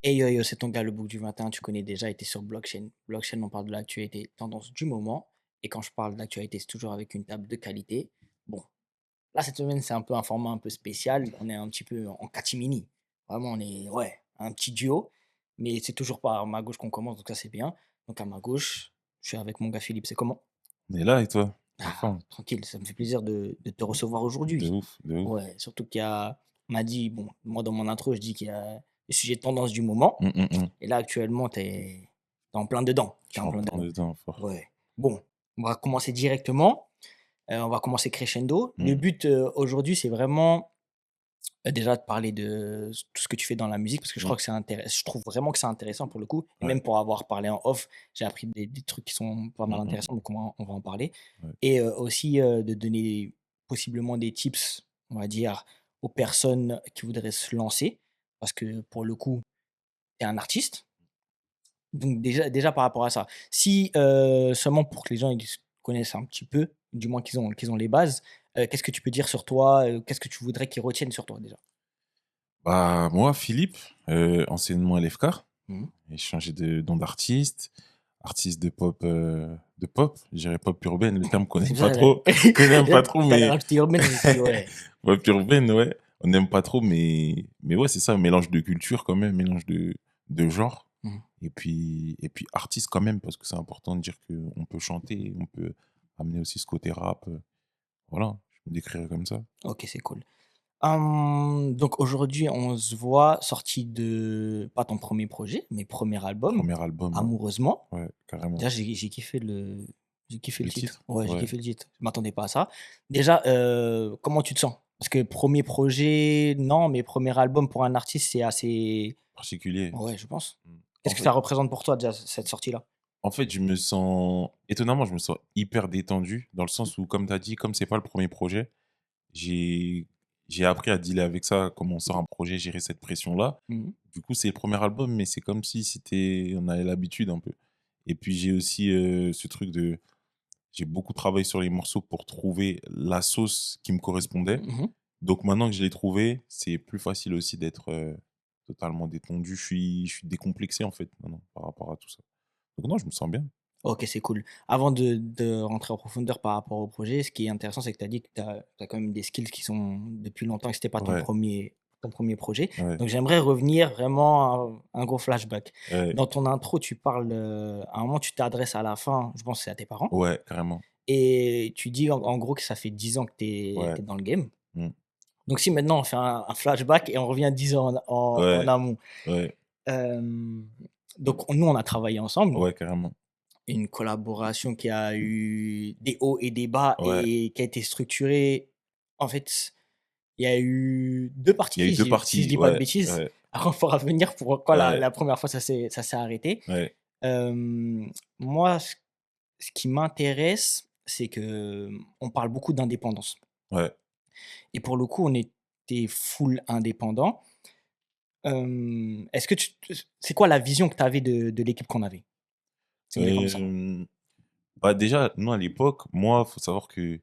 Hey yo yo, c'est ton gars le bouc du matin, tu connais déjà, été sur Blockchain. Blockchain, on parle de l'actualité, tendance du moment. Et quand je parle d'actualité, c'est toujours avec une table de qualité. Bon, là, cette semaine, c'est un peu un format un peu spécial. On est un petit peu en catimini. Vraiment, on est, ouais, un petit duo. Mais c'est toujours par ma gauche qu'on commence, donc ça, c'est bien. Donc à ma gauche, je suis avec mon gars Philippe. C'est comment? On est là et toi? La Ah, forme? tranquille, ça me fait plaisir de te recevoir De aujourd'hui. ouf, de ouf. Ouais, surtout qu'il y a, on m'a dit, bon, moi dans mon intro, je dis qu'il y a le sujet de tendance du moment. Mmh. Et là, actuellement, tu es en plein dedans, Je tu es suis en en plein plein dedans. dedans, fort. Ouais. Bon, on va commencer directement, on va commencer crescendo. Le Mmh. but, aujourd'hui, c'est vraiment, déjà de parler de tout ce que tu fais dans la musique parce que je Mmh. crois que c'est intéressant. Je trouve vraiment que c'est intéressant pour le coup et Ouais. même pour avoir parlé en off, j'ai appris des trucs qui sont pas mal Mmh. intéressants donc on va en parler Ouais. et aussi, de donner possiblement des tips, on va dire, aux personnes qui voudraient se lancer parce que pour le coup, tu es un artiste. Donc déjà par rapport à ça, si, seulement pour que les gens ils se connaissent un petit peu, du moins qu'ils ont les bases, qu'est-ce que tu peux dire sur toi? Qu'est-ce que tu voudrais qu'ils retiennent sur toi déjà? Bah, moi, Philippe, anciennement LFK, Mmh. j'ai changé de nom d'artiste, artiste de pop, je dirais pop urbaine, le terme qu'on C'est n'aime pas ça, trop qu'on n'aime là, pas tu trop, as l'air mais rajouté urbaine, je me suis dit: «Ouais». pop urbaine, ouais, on n'aime pas trop, mais ouais, c'est ça, mélange de culture quand même, mélange de genres Mmh. et puis artiste quand même, parce que c'est important de dire qu'on peut chanter, on peut amener aussi ce côté rap, voilà, je me décrirais comme ça. OK, c'est cool. Donc aujourd'hui, on se voit sorti de pas ton premier projet, mais premier album, Premier album, Amoureusement. ouais, carrément. Déjà, j'ai kiffé le Le titre. titre? Ouais, j'ai Ouais. kiffé le titre. Je m'attendais pas à ça. Déjà, comment tu te sens? Parce que premier projet, non, mais premier album pour un artiste, c'est assez Particulier. ouais, je pense. Mmh. En Qu'est-ce que ça fait représente pour toi déjà, cette sortie-là? en fait, je me sens étonnamment, je me sens hyper détendu dans le sens où, comme tu as dit, comme c'est pas le premier projet, j'ai j'ai appris à dealer avec ça, comment on sort un projet, gérer cette pression-là. Mmh. Du coup, c'est le premier album, mais c'est comme si c'était on avait l'habitude un peu et puis j'ai aussi, ce truc de j'ai beaucoup travaillé sur les morceaux pour trouver la sauce qui me correspondait. Mmh. Donc maintenant que je l'ai trouvé, c'est plus facile aussi d'être, totalement détendu. Je suis décomplexé, en fait, maintenant, par rapport à tout ça. Donc non, je me sens bien. OK, c'est cool. Avant de rentrer en profondeur par rapport au projet, ce qui est intéressant, c'est que tu as dit que tu as quand même des skills qui sont depuis longtemps, que c'était pas Ouais, ton premier projet. ouais, Donc j'aimerais revenir vraiment à un gros flashback. ouais, Dans ton intro, tu parles, à un moment, tu t'adresses à la fin, je pense que c'est à tes parents ouais, carrément. et tu dis en gros que ça fait 10 ans que tu Ouais, es dans le game. mmh, Donc si maintenant on fait un flashback et on revient 10 ans en ouais, amont, ouais, hem, donc nous, on a travaillé ensemble. ouais, carrément. Une collaboration qui a eu des hauts et des bas Ouais, et qui a été structurée en fait, il y a eu 2 il y a eu parties 2 si je parties. dis pas de Ouais, bêtises. ouais, Après on pourra revenir pourquoi ouais, la 1re fois ça s'est arrêté. ouais, Moi ce qui m'intéresse, c'est que on parle beaucoup d'indépendance ouais. et pour le coup on était full indépendant. Est-ce que tu c'est quoi la vision que tu avais de l'équipe qu'on avait? Dis-moi comme ça. Hem, Bah, déjà, nous, à l'époque, moi, faut savoir que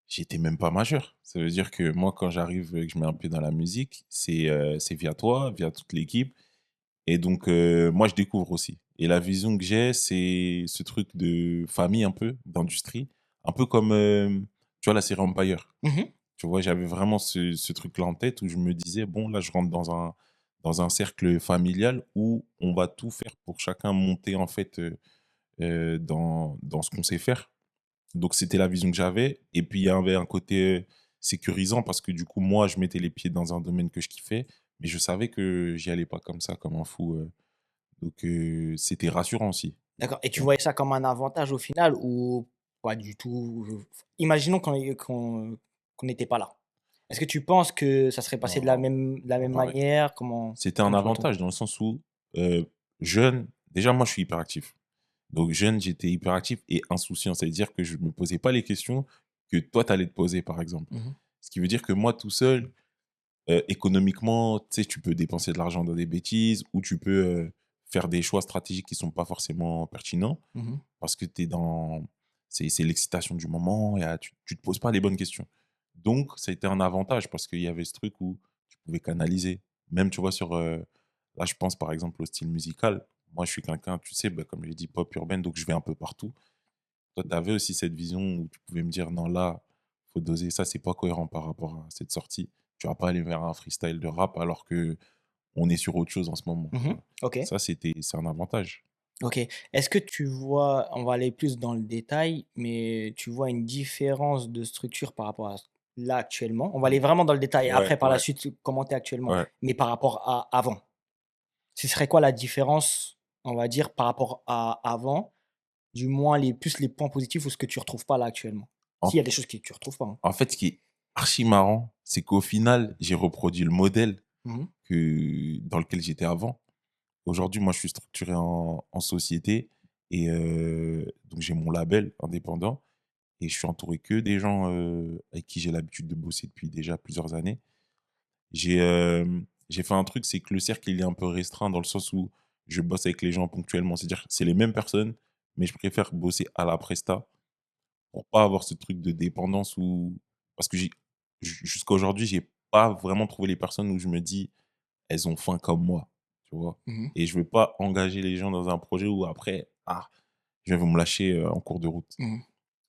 j'étais même pas majeur. Ça veut dire que moi, quand j'arrive, que je mets un pied dans la musique, c'est via toi, via toute l'équipe et donc moi, je découvre aussi et la vision que j'ai, c'est ce truc de famille un peu, d'industrie, un peu comme, tu vois, la série Empire. Mmh. Tu vois, j'avais vraiment ce truc-là en tête où je me disais: «Bon, là, je rentre dans un cercle familial où on va tout faire pour chacun monter, en fait, dans ce qu'on sait faire». Donc c'était la vision que j'avais et puis il y avait un côté sécurisant parce que du coup, moi, je mettais les pieds dans un domaine que je kiffais, mais je savais que j'y allais pas comme ça, comme un fou, donc c'était rassurant aussi, D'accord et tu tu vois? voyais ça comme un avantage au final ou pas du tout? Imaginons qu'on n'était pas là. Est-ce que tu penses que ça serait passé Non, de la pas même pareil. manière? Comment C'était un comment tu vois le truc? avantage dans le sens où, jeune déjà moi, je suis hyperactif. Donc jeune, j'étais hyperactif et insouciant. Ça veut dire que je me posais pas les questions que toi, tu allais te poser, par exemple. Mmh mh. Ce qui veut dire que moi, tout seul, économiquement, tu sais, tu peux dépenser de l'argent dans des bêtises ou tu peux, faire des choix stratégiques qui sont pas forcément pertinents Mmh. parce que tu es dans c'est l'excitation du moment et tu te poses pas les bonnes questions. Donc ça a été un avantage parce qu'il y avait ce truc où tu pouvais canaliser. Même, tu vois, sur, Là, je pense par exemple au style musical. Moi, je suis quelqu'un, tu sais, bah, comme j'ai dit, pop urbaine, donc je vais un peu partout. Toi, tu avais aussi cette vision où tu pouvais me dire: «Non, là, faut doser, ça, c'est pas cohérent par rapport à cette sortie. Tu vas pas aller vers un freestyle de rap alors que on est sur autre chose en ce moment», tu Mmh. vois? OK. Ça, c'est un avantage. OK. Est-ce que tu vois, on va aller plus dans le détail, mais tu vois une différence de structure par rapport à là actuellement? On va Mmh. aller vraiment dans le détail, Ouais, après par la ouais, suite comment tu es actuellement, ouais. mais par rapport à avant. Ce serait quoi la différence, on va dire, par rapport à avant? Du moins les points positifs ou ce que tu retrouves pas là actuellement? En S'il y a des choses que tu retrouves pas, hein? en fait, ce qui est archi marrant, c'est qu'au final, j'ai reproduit le modèle Mmh. dans lequel j'étais avant. Aujourd'hui, moi, je suis structuré en société et donc j'ai mon label indépendant et je suis entouré que des gens, avec qui j'ai l'habitude de bosser depuis déjà plusieurs années. J'ai fait un truc, c'est que le cercle, il est un peu restreint dans le sens où je bosse avec les gens ponctuellement. C'est-à-dire que c'est les mêmes personnes, mais je préfère bosser à la presta pour pas avoir ce truc de dépendance où parce que jusqu'à aujourd'hui, j'ai pas vraiment trouvé les personnes où je me dis: «Elles ont faim comme moi», tu vois? Mmh. Et je veux pas engager les gens dans un projet où après, je vais me lâcher, en cours de route. Mmh.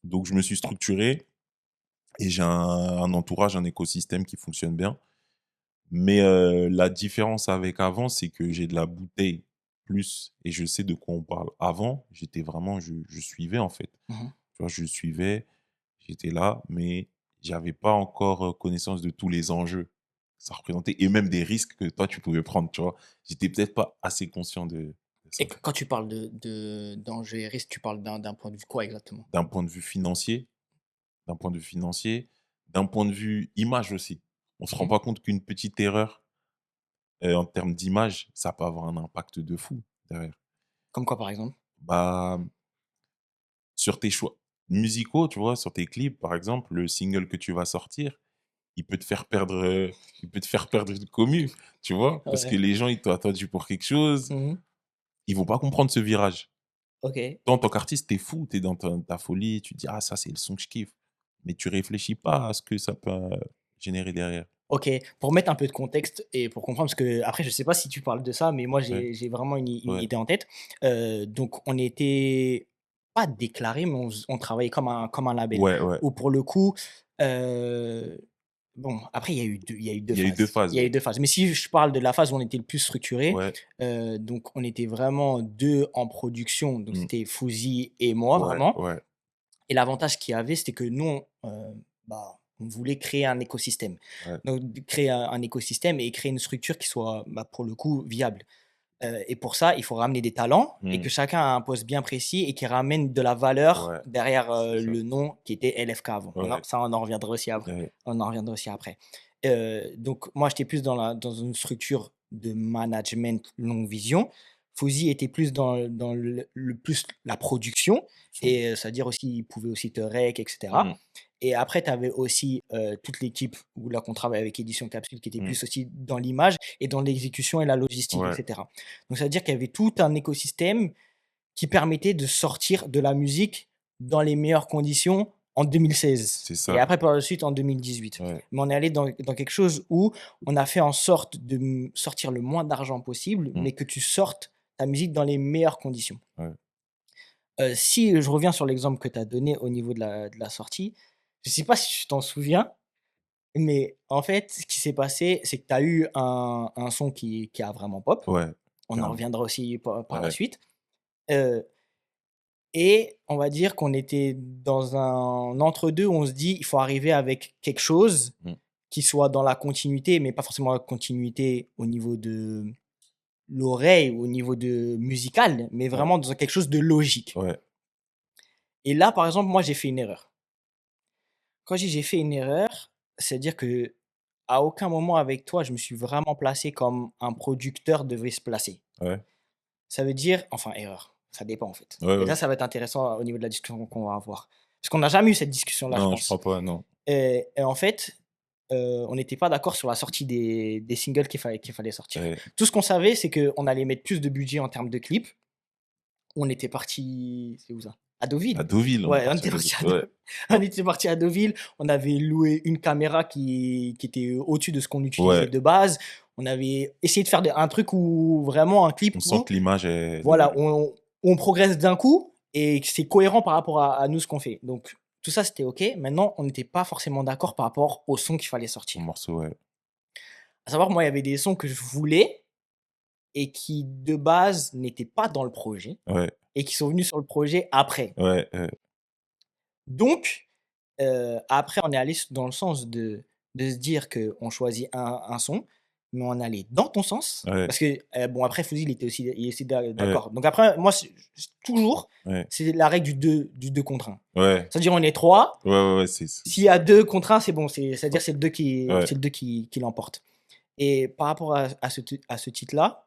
Donc je me suis structuré et j'ai un entourage, un écosystème qui fonctionne bien. Mais la différence avec avant, c'est que j'ai de la bouteille plus et je sais de quoi on parle. Avant, j'étais vraiment je suivais en fait. Mmh. Tu vois? Je suivais, j'étais là, mais j'avais pas encore, connaissance de tous les enjeux que ça représentait et même des risques que toi tu pouvais prendre, tu vois? J'étais peut-être pas assez conscient de ça. Et quand tu parles de danger et risque, tu parles d'un point de vue quoi exactement? D'un point de vue financier d'un point de vue financier, d'un point de vue image aussi. On se rend Mmh. pas compte qu'une petite erreur, en termes d'image, ça peut avoir un impact de fou derrière. Comme quoi par exemple? Bah, sur tes choix musicaux, tu vois? Sur tes clips, par exemple, le single que tu vas sortir, il peut te faire perdre, il peut te faire perdre une commu, tu vois? Parce que Ouais. les gens, ils t'ont attendu pour quelque chose, Mmh. ils vont pas comprendre ce virage. OK. Toi, en tant qu'artiste, tu es fou, tu es dans ta folie, tu te dis: «Ah ça, c'est le son que je kiffe». Mais tu réfléchis pas à ce que ça peut, générer derrière. OK, pour mettre un peu de contexte et pour comprendre, parce que après je sais pas si tu parles de ça, mais moi Ouais, j'ai vraiment une ouais, idée en tête. Donc on était pas déclarés, mais on travaillait comme un label. ouais, ouais. Où pour le coup, heu, bon après il y a eu 2 Il y a eu 2 phases. Il phases, y a eu ouais. 2 phases. Mais si je parle de la phase où on était le plus structuré, Ouais, donc on était vraiment 2 en production, donc mmh, c'était Fouzi et moi ouais, vraiment. ouais, Et l'avantage qu'il y avait, c'était que nous, on voulait créer un écosystème. ouais, Donc de créer un écosystème et créer une structure qui soit, pour le coup, viable. Et pour ça, il faut ramener des talents et mmh, que chacun a un poste bien précis et qui ramène de la valeur ouais, derrière, c'est ça. le nom qui était LFK avant. Ouais, On en reviendra aussi après. ouais, On en reviendra aussi après. Donc moi, j'étais plus dans une structure de management longue vision. Fouzi était plus dans le plus la production son et c'est-à-dire aussi, il pouvait aussi te rec et cetera. mmh, Et après, tu avais aussi, toute l'équipe où là qu'on travaille avec Édition Capsule qui était mmh, plus aussi dans l'image et dans l'exécution et la logistique et ouais, cetera. Donc ça veut dire qu'il y avait tout un écosystème qui permettait de sortir de la musique dans les meilleures conditions en 2016 c'est et ça, après par la suite en 2018. ouais, Mais on est allé dans quelque chose où on a fait en sorte de sortir le moins d'argent possible, mmh, mais que tu sortes ta musique dans les meilleures conditions. ouais, Si je reviens sur l'exemple que tu as donné au niveau de la sortie, je ne sais pas si tu t'en souviens, mais en fait, ce qui s'est passé, c'est que tu as eu un son qui a vraiment pop. ouais, On en carrément, reviendra aussi par la ouais, suite. Heu et on va dire qu'on était dans un entre-deux où on se dit: «Il faut arriver avec quelque chose mmh, qui soit dans la continuité», mais pas forcément la continuité au niveau de l'oreille ou au niveau de musical, mais ouais, vraiment dans quelque chose de logique. ouais, Et là, par exemple, moi, j'ai fait une erreur. Quand je dis j'ai fait une erreur, c'est-à-dire que à aucun moment avec toi, je me suis vraiment placé comme un producteur devait se placer. ouais, Ça veut dire enfin erreur, ça dépend en fait. ouais, Et ouais. ça va être intéressant au niveau de la discussion qu'on va avoir. Parce qu'on n'a jamais eu cette discussion-là, je Non, je pense. crois pas, non. Et en fait, on n'était pas d'accord sur la sortie des singles qu'il fallait sortir. Ouais, Tout ce qu'on savait, c'est qu'on allait mettre plus de budget en termes de clips. On était parti c'est où ça? À À Deauville? Deauville, on est Ouais, on parti était à Deauville. parti à Ouais, on était parti à Deauville. On avait loué une caméra qui était au-dessus de ce qu'on utilisait ouais, de base. On avait essayé de faire un truc où vraiment un clip on sent où, que l'image, elle voilà, évolue. on progresse d'un coup et que c'est cohérent par rapport à nous, ce qu'on fait. Donc tout ça, c'était OK. Maintenant, on n'était pas forcément d'accord par rapport au son qu'il fallait Au sortir. morceau, ouais. À savoir, moi, il y avait des sons que je voulais et qui, de base, n'étaient pas dans le projet Ouais, et qui sont venus sur le projet après. ouais, Donc, après, on est allé dans le sens de se dire qu'on choisit un son, mais on allait dans ton sens ouais, parce que, bon, après Fouzi, il est aussi ouais, d'accord. Donc après, moi, toujours, ouais, c'est la règle du 2 contre 1. ouais, C'est-à-dire on est 3, ouais, ouais, ouais, s'il y a 2 contre 1, c'est bon, ça. c'est-à-dire c'est le 2 Ouais, qui l'emporte. Et par rapport à ce titre-là,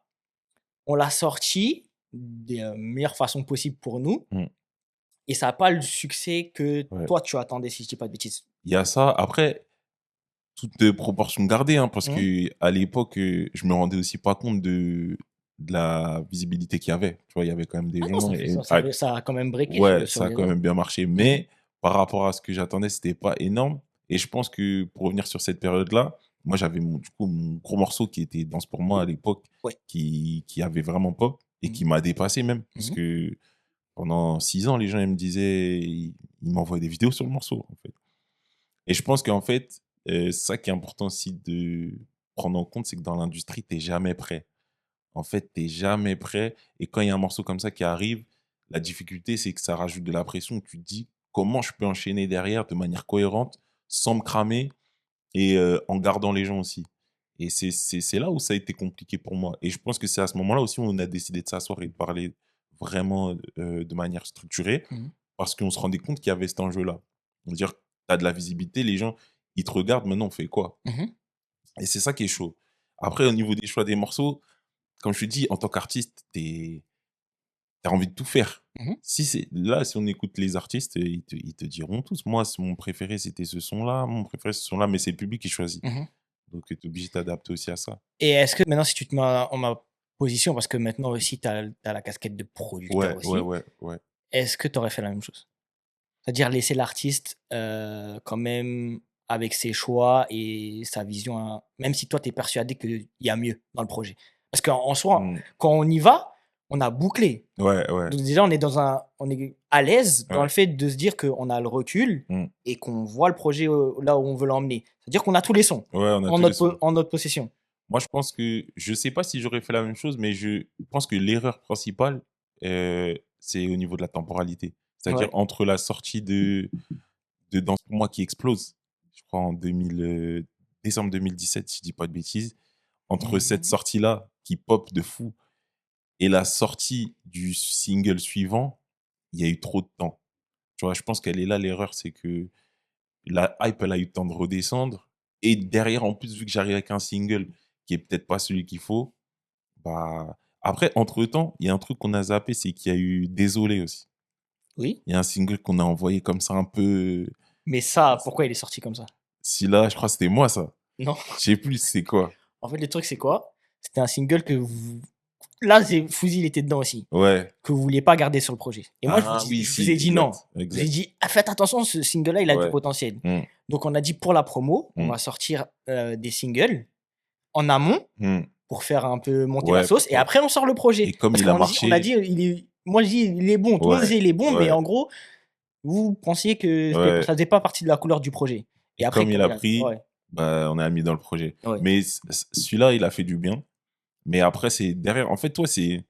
on l'a sorti des meilleures façons possibles pour nous mmh, et ça a pas le succès que ouais. toi tu attendais, si je dis pas de bêtises. Il y a ça. Après, toute, proportion gardée, hein, parce Mmh. qu'à l'époque, je me rendais aussi pas compte de la visibilité qu'il y avait. Tu vois? Il y avait quand même des Ah non, gens et ça a quand même breaké ouais, sur ça a les quand réseaux. même bien marché, Mmh. mais par rapport à ce que j'attendais, c'était pas énorme et je pense que pour revenir sur cette période-là, moi, j'avais mon gros morceau qui était Danse pour moi à l'époque, Ouais. qui avait vraiment pop et Mmh qui mh. m'a dépassé même parce Mmh. que pendant 6 ans, les gens, ils me disaient ils m'envoyaient des vidéos sur le morceau, en fait et je pense qu'en fait, ça qui est important aussi de prendre en compte, c'est que dans l'industrie, tu es jamais prêt. En fait, tu es jamais prêt et quand il y a un morceau comme ça qui arrive, la difficulté, c'est que ça rajoute de la pression. Tu te dis: «Comment je peux enchaîner derrière de manière cohérente, sans me cramer et en gardant les gens aussi?» et c'est là où ça a été compliqué pour moi et je pense que c'est à ce moment-là aussi où on a décidé de s'asseoir et de parler vraiment, de manière structurée Mmh. parce qu'on se rendait compte qu'il y avait cet enjeu-là. Dire: «Tu as de la visibilité, les gens, ils te regardent, maintenant on fait quoi?» Mmh. et c'est ça qui est chaud. Après au niveau des choix des morceaux, comme je te dis, en tant qu'artiste, tu as envie de tout faire. Mmh. Si c'est là, si on écoute les artistes, ils te diront tous: «Moi, mon préféré, c'était ce son-là, mon préféré, ce son-là», mais c'est le public qui choisit. Mmh. Donc tu es obligé de t'adapter aussi à ça. Et est-ce que maintenant, si tu te mets en ma position, parce que maintenant aussi tu as la casquette de producteur Ouais, ouais, aussi, ouais, ouais. est-ce que tu aurais fait la même chose? C'est-à-dire laisser l'artiste, quand même avec ses choix et sa vision, hein, même si toi tu es persuadé qu'il y a mieux dans le projet? Parce qu'en soi, Mmh. quand on y va, on a bouclé. Ouais, ouais, Donc déjà, on est à l'aise dans le ouais. fait de se dire qu'on a le recul Mmh. et qu'on voit le projet, là où on veut l'emmener. C'est-à-dire qu'on a tous les sons Ouais, on a tous les sons. en notre possession. Moi, je pense que je sais pas si j'aurais fait la même chose, mais je pense que l'erreur principale, c'est au niveau de la temporalité. C'est-à-dire Ouais. entre la sortie de Danse pour moi qui explose, je crois en 2000, décembre 2017 si je dis pas de bêtises. Entre cette Mmh. sortie-là qui pop de fou et la sortie du single suivant, il y a eu trop de temps. Tu vois? Je pense qu'elle est là l'erreur, c'est que la hype, elle a eu le temps de redescendre et derrière, en plus, vu que j'arrive avec un single qui est peut-être pas celui qu'il faut, bah, après, entre temps, il y a un truc qu'on a zappé, c'est qu'il y a eu «Désolé» aussi. Oui, Il y a un single qu'on a envoyé comme ça un peu, mais ça, pourquoi il est sorti comme ça? celui-là, je crois que c'était moi ça. Non. Je sais plus c'est quoi. En fait, le truc, c'est quoi? C'était un single que vous là, c'est Fouzi, il était dedans aussi, Ouais. que vous vouliez pas garder sur le projet et moi, Ah oui, je vous si, ai dit: «Non». exact, Je vous ai exact. dit: «Ah, faites attention, ce single-là, il a du Ouais. potentiel». Mmh, Donc on a dit: «Pour la promo, on mmh, va sortir, des singles en amont mmh. pour faire un peu monter la Ouais, sauce et après on sort le projet». et comme Parce il a on a marché, dit: «Il est», moi, je dis: «Il est bon». Tout le monde ouais, disait: «Il est bon», mais ouais, en gros, vous pensiez que ouais, ça faisait pas partie de la couleur du projet et et après comme il a voilà, pris, ouais, bah, on a mis dans le projet. ouais. Mais celui-là, il a fait du bien, mais après c'est derrière en fait, toi, c'est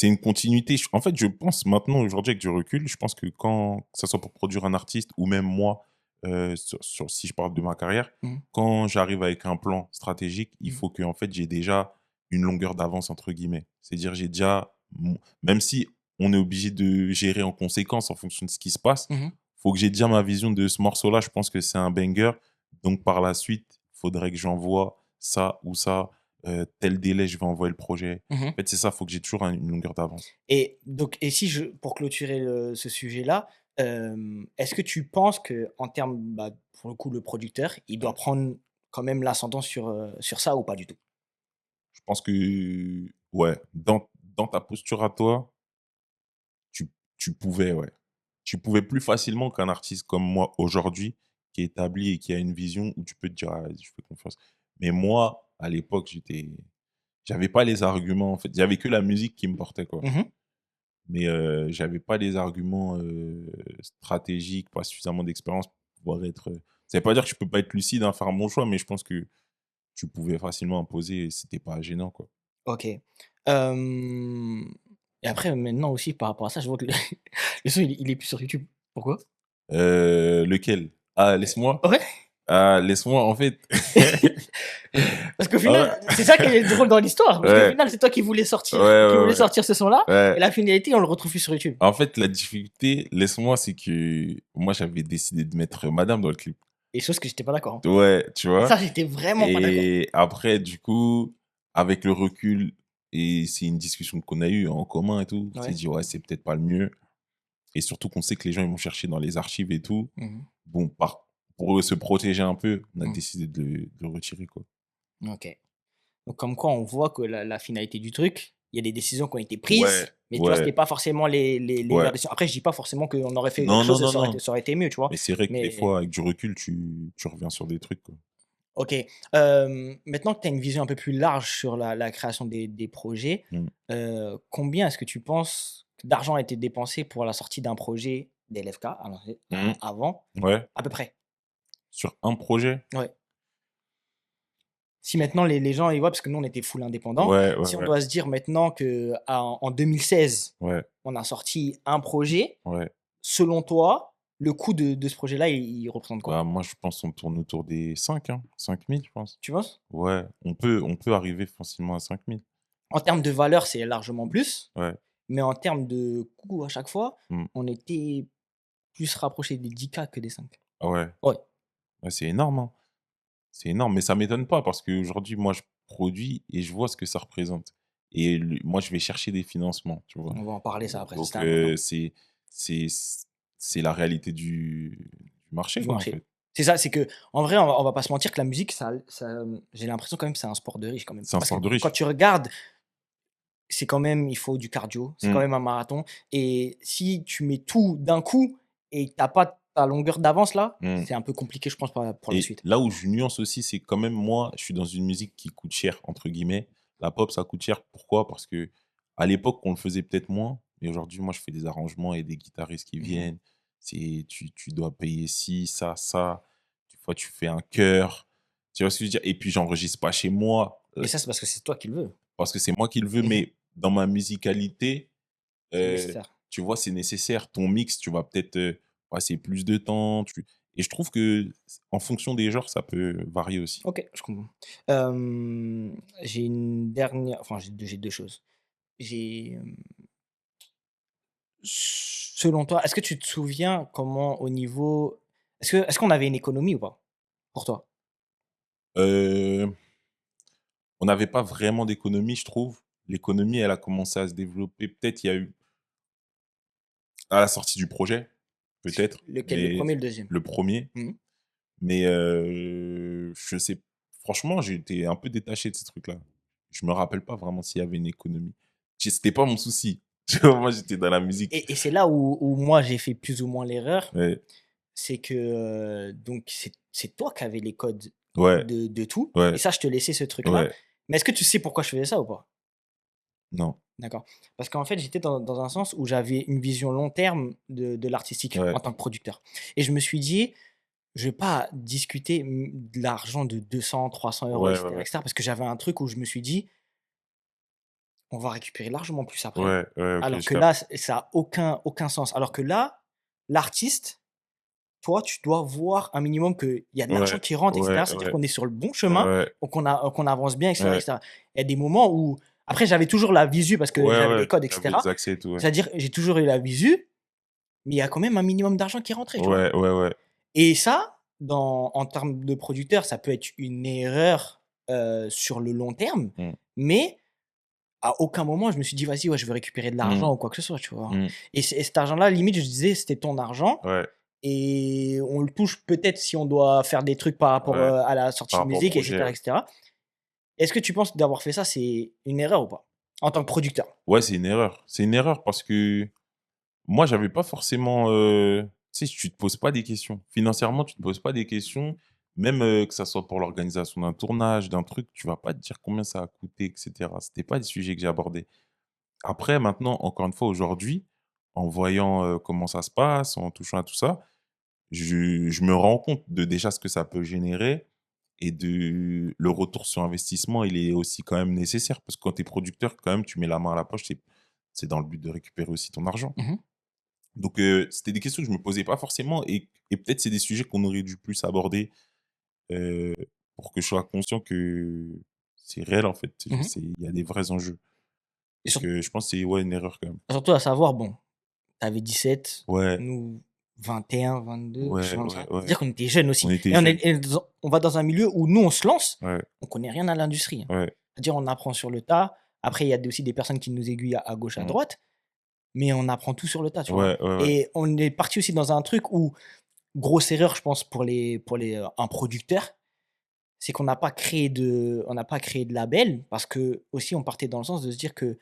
une continuité. En fait, je pense maintenant, aujourd'hui, avec du recul, je pense que quand que ça soit pour produire un artiste ou même moi, si je parle de ma carrière, Mmh. quand j'arrive avec un plan stratégique, il Mmh. faut que en fait, j'ai déjà une «longueur d'avance» entre guillemets. C'est-à-dire, j'ai déjà même si on est obligé de gérer en conséquence en fonction de ce qui se passe, Mmh. faut que j'ai déjà ma vision de ce morceau-là. Je pense que c'est un banger, donc par la suite, il faudrait que j'envoie ça ou ça, tel délai, je vais envoyer le projet. Mmh. En fait, c'est ça, faut que j'ai toujours une longueur d'avance. Et donc, et si je pour clôturer ce sujet-là, est-ce que tu penses que en termes, bah, pour le coup, le producteur, il doit Ouais. prendre quand même l'ascendant sur ça ou pas du tout? Je pense que ouais, dans ta posture à toi, tu tu pouvais, ouais. tu pouvais plus facilement qu'un artiste comme moi aujourd'hui, qui est établi et qui a une vision où tu peux te dire: «Ah vas-y, je fais confiance». Mais moi, à l'époque, j'avais pas les arguments, en fait. Il y avait que la musique qui me portait, quoi. Mmh. Mais j'avais pas les arguments, stratégiques, pas suffisamment d'expérience pour pouvoir être, ça veut pas dire que je peux pas être lucide, hein, faire un bon choix, mais je pense que tu pouvais facilement imposer et c'était pas gênant, quoi. OK. Hem et après maintenant aussi par rapport à ça, je vois que le le son il est plus sur YouTube. Pourquoi? Lequel? Ah, Laisse-moi? Ouais, Ah, Laisse-moi, en fait. parce qu'au Ah final, ouais, c'est ça qui est drôle dans l'histoire, parce qu'au ouais, final, c'est toi ouais, qui voulais ouais, ouais, sortir ce son-là et ouais. la finalité, on le retrouve plus sur YouTube. En fait, la difficulté, Laisse-moi, c'est que moi, j'avais décidé de mettre madame dans le clip. Et chose que j'étais pas d'accord, hein. Ouais, tu vois? Ça, j'étais vraiment pas d'accord. Et après, du coup, avec le recul et c'est une discussion qu'on a eue en commun et tout, on s'est Ouais. dit: «Ouais, c'est peut-être pas le mieux» et surtout qu'on sait que les gens, ils vont chercher dans les archives et tout. Mmh. Bon, pour se protéger un peu, on a Mmh. décidé de le retirer, quoi. OK. Donc comme quoi, on voit que la finalité du truc, il y a des décisions qui ont été Ouais, prises, mais tu vois, ouais, c'était pas forcément les ouais. meilleures décisions. Après, je dis pas forcément qu'on aurait fait quelque Non, non, chose et non, non. ça aurait été mieux, tu vois? Mais c'est vrai que des Mais fois, avec du recul, tu reviens sur des trucs, quoi. OK. Maintenant que tu as une vision un peu plus large sur la création des projets, Mmh. combien est-ce que tu penses d'argent a été dépensé pour la sortie d'un projet d'LFK Mmh. avant? Ouais. À peu près? Sur un projet? Ouais. Si maintenant les gens ils voient parce que nous on était full indépendant, Ouais, ouais, si on ouais. doit se dire maintenant qu'en 2016, Ouais, on a sorti un projet, ouais. selon toi, le coût de ce projet-là, il représente quoi? Bah, moi, je pense qu'on tourne autour des 5, hein, 5 000, je pense. Tu penses? Ouais, on peut arriver facilement à 5 000. En termes de valeur, c'est largement plus, Ouais. mais en termes de coût à chaque fois, Mmh. on était plus rapproché des 10K que des 5. Ah ouais. Ouais, Ouais, c'est énorme, hein. C'est énorme, mais ça m'étonne pas parce qu'aujourd'hui, moi, je produis et je vois ce que ça représente et moi, je vais chercher des financements, tu vois? on va en parler ça après, ça Donc c'était important. c'est c'est la réalité du marché, Du quoi, en marché. fait. C'est ça, c'est que en vrai, on va pas se mentir que la musique, j'ai l'impression quand même que c'est un sport de riche quand même. C'est un Parce que sport de quand riche. tu regardes, c'est quand même il faut du cardio, c'est quand Mmh. même un marathon et si tu mets tout d'un coup et que tu pas ta longueur d'avance là, Mmh. c'est un peu compliqué je pense pour la Et suite. là où je nuance aussi, c'est quand même moi, je suis dans une musique qui coûte cher, entre guillemets. La pop, ça coûte cher. Pourquoi? Parce que à l'époque, on le faisait peut-être moins, mais aujourd'hui, moi, je fais des arrangements et des guitaristes qui Mmh mh. viennent. Tu dois payer ci, ça, ça. Des fois, tu fais un chœur. Tu vois ce que je veux dire? Et puis, j'enregistre pas chez moi, Mais ça, c'est parce que c'est toi qui le veux. parce que c'est moi qui le veux, Mmh mh. mais dans ma musicalité, C'est Heu, nécessaire. tu vois, c'est nécessaire. Ton mix, tu vas peut-être, passer plus de temps, et je trouve que en fonction des genres, ça peut varier aussi. OK, je comprends. J'ai une dernière enfin j'ai 2 choses. J'ai, selon toi, est-ce que tu te souviens comment au niveau est-ce qu'on avait une économie ou pas? Pour toi? Heu, on n'avait pas vraiment d'économie, je trouve. L'économie, elle a commencé à se développer, peut-être il y a eu à la sortie du projet, peut-être, Lequel? Le mais premier ou le deuxième. le premier. Mmh. Mais je sais franchement, j'étais un peu détaché de ces trucs-là. Je me rappelle pas vraiment s'il y avait une économie. C'était pas mon souci. Tu vois? Moi, j'étais dans la musique. Et c'est là où moi j'ai fait plus ou moins l'erreur, Ouais, c'est que, donc c'est toi qui avais les codes ouais, de tout et ouais, ça je te laissais ce truc-là. ouais. Mais est-ce que tu sais pourquoi je faisais ça ou pas? Non. D'accord. Parce qu'en fait, j'étais dans un sens où j'avais une vision long terme de l'artistique Ouais, en tant que producteur et je me suis dit: «Je vais pas discuter, de l'argent de 200-300 € ouais, ouais, ouais. et cetera» parce que j'avais un truc où je me suis dit: «On va récupérer largement plus après». Ouais, ouais, OK, Alors je que capte. là, ça a aucun sens. Alors que là, l'artiste, toi, tu dois voir un minimum qu'il y a de l'argent Ouais, qui rentre et ouais, cetera. C'est-à-dire ouais, qu'on est sur le bon chemin, ouais, qu'on avance bien et cetera et ouais. cetera. Il y a des moments où après j'avais toujours la visu parce que Ouais, j'avais ouais, les codes et tu avais les cetera. accès et tout, ouais. C'est-à-dire j'ai toujours eu la visu, mais il y a quand même un minimum d'argent qui rentrait, tu vois? Ouais, ouais, ouais. Et ça, en termes de producteur, ça peut être une erreur, sur le long terme, Mmh. mais à aucun moment je me suis dit: «Vas-y, ouais, je veux récupérer de Mmh. l'argent ou quoi que ce soit», tu vois? Mmh. Et cet argent-là, limite, je disais: «C'était ton argent Ouais, et on le touche peut-être si on doit faire des trucs par rapport, ouais, à la par sortie de rapport au musique et projet, cetera ouais. et cetera». Est-ce que tu penses d'avoir fait ça, c'est une erreur ou pas? En tant que producteur? Ouais, c'est une erreur. C'est une erreur parce que moi, j'avais pas forcément, tu sais, tu te poses pas des questions. Financièrement, tu te poses pas des questions, même, que ça soit pour l'organisation d'un tournage, d'un truc, tu vas pas te dire combien ça a coûté et cetera. C'était pas des sujets que j'ai abordés. Après maintenant, encore une fois, aujourd'hui, en voyant, comment ça se passe, en touchant à tout ça, je me rends compte de déjà ce que ça peut générer et de le retour sur investissement, il est aussi quand même nécessaire parce que quand tu es producteur, quand même, tu mets la main à la poche, c'est dans le but de récupérer aussi ton argent. Mmh. Donc c'était des questions que je me posais pas forcément et peut-être c'est des sujets qu'on aurait dû plus aborder, heu, pour que je sois conscient que c'est réel en fait, Mmh. c'est il y a des vrais enjeux. Et Donc je pense que c'est, ouais, une erreur quand même. surtout à savoir, bon, tu avais 17, Ouais, nous 21, 22, quelque chose ouais, comme ouais, ça. ouais. C'est-à-dire qu'on était jeunes aussi On était et jeunes. on va dans un milieu où nous, on se lance, Ouais, on connaît rien à l'industrie, hein. ouais. C'est-à-dire on apprend sur le tas. Après, il y a aussi des personnes qui nous aiguillent à gauche, à Mmh. droite, mais on apprend tout sur le tas, tu vois? Ouais, ouais, ouais. Et on est parti aussi dans un truc où, grosse erreur, je pense, un producteur, c'est qu'on n'a pas créé de label parce que aussi on partait dans le sens de se dire que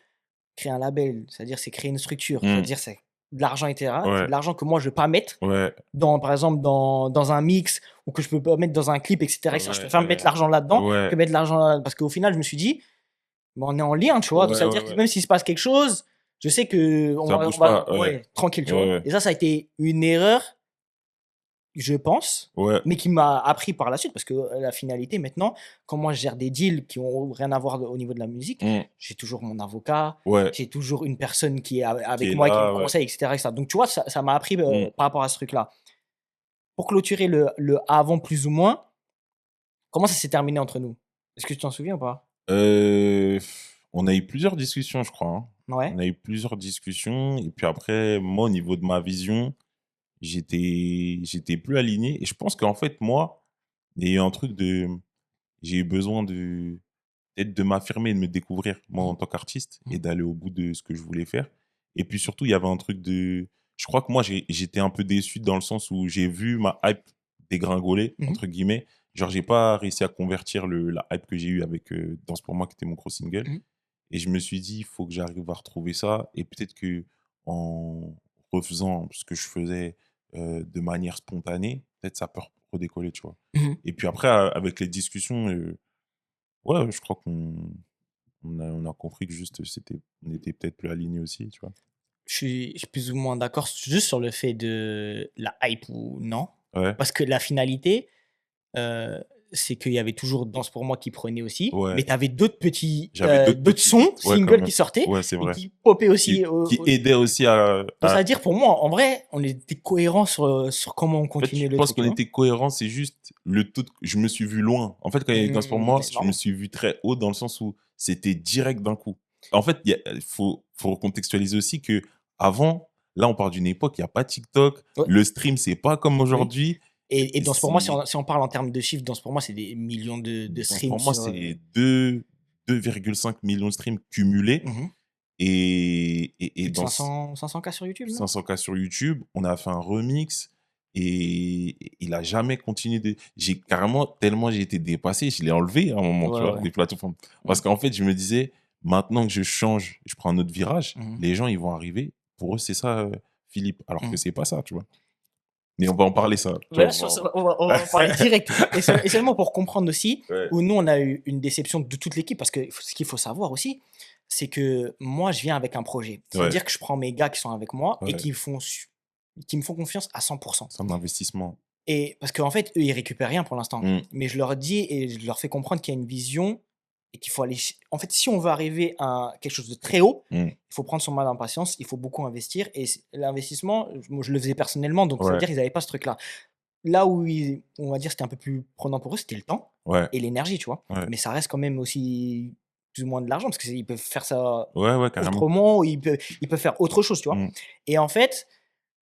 créer un label, c'est-à-dire c'est créer une structure, Mmh. c'est-à-dire c'est de l'argent et cetera. C'est de Ouais, l'argent que moi je veux pas mettre ouais, dans, par exemple, dans un mix ou que je peux pas mettre dans un clip et cetera et cetera. Je ouais, préfère mettre ouais, l'argent là-dedans que ouais, mettre l'argent là parce qu'au final je me suis dit: «Bah, on est en lien», tu vois? Donc ouais, ça veut ouais, dire que ouais. même s'il se passe quelque chose, je sais qu'on Ça va bouge pas, ouais. ouais, tranquille, tu Ouais, vois? ouais. Et ça a été une erreur, je pense, Ouais. mais qui m'a appris par la suite parce que, la finalité maintenant, quand moi je gère des deals qui ont rien à voir au niveau de la musique, Mmh. j'ai toujours mon avocat, Ouais. j'ai toujours une personne qui est Qui avec est moi et qui me là, ouais. conseille et cetera. Donc tu vois, ça m'a appris, Mmh. par rapport à ce truc-là. Pour clôturer le avant plus ou moins, comment ça s'est terminé entre nous? Est-ce que tu t'en souviens ou pas? Heu, on a eu plusieurs discussions, je crois, hein. Ouais. On a eu plusieurs discussions et puis après, moi, au niveau de ma vision, j'étais plus aligné et je pense qu'en fait, moi, il y a eu un truc de j'ai eu besoin de peut-être de m'affirmer, de me découvrir, moi, Mmh en tant qu'artiste mh. et d'aller au bout de ce que je voulais faire et puis surtout, il y avait un truc de je crois que moi, j'étais un peu déçu dans le sens où j'ai vu ma hype «dégringoler» Mmh mh. entre guillemets. Genre, j'ai pas réussi à convertir la hype que j'ai eue avec, Danse pour moi qui était mon gros single Mmh. et je me suis dit: «Il faut que j'arrive à retrouver ça» et peut-être que en refaisant ce que je faisais, de manière spontanée, peut-être ça peut redécoller, tu vois? Mmh. Et puis après, avec les discussions, ouais, je crois qu'on a compris que juste on était peut-être plus alignés aussi, tu vois? Je suis plus ou moins d'accord juste sur le fait de la hype ou non. Ouais, Parce que la finalité, heu, c'est qu'il y avait toujours Danse pour moi qui prenait aussi, ouais, mais tu avais d'autres petits, j'avais d'autres d'autres petits sons, ouais, quand singles qui même. sortaient Ouais, c'est et vrai. qui popaient Qui aussi qui aidait aussi donc ça à veut dire pour moi, en vrai, on était cohérents sur comment on en fait, je continuait le pense truc, qu'on tu vois? était cohérents, c'est juste le tout je me suis vu loin. En fait, quand il y a eu Danse pour Mais moi, c'est je me normal. suis vu très haut dans le sens où c'était direct d'un coup. En fait, il faut recontextualiser aussi qu'avant, là, on part d'une époque, il y a pas TikTok, Ouais, le stream, c'est pas comme oui. aujourd'hui. Et Danse pour moi, C'est si on parle en termes de chiffres, Danse pour moi, c'est des millions de Danse streams pour moi, sur, c'est 2,5 millions de streams cumulés mmh et plus de dans ce 500 K sur YouTube, non? 500 K sur YouTube, on a fait un remix et il a jamais continué de j'ai carrément tellement j'ai été dépassé, je l'ai enlevé à un moment, tu Ouais, vois, ouais. des plateformes. Mmh. Parce qu'en fait, je me disais: «Maintenant que je change, je prends un autre virage, Mmh mh. les gens, ils vont arriver, pour eux, c'est ça, Philippe», alors que Mmh. c'est pas ça, tu vois? Mais on va en parler ça, tu Bah, vois? là, on va en parler direct et seulement pour comprendre aussi Ouais, où nous, on a eu une déception de toute l'équipe parce que ce qu'il faut savoir aussi, c'est que moi, je viens avec un projet. ouais, C'est-à-dire que je prends mes gars qui sont avec moi et ouais, qui me font confiance à 100. c'est un investissement. Et parce qu'en fait, eux, ils récupèrent rien pour l'instant. Mmh, Mais je leur dis et je leur fais comprendre qu'il y a une vision et qu'il faut aller en fait, si on veut arriver à quelque chose de très haut, mmh, il faut prendre son mal en patience, il faut beaucoup investir et l'investissement, moi, je le faisais personnellement, donc ça veut ouais, dire qu'ils avaient pas ce truc-là. Là où on va dire, c'était un peu plus prenant pour eux, c'était le temps ouais, et l'énergie, tu vois? ouais, Mais ça reste quand même aussi plus ou moins de l'argent parce qu'ils peuvent faire ça ouais, ouais, carrément. autrement, ou ils peuvent faire autre chose, tu vois? Mmh, Et en fait,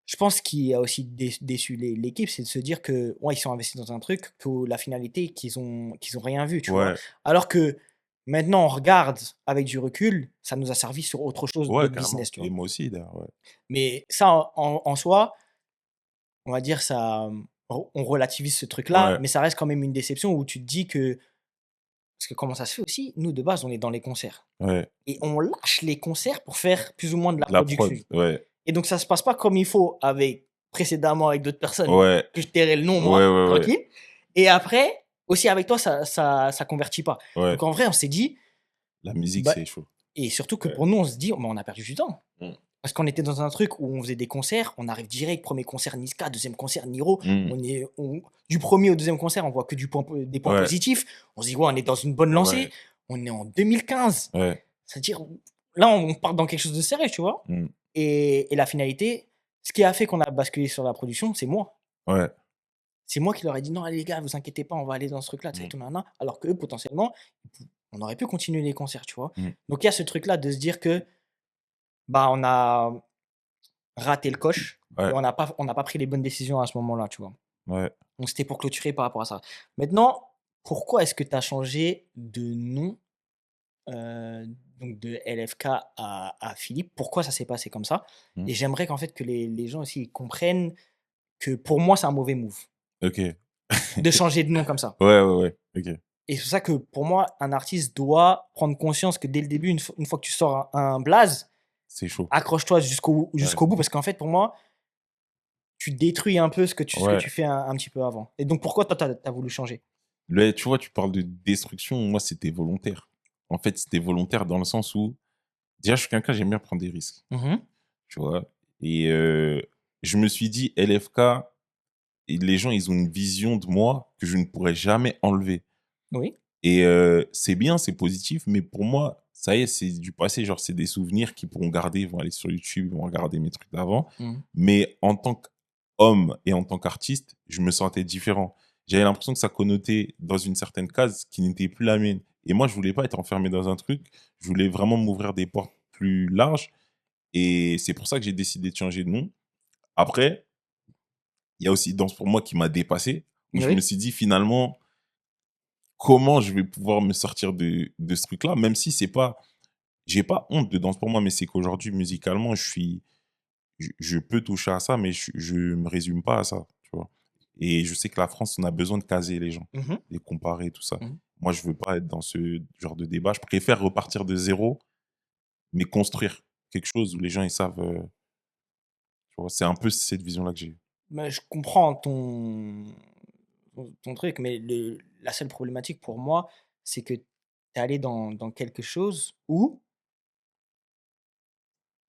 je pense qu'il a aussi déçu l'équipe, c'est de se dire que, ouais, ils sont investis dans un truc, que la finalité, qu'ils ont rien vu, tu vois? ouais, Alors que maintenant, on regarde avec du recul, ça nous a servi sur autre chose, ouais, d'autres carrément business, tu et vois? moi aussi d'ailleurs, ouais. Mais ça, en soi, on va dire ça, on relativise ce truc-là, Ouais, mais ça reste quand même une déception où tu te dis que parce que comment ça se fait aussi? Nous, de base, on est dans les concerts ouais, et on lâche les concerts pour faire plus ou moins de la de la prod, production ouais. Et donc, ça se passe pas comme il faut avec précédemment avec d'autres personnes Ouais, que je tairais le nom, ouais, moi, ouais, ouais, tranquille. Et après, aussi avec toi, ça convertit pas. ouais. Donc, en vrai, on s'est dit, La musique, bah, c'est chaud. et surtout que Ouais. pour nous, on se dit, on a perdu du temps. Mm. Parce qu'on était dans un truc où on faisait des concerts, on arrive direct, premier concert Niska, deuxième concert Niro. Mm. Du premier au deuxième concert, on voit que des points Ouais, positifs. On se dit, ouais, on est dans une bonne lancée. ouais, On est en 2015. ouais. C'est-à-dire, là, on part dans quelque chose de sérieux, tu vois. Mm. Et la finalité, ce qui a fait qu'on a basculé sur la production, c'est moi. Ouais. C'est moi qui leur ai dit, non, allez, les gars, vous inquiétez pas, on va aller dans ce truc-là, tu sais, Mm. tout nana. Alors qu'eux, potentiellement, on aurait pu continuer les concerts, tu vois. Mm. Donc, il y a ce truc-là de se dire que, bah, on a raté le coche et Ouais, on n'a pas pris les bonnes décisions à ce moment-là, tu vois. ouais. Donc, c'était pour clôturer par rapport à ça. Maintenant, pourquoi est-ce que tu as changé de nom, euh, donc de LFK à Philippe? Pourquoi ça s'est passé comme ça? Mm. Et j'aimerais qu'en fait que les gens aussi comprennent que pour moi, c'est un mauvais move Ok. de changer de nom comme ça. Ouais, ouais, ouais. Ok. Et c'est pour ça que pour moi, un artiste doit prendre conscience que dès le début, une fois que tu sors un blaze, C'est chaud. accroche-toi jusqu'au Ouais. jusqu'au bout parce qu'en fait, pour moi, tu détruis un peu ce que tu Ouais. fais un petit peu avant. Et donc, pourquoi toi, t'as voulu changer? Tu vois, tu parles de destruction. Moi, c'était volontaire. En fait, c'était volontaire dans le sens où, déjà, je suis quelqu'un, j'aime bien prendre des risques. Mhm. Tu vois. Et je me suis dit, LFK, et les gens, ils ont une vision de moi que je ne pourrais jamais enlever. Oui. Et c'est bien, c'est positif, mais pour moi, ça y est, c'est du passé. Genre, c'est des souvenirs qu'ils pourront garder, ils vont aller sur YouTube, ils vont regarder mes trucs d'avant. Mhm. Mais en tant qu'homme et en tant qu'artiste, je me sentais différent. J'avais l'impression que ça connotait dans une certaine case qui n'était plus la mienne. Et moi, je voulais pas être enfermé dans un truc. Je voulais vraiment m'ouvrir des portes plus larges. Et c'est pour ça que j'ai décidé de changer de nom. Après, il y a aussi Danse pour moi qui m'a dépassé, où je me Oui. suis dit finalement, comment je vais pouvoir me sortir de ce truc-là, même si c'est pas, j'ai pas honte de Danse pour moi, mais c'est qu'aujourd'hui, musicalement, je peux toucher à ça, mais je me résume pas à ça, tu vois. Et je sais que la France, on a besoin de caser les gens, Mhm. les comparer, tout ça. Mhm. Moi, je veux pas être dans ce genre de débat. Je préfère repartir de zéro, mais construire quelque chose où les gens, ils savent, tu vois. C'est un peu cette vision-là que j'ai. Mais je comprends ton truc, mais la seule problématique pour moi, c'est que tu es allé dans quelque chose où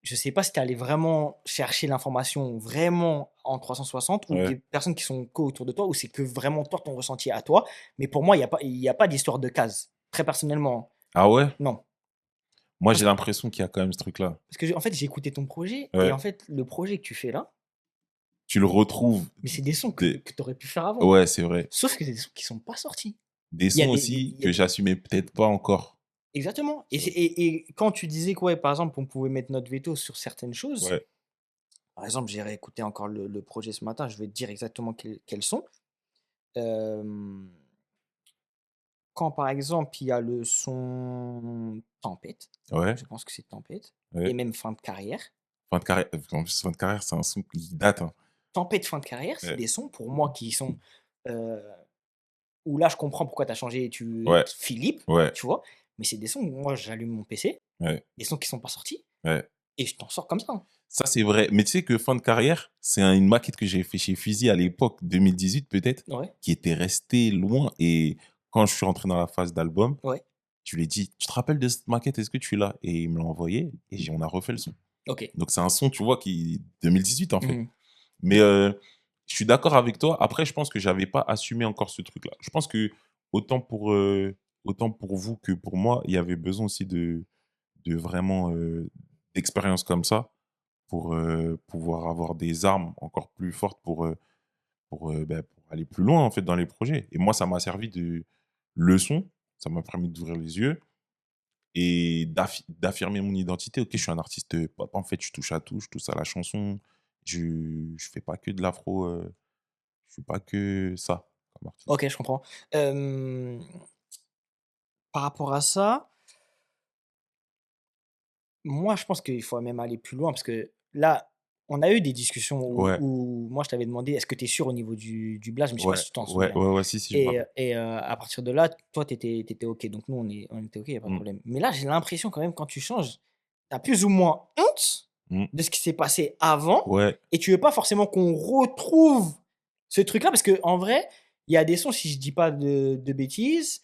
je sais pas si tu es allé vraiment chercher l'information vraiment en 360 ou des Ouais. personnes qui sont autour de toi, ou c'est que vraiment toi, ton ressenti à toi. Mais pour moi, il y a pas d'histoire de case. Très personnellement, Ah ouais? non. Moi, Parce j'ai que, l'impression qu'il y a quand même ce truc-là. parce que en fait, j'ai écouté ton projet et Ouais. en fait, le projet que tu fais là, Tu le retrouves mais c'est des sons que, des que tu aurais pu faire avant. ouais, c'est vrai. Sauf que c'est des sons qui sont pas sortis. Des Il y a sons des, aussi il y a que des- j'assumais peut-être pas encore, Exactement. Et, tu vois? quand tu disais que, ouais, par exemple, on pouvait mettre notre veto sur certaines choses, Ouais, par exemple, j'ai réécouté encore le projet ce matin, je vais te dire exactement quels sont. Euh, Quand, par exemple, il y a le son Tempête, ouais, je pense que c'est Tempête, et ouais. même Fin de carrière. Fin de carrière, en plus, fin de carrière, c'est un son qui date, hein. Tempête, Fin de carrière, c'est Ouais, des sons pour moi qui sont. euh, Où là, je comprends pourquoi tu as changé ouais, Philippe, ouais, tu vois, mais c'est des sons où moi, j'allume mon PC, ouais, des sons qui sont pas sortis, ouais. et je t'en sors comme ça, hein. Ça, c'est vrai. Mais tu sais que fin de carrière, c'est une maquette que j'ai fait chez Fusil à l'époque, 2018 peut-être, Ouais, qui était restée loin. Et quand je suis rentré dans la phase d'album, ouais, je lui ai dit, tu te rappelles de cette maquette, est-ce que tu l'as? Et il me l'a envoyé et on a refait le son. ok. Donc c'est un son, tu vois, qui 2018 en fait. Mhm. Mais je suis d'accord avec toi. Après, je pense que j'avais pas assumé encore ce truc-là. Je pense que autant pour, euh, autant pour vous que pour moi, il y avait besoin aussi de vraiment d'expériences comme ça pour pouvoir avoir des armes encore plus fortes pour aller plus loin en fait dans les projets. Et moi, ça m'a servi de leçon. Ça m'a permis d'ouvrir les yeux et d'affirmer mon identité. Ok, je suis un artiste pop. En fait, je touche à tout. Je touche à la chanson. Je fais pas que de l'afro. Je suis pas que ça comme artiste. Ok, je comprends. Euh, Par rapport à ça, moi, je pense qu'il faut même aller plus loin parce que là, on a eu des discussions où, Ouais, où moi, je t'avais demandé est-ce que tu es sûr au niveau du blast, mais je sais pas ouais, si tu t'en ouais, souviens. ouais, ouais, si, si, je me Et, rappelle. à partir de là, toi, tu étais OK. Donc, nous, on était OK, il n'y a pas de Mm. problème. Mais là, j'ai l'impression quand même, quand tu changes, tu as plus ou moins honte, Mmh. de ce qui s'est passé avant Ouais, et tu veux pas forcément qu'on retrouve ce truc-là parce que en vrai, il y a des sons, si je dis pas de bêtises,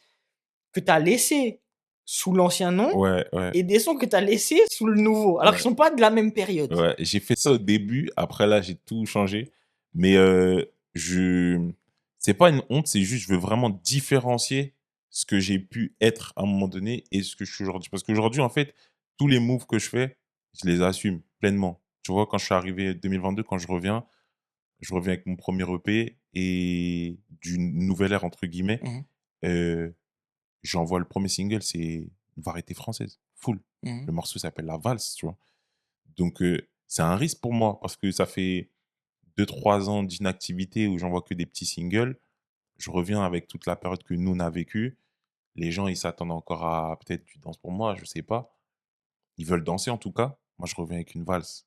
que tu as laissés sous l'ancien nom ouais, ouais, et des sons que tu as laissés sous le nouveau, alors qu'ils ouais, sont pas de la même période. ouais. J'ai fait ça au début, après là, j'ai tout changé. Mais je c'est pas une honte, c'est juste je veux vraiment différencier ce que j'ai pu être à un moment donné et ce que je suis aujourd'hui. Parce qu'aujourd'hui, en fait, tous les moves que je fais, je les assume pleinement. Tu vois, quand je suis arrivé 2022, quand je reviens avec mon premier er EP et d'une «nouvelle ère» entre guillemets, Mmh mh. heu, j'envoie le premier single, c'est une variété française, full. Mmh. Le morceau s'appelle La Valse, tu vois? Donc c'est un risque pour moi parce que ça fait 2 3 ans d'inactivité où j'envoie que des petits singles. Je reviens avec toute la période que nous, on a vécue. Les gens, ils s'attendent encore à peut-être du Danse pour moi, je sais pas. Ils veulent danser en tout cas. Moi, je reviens avec une valse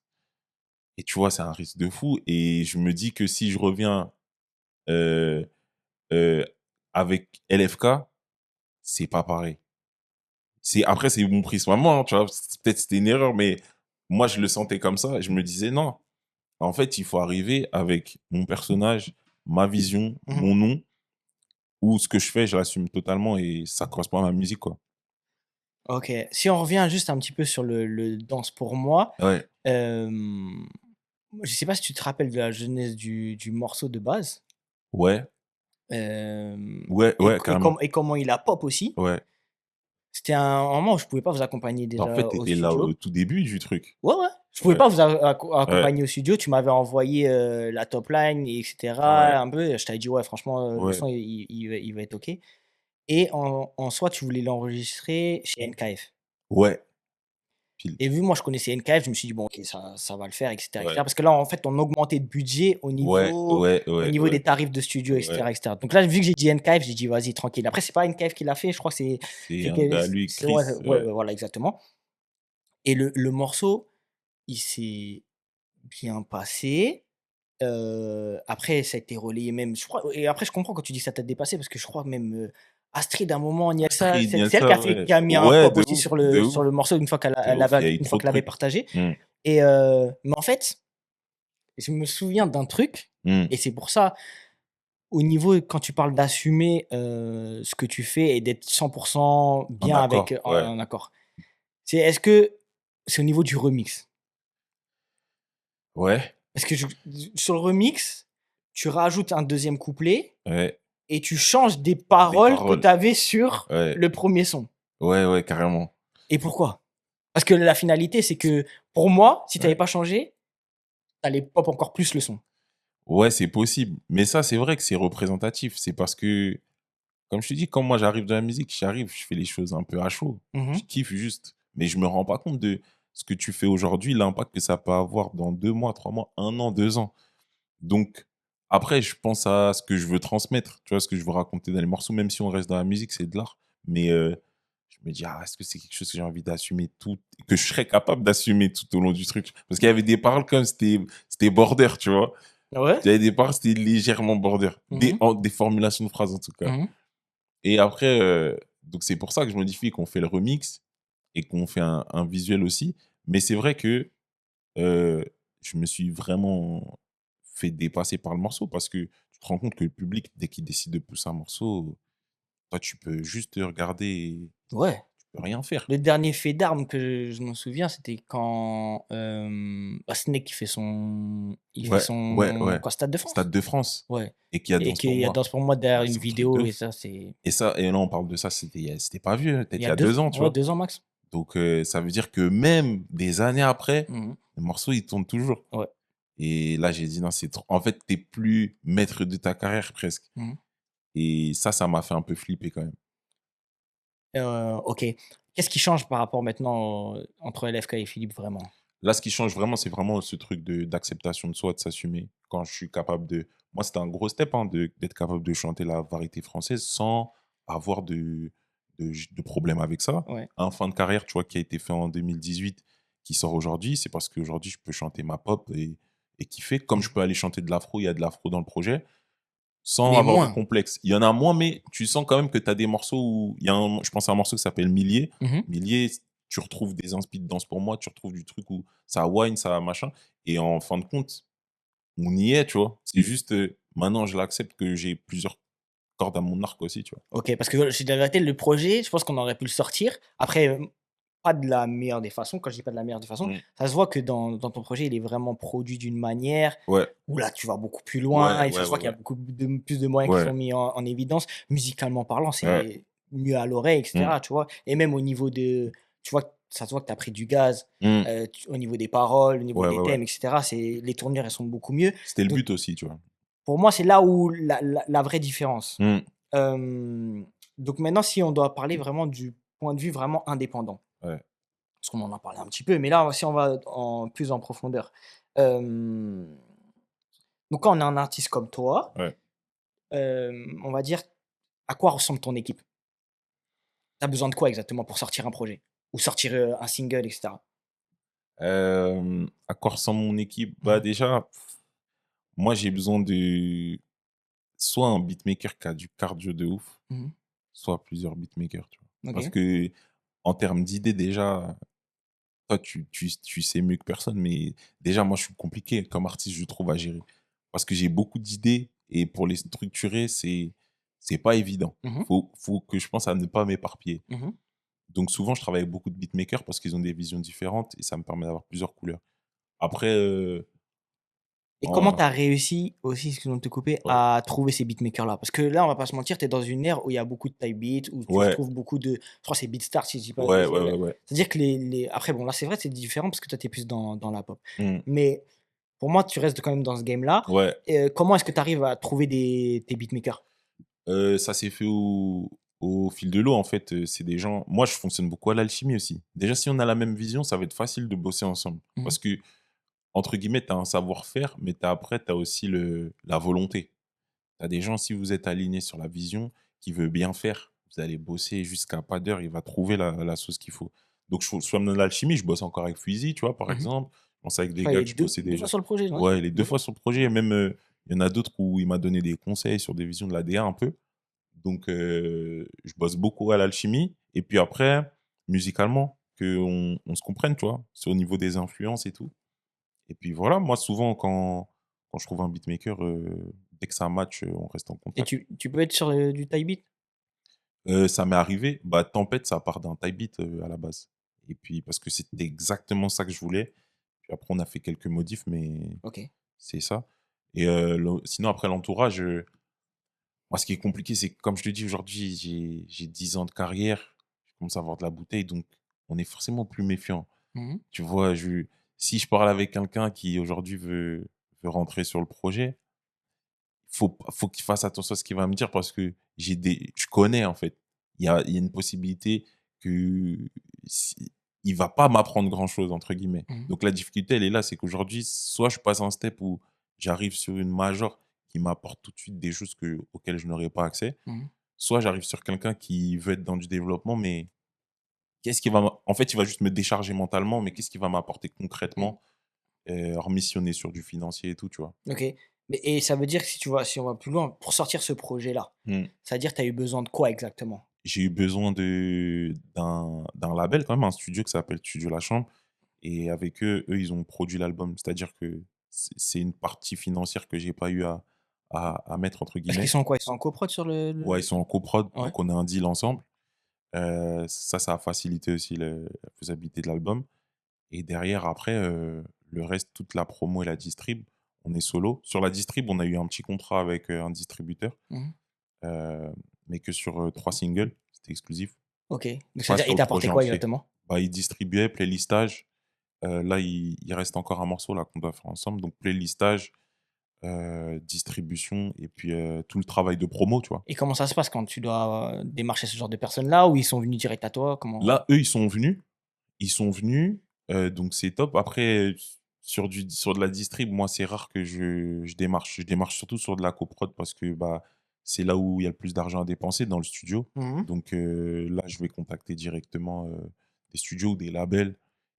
et tu vois, c'est un risque de fou et je me dis que si je reviens, heu heu, avec LFK, c'est pas pareil. Après, c'est mon prisme à moi, hein, tu vois? Peut-être c'était une erreur, mais moi, je le sentais comme ça et je me disais: «Non, en fait, il faut arriver avec mon personnage, ma vision, Mmh. mon nom, ou ce que je fais, je l'assume totalement et ça correspond à ma musique, quoi». OK. Si on revient juste un petit peu sur le Danse pour moi, Ouais, hem, je sais pas si tu te rappelles de la genèse du morceau de base? ouais, Hem ouais, et ouais, carrément. comment il a pop aussi. Ouais. C'était un moment où je pouvais pas vous accompagner Bah, en fait, déjà tu au étais là au studio. tout début du truc. Ouais, ouais, je pouvais Ouais, pas vous ouais, accompagner au studio. Tu m'avais envoyé, la top line et ouais, cetera, un peu. Je t'avais dit: «Ouais, franchement, le ouais, son, il va être OK» et en soi, tu voulais l'enregistrer chez NKF ouais, pile. et vu moi, je connaissais NKF, je me suis dit: «Bon, OK, ça va le faire» et Ouais, cetera parce que là, en fait, on augmentait de budget ouais, ouais, au ouais, niveau ouais, des tarifs de studio ouais. et cetera donc là, vu que j'ai dit NKF, j'ai dit: «Vas-y, tranquille». Après, c'est pas NKF qui l'a fait, je crois que C'est c'est un que gars, lui, c'est ouais, Chris, ouais, ouais. ouais, voilà, exactement et le morceau, il s'est bien passé. Après ça a été relayé même je crois et après je comprends quand tu dis que ça t'a dépassé parce que je crois même, Astrid à un moment, Nielsa, Astrid, c'est elle qui Nielsa, a fait ouais. qui a mis un Ouais, pop aussi de sur ouf, le morceau une fois de ouf. Il y a eu une fois trop de qu'elle l'avait trucs. partagé Mmh, et mais en fait, je me souviens d'un truc mmh. et c'est pour ça, au niveau quand tu parles d'assumer, ce que tu fais et d'être 100 En bien avec, accord, ouais. en accord. Est-ce que c'est au niveau du remix? Ouais, Parce que sur le remix, tu rajoutes un deuxième couplet ouais. et tu changes des Des paroles que paroles. tu avais sur Ouais, le premier son. ouais, ouais, carrément. Et pourquoi? Parce que la finalité, c'est que pour moi, si tu avais Ouais. pas changé, tu allais pop encore plus le son. Ouais, c'est possible. Mais ça, c'est vrai que c'est représentatif. C'est parce que, comme je te dis, quand moi j'arrive dans la musique, j'arrive, je fais les choses un peu à chaud. Mmh Je mh. kiffe juste. Mais je me rends pas compte de ce que tu fais aujourd'hui, l'impact que ça peut avoir dans 2 mois, 3 mois, 1 an, 2 ans. Donc, après, je pense à ce que je veux transmettre, tu vois, ce que je veux raconter dans les morceaux, même si on reste dans la musique, c'est de l'art. Mais je me dis, ah, est-ce que c'est quelque chose que j'ai envie d'assumer tout, que je serais capable d'assumer tout au long du truc? Parce qu'il y avait des paroles comme c'était border, tu vois. Ouais. Il y avait des paroles, c'était légèrement border. Mmh mh. Des formulations de phrases, en tout cas. Mmh mh. Et après, donc c'est pour ça que je modifie, qu'on fait le remix et qu'on fait un visuel aussi. Mais c'est vrai que je me suis vraiment fait dépasser par le morceau parce que tu te rends compte que le public, dès qu'il décide de pousser un morceau, toi, tu peux juste regarder et Ouais. tu peux rien faire. Le dernier fait d'armes que je me souviens, c'était quand, Snake il fait Ouais, ouais, son ouais. quoi? Stade de France? Stade de France Ouais et qu'il y a et Danse qu'il pour y a moi. Danse pour moi derrière Ouais, une c'est un truc de vidéo et ouf ça, c'est et là, on parle de ça, c'était pas vieux, il peut-être y il a y a 2 ans, tu ouais, vois? 2 ans max. Donc ça veut dire que même des années après, Mmh mh. le morceau, il tourne toujours Ouais. et là, j'ai dit: «Non, c'est trop». En fait, tu es plus maître de ta carrière presque Mmh mh. et ça m'a fait un peu flipper quand même. OK. Qu'est-ce qui change par rapport maintenant, entre LFK et Philippe vraiment? Là, ce qui change vraiment, c'est vraiment ce truc d'acceptation de soi, de s'assumer. Quand je suis capable de moi, c'était un gros step, hein, d'être capable de chanter la variété française sans avoir de problème avec ça. Ouais. Un fin de carrière, tu vois, qui a été fait en 2018, qui sort aujourd'hui, c'est parce qu'aujourd'hui, je peux chanter ma pop et kiffer. Comme je Mmh. peux aller chanter de l'afro, il y a de l'afro dans le projet, sans Mais avoir de moins. complexe. Il y en a moins, mais tu sens quand même que tu as des morceaux où il y a je pense à un morceau qui s'appelle Millier. Mmh mh. Millier, tu retrouves des inspi de danse pour moi, tu retrouves du truc où ça whine, ça machin et en fin de compte, on y est, tu vois? C'est juste, maintenant je l'accepte que j'ai plusieurs cordes à mon arc aussi, tu vois? OK, parce que je dis la vérité, le projet, je pense qu'on aurait pu le sortir. Après, pas de la meilleure des façons. Quand je dis pas de la meilleure des façons, Mmh. ça se voit que dans ton projet, il est vraiment produit d'une manière Ouais, où là, tu vas beaucoup plus ouais, loin et ça ouais, se voit ouais, qu'il y a ouais. beaucoup de plus de moyens qui Ouais, sont mis en évidence. Musicalement parlant, ouais. c'est mieux à l'oreille et Mmh. cetera, tu vois? Et même au niveau de tu vois, ça se voit que tu as pris du gaz, Mmh. tu au niveau des paroles, au niveau Ouais, des ouais, ouais. thèmes et cetera, c'est les tournures, elles sont beaucoup mieux. C'était le Donc but aussi, tu vois? pour moi, c'est là où la vraie différence. Mmh. Hem, donc maintenant, si on doit parler vraiment du point de vue vraiment indépendant, Ouais, parce qu'on en a parlé un petit peu, mais là, si on va en plus en profondeur. Hem, donc quand on a un artiste comme toi, ouais. on va dire, à quoi ressemble ton équipe? Tu as besoin de quoi exactement pour sortir un projet? Ou sortir, un single et cetera? À quoi ressemble mon équipe? Mmh Bah, mh. déjà, moi, j'ai besoin de soit un beatmaker qui a du cardio de ouf, Mmh. soit plusieurs beatmakers, tu vois? Parce OK. que en termes d'idées, déjà, toi, tu sais mieux que personne, mais déjà, moi, je suis compliqué comme artiste, je trouve, à gérer. Parce que j'ai beaucoup d'idées et pour les structurer, c'est pas évident. Mmh. Faut que je pense à ne pas m'éparpiller. Mmh. Donc souvent, je travaille avec beaucoup de beatmakers parce qu'ils ont des visions différentes et ça me permet d'avoir plusieurs couleurs. Après, Et comment en tu as réussi aussi, excuse-moi de te couper, ouais, à trouver ces beatmakers-là? Parce que là, on va pas se mentir, tu es dans une ère où il y a beaucoup de type beat, où tu ouais, retrouves beaucoup de je crois que c'est Beatstar si je dis pas ouais, ouais, ouais, ouais. c'est-à-dire que les après bon, là, c'est vrai, c'est différent parce que toi, tu es plus dans la pop. Mmh. Mais pour moi, tu restes quand même dans ce game-là. Ouais, Comment est-ce que tu arrives à trouver tes beatmakers? ça s'est fait au fil de l'eau, en fait, c'est des gens moi, je fonctionne beaucoup à l'alchimie aussi. Déjà, si on a la même vision, ça va être facile de bosser ensemble. Mmh mh. Parce que entre guillemets, «tu as un savoir-faire», mais tu as aussi la volonté. Tu as des gens, si vous êtes alignés sur la vision, qui veut bien faire, vous allez bosser jusqu'à pas d'heure, il va trouver la sauce qu'il faut. Donc je suis dans l'alchimie, je bosse encore avec Fuizy, tu vois, par Mmh. exemple. Je bosse avec Je des crois il gars est que je bossais 2 fois déjà sur le projet, non? ouais, les 2 2 fois? fois sur le projet et même, il y en a d'autres où il m'a donné des conseils sur des visions de la DA un peu. Donc je bosse beaucoup à l'alchimie et puis après, musicalement, qu'on se comprenne, tu vois? C'est au niveau des influences et tout et puis voilà, moi souvent quand je trouve un beatmaker, dès que ça match, on reste en Et contact. tu peux être sur, du type beat? Ça m'est arrivé, bah, Tempête, ça part d'un type beat, à la base et puis parce que c'était exactement ça que je voulais. Puis après on a fait quelques modifs mais OK. c'est ça et le sinon après l'entourage, moi ce qui est compliqué, c'est que comme je te dis aujourd'hui, j'ai 10 ans de carrière, je commence à avoir de la bouteille donc on est forcément plus méfiant. Mmh mh. Tu vois? Si je parle avec quelqu'un qui aujourd'hui veut rentrer sur le projet, faut qu'il fasse attention à ce qu'il va me dire parce que je connais en fait. Il y a une possibilité que si il va pas «m'apprendre grand chose» entre guillemets. Mmh. Donc la difficulté, elle est là, c'est qu'aujourd'hui, soit je passe un step où j'arrive sur une major qui m'apporte tout de suite des choses auxquelles je n'aurais pas accès, Mmh. soit j'arrive sur quelqu'un qui veut être dans du développement, mais en fait, il va juste me décharger mentalement, mais qu'est-ce qu'il va m'apporter Mmh. concrètement, hormis si on est sur du financier et tout, tu vois? OK. Mais et ça veut dire que si on va plus loin, pour sortir ce projet-là, Mmh. ça veut dire que tu as eu besoin de quoi exactement? J'ai eu besoin d'un label quand même, un studio qui s'appelle Studio La Chambre et avec eux, ils ont produit l'album. C'est-à-dire que c'est une partie financière que j'ai pas eu à «mettre» entre Parce qu'ils guillemets. sont quoi? Ils sont en coprod sur Ouais, ils le sont en coprod, ouais, donc on a un deal ensemble. Ça a facilité aussi la faisabilité de l'album et derrière après, le reste, toute la promo et la distrib, on est solo. Sur la distrib, on a eu un petit contrat avec, un distributeur, mmh, heu, mais que sur, 3 singles, c'était exclusif. OK. Donc Pas c'est-à-dire il sur le t'a apporté projet quoi entier. exactement? Bah, il distribuait, playlistage, là, il reste encore un morceau là qu'on doit faire ensemble, donc playlistage, distribution et puis, tout le travail de promo, tu vois? Et comment ça se passe quand tu dois, démarcher ce genre de personnes-là ou ils sont venus direct à toi? Comment Là, eux, ils sont venus, donc c'est top. Après, sur de la distrib, moi, c'est rare que je démarche. Je démarche surtout sur de la coprod parce que, bah, c'est là où il y a le plus d'argent à dépenser dans le studio. mmh, Donc, là, je vais contacter directement, des studios ou des labels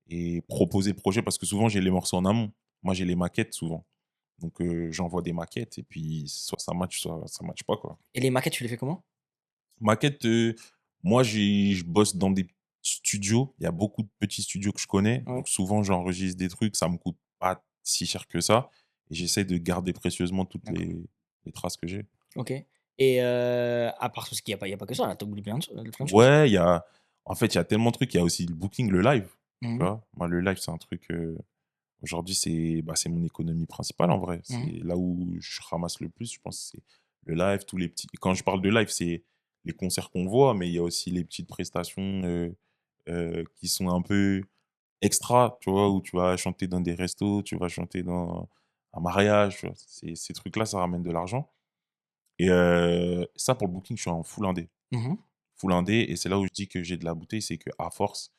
et proposer le projet parce que souvent, j'ai les morceaux en amont. Moi, j'ai les maquettes souvent. Donc, j'envoie des maquettes et puis soit ça match, soit ça match pas, quoi. et les maquettes, tu les fais comment? Maquette, moi, je bosse studio, il y a beaucoup de petits studios que je connais, Ouais, donc souvent j'enregistre des trucs, ça me coûte pas si cher que ça et j'essaie de garder précieusement toutes d'accord. les traces que j'ai. OK et à part tout ce qu'il y a pas que ça là, tu oublies plein de choses. Ouais, il y a en fait, il y a tellement de trucs, il y a aussi le booking, le live, tu Mmh. vois? Moi, le live, c'est un truc, aujourd'hui, c'est mon économie principale en vrai. Mmh. C'est là où je ramasse le plus, je pense, c'est le live, tous les petits quand je parle de live, c'est les concerts qu'on voit, mais il y a aussi les petites prestations, qui sont un peu extra, tu vois? Où tu vas chanter dans des restos, tu vas chanter dans un mariage, tu vois? Ces trucs-là, ça ramène de l'argent et ça, pour le booking, je suis en full indé. Mmh. Full indé et c'est là où je dis que j'ai de la bouteille, c'est qu'à force,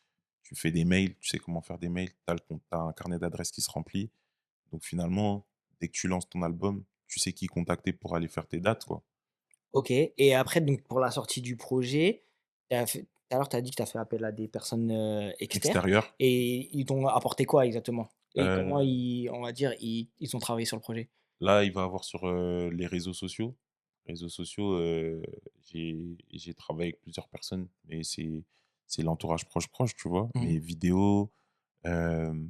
tu fais des mails, tu sais comment faire des mails, tu as le compte tu un carnet d'adresses qui se remplit. Donc finalement, dès que tu lances ton album, tu sais qui contacter pour aller faire tes dates, quoi. OK et après donc pour la sortie du projet, tu as fait tout à l'heure tu as dit que tu as fait appel à des personnes, externes Extérieur, et ils t'ont apporté quoi exactement? Et comment heu, ils on va dire, ils ont travaillé sur le projet? là, il va avoir sur, les réseaux sociaux, j'ai travaillé avec plusieurs personnes et c'est l'entourage proche, proche, tu vois? Mmh. Mes vidéos, hem,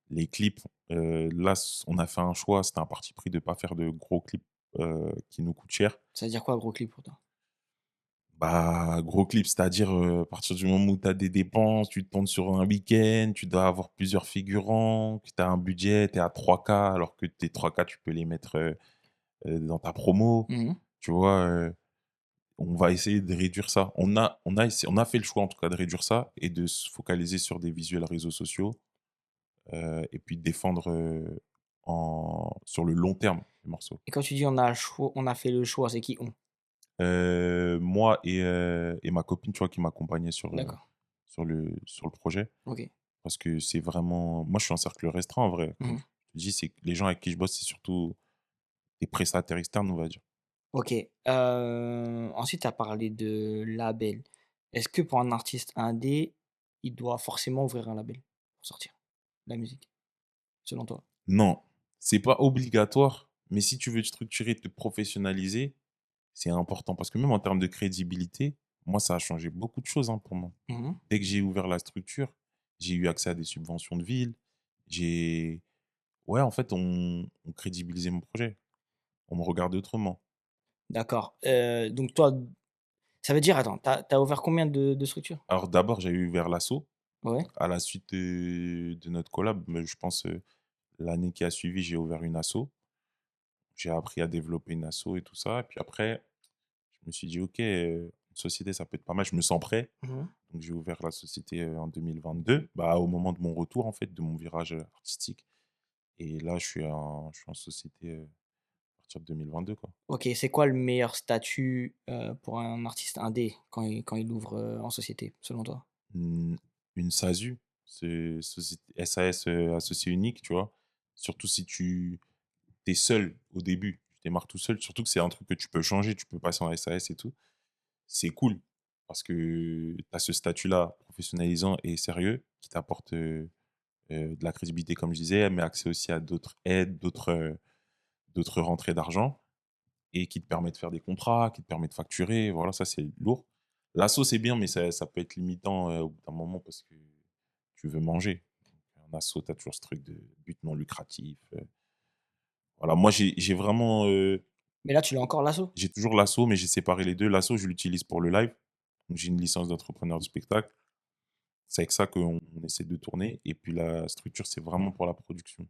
les clips, là, on a fait un choix, c'était un parti pris de pas faire de gros clips, qui nous coûtent cher. Ça veut dire quoi gros clip pour toi? Bah, gros clip, c'est-à-dire, à partir du moment où tu as des dépenses, tu tournes sur un week-end, tu dois avoir plusieurs figurants, que tu as un budget, tu es à 3K alors que tes 3K tu peux les mettre, dans ta promo, Mmh. tu vois? On va essayer de réduire ça. On a fait le choix en tout cas de réduire ça et de se focaliser sur des visuels réseaux sociaux, et puis de défendre, sur le long terme, les morceaux. Et quand tu dis on a fait le choix, c'est qui on? Moi et ma copine, tu vois, qui m'accompagnait D'accord, sur le projet. OK. Parce que c'est vraiment moi, je suis en cercle restreint en vrai. Comme Mmh. je te dis, c'est que les gens avec qui je bosse, c'est surtout des prestataires externes, on va dire. OK, ensuite tu as parlé de label. Est-ce que pour un artiste indé, il doit forcément ouvrir un label pour sortir de la musique, selon toi? Non, c'est pas obligatoire, mais si tu veux te structurer, te professionnaliser, c'est important. Parce que même en termes de crédibilité, moi, ça a changé beaucoup de choses, hein, pour moi. Mmh. Dès que j'ai ouvert la structure, j'ai eu accès à des subventions de ville. J'ai ouais, en fait, on crédibilisait mon projet. On me regardait autrement. D'accord, donc toi, ça veut dire attends, tu as ouvert combien de structures? Alors d'abord, j'ai ouvert l'asso. Ouais, À la suite, de notre collab, mais je pense, l'année qui a suivi, j'ai ouvert une asso. J'ai appris à développer une asso et tout ça et puis après, je me suis dit: «OK, une société, ça peut être pas mal». Je me sens prêt, mmh, donc j'ai ouvert la société, en 2022, bah, au moment de mon retour, en fait, de mon virage, artistique et là, je suis en société, à partir de 2022, quoi. OK, c'est quoi le meilleur statut, pour un artiste indé quand il ouvre, en société, selon toi? Mmh, une SASU, c'est société SAS, associé unique, tu vois? Surtout si tu es seul au début, tu démarres tout seul, surtout que c'est un truc que tu peux changer, tu peux passer en SAS et tout. C'est cool parce que tu as ce statut-là professionnalisant et sérieux qui t'apporte, de la crédibilité comme je disais, mais accès aussi à d'autres aides, d'autres rentrées d'argent et qui te permet de faire des contrats, qui te permet de facturer, voilà, ça c'est lourd. L'asso c'est bien, mais ça peut être limitant, au bout d'un moment parce que tu veux manger. En asso, tu as toujours ce truc de but non lucratif, voilà. Moi j'ai vraiment, Mais là, tu l'as encore l'asso? j'ai toujours l'asso, mais j'ai séparé les 2. L'asso, je l'utilise pour le live, donc j'ai une licence d'entrepreneur du spectacle. C'est avec ça qu'on essaie de tourner et puis la structure, c'est vraiment pour la production,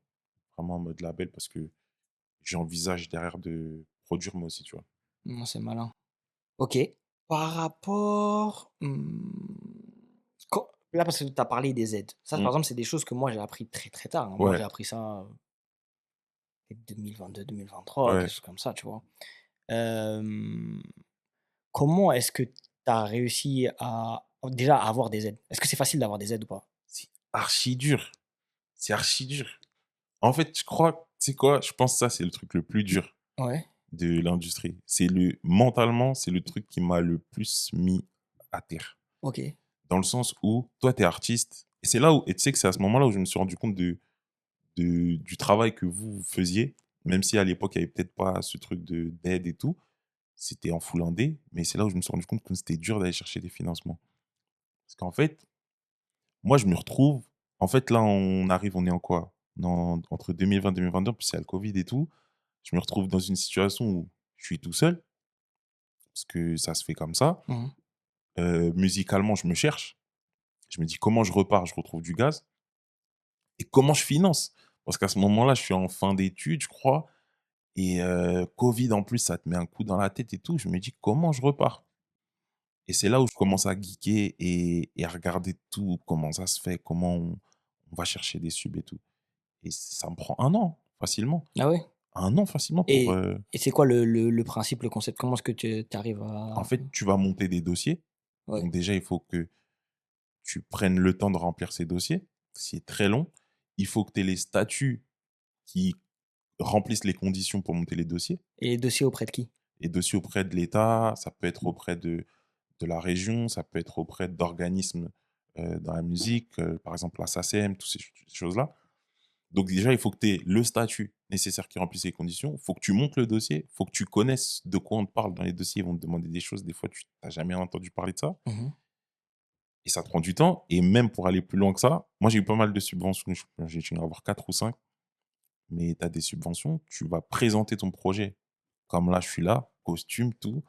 vraiment en mode label parce que j'envisage derrière de produire moi aussi, tu vois? Mmh, c'est malin. OK. Par rapport, quand là, parce que tu as parlé des aides. Ça, par Mmh. exemple, c'est des choses que moi, j'ai appris très, très tard, hein. Moi, j'ai Ouais, appris ça, peut-être 2022-2023, quelque ouais. chose comme ça, tu vois? Hem, comment est-ce que tu as réussi à déjà à avoir des aides? Est-ce que c'est facile d'avoir des aides ou pas? C'est archi dur, c'est archi dur. En fait, je crois, tu sais quoi? Je pense que ça, c'est le truc le plus dur Ouais, de l'industrie. C'est le mentalement, c'est le truc qui m'a le plus mis à terre. OK. Dans le sens où toi, tu es artiste et c'est là où et tu sais que c'est à ce moment-là où je me suis rendu compte du travail que vous faisiez, même si à l'époque, il y avait peut-être pas ce truc d'aide et tout. C'était en full indé, mais c'est là où je me suis rendu compte que c'était dur d'aller chercher des financements. Parce qu'en fait, moi, je me retrouve en fait, là, on est en quoi? Entre 2020 et 2022, en plus, il y a le covid et tout. Je me retrouve dans une situation où je suis tout seul, parce que ça se fait comme ça. Mmh. Musicalement, je me cherche. Je me dis: «Comment je repars, je retrouve du gaz et comment je finance?» Parce qu'à ce moment-là, je suis en fin d'études, je crois et covid en plus, ça te met un coup dans la tête et tout. Je me dis: «Comment je repars?» Et c'est là où je commence à geeker et à regarder tout, comment ça se fait, comment on va chercher des subs et tout. Et ça me prend 1 an facilement. Ah ouais? 1 an facilement pour, Et c'est quoi le principe, le concept? Comment est-ce que tu arrives en à fait, tu vas monter des dossiers. ouais, Donc déjà, il faut que tu prennes le temps de remplir ces dossiers. C'est très long. Il faut que tu aies les statuts qui remplissent les conditions pour monter les dossiers. et les dossiers auprès de qui? Les dossiers auprès de l'État, ça peut être auprès de la région, ça peut être auprès d'organismes, dans la musique, par exemple la SACEM, toutes ces choses-là. Donc déjà, il faut que tu aies le statut nécessaire qui remplisse les conditions. Il faut que tu montes le dossier. Il faut que tu connaisses de quoi on te parle dans les dossiers. Ils vont te demander des choses. Des fois, tu n'as jamais entendu parler de ça. Mmh. Et ça te prend du temps. Et même pour aller plus loin que ça, moi, j'ai eu pas mal de subventions. J'ai dû en avoir 4 ou 5. Mais tu as des subventions. Tu vas présenter ton projet. Comme là, je suis là, costume, tout.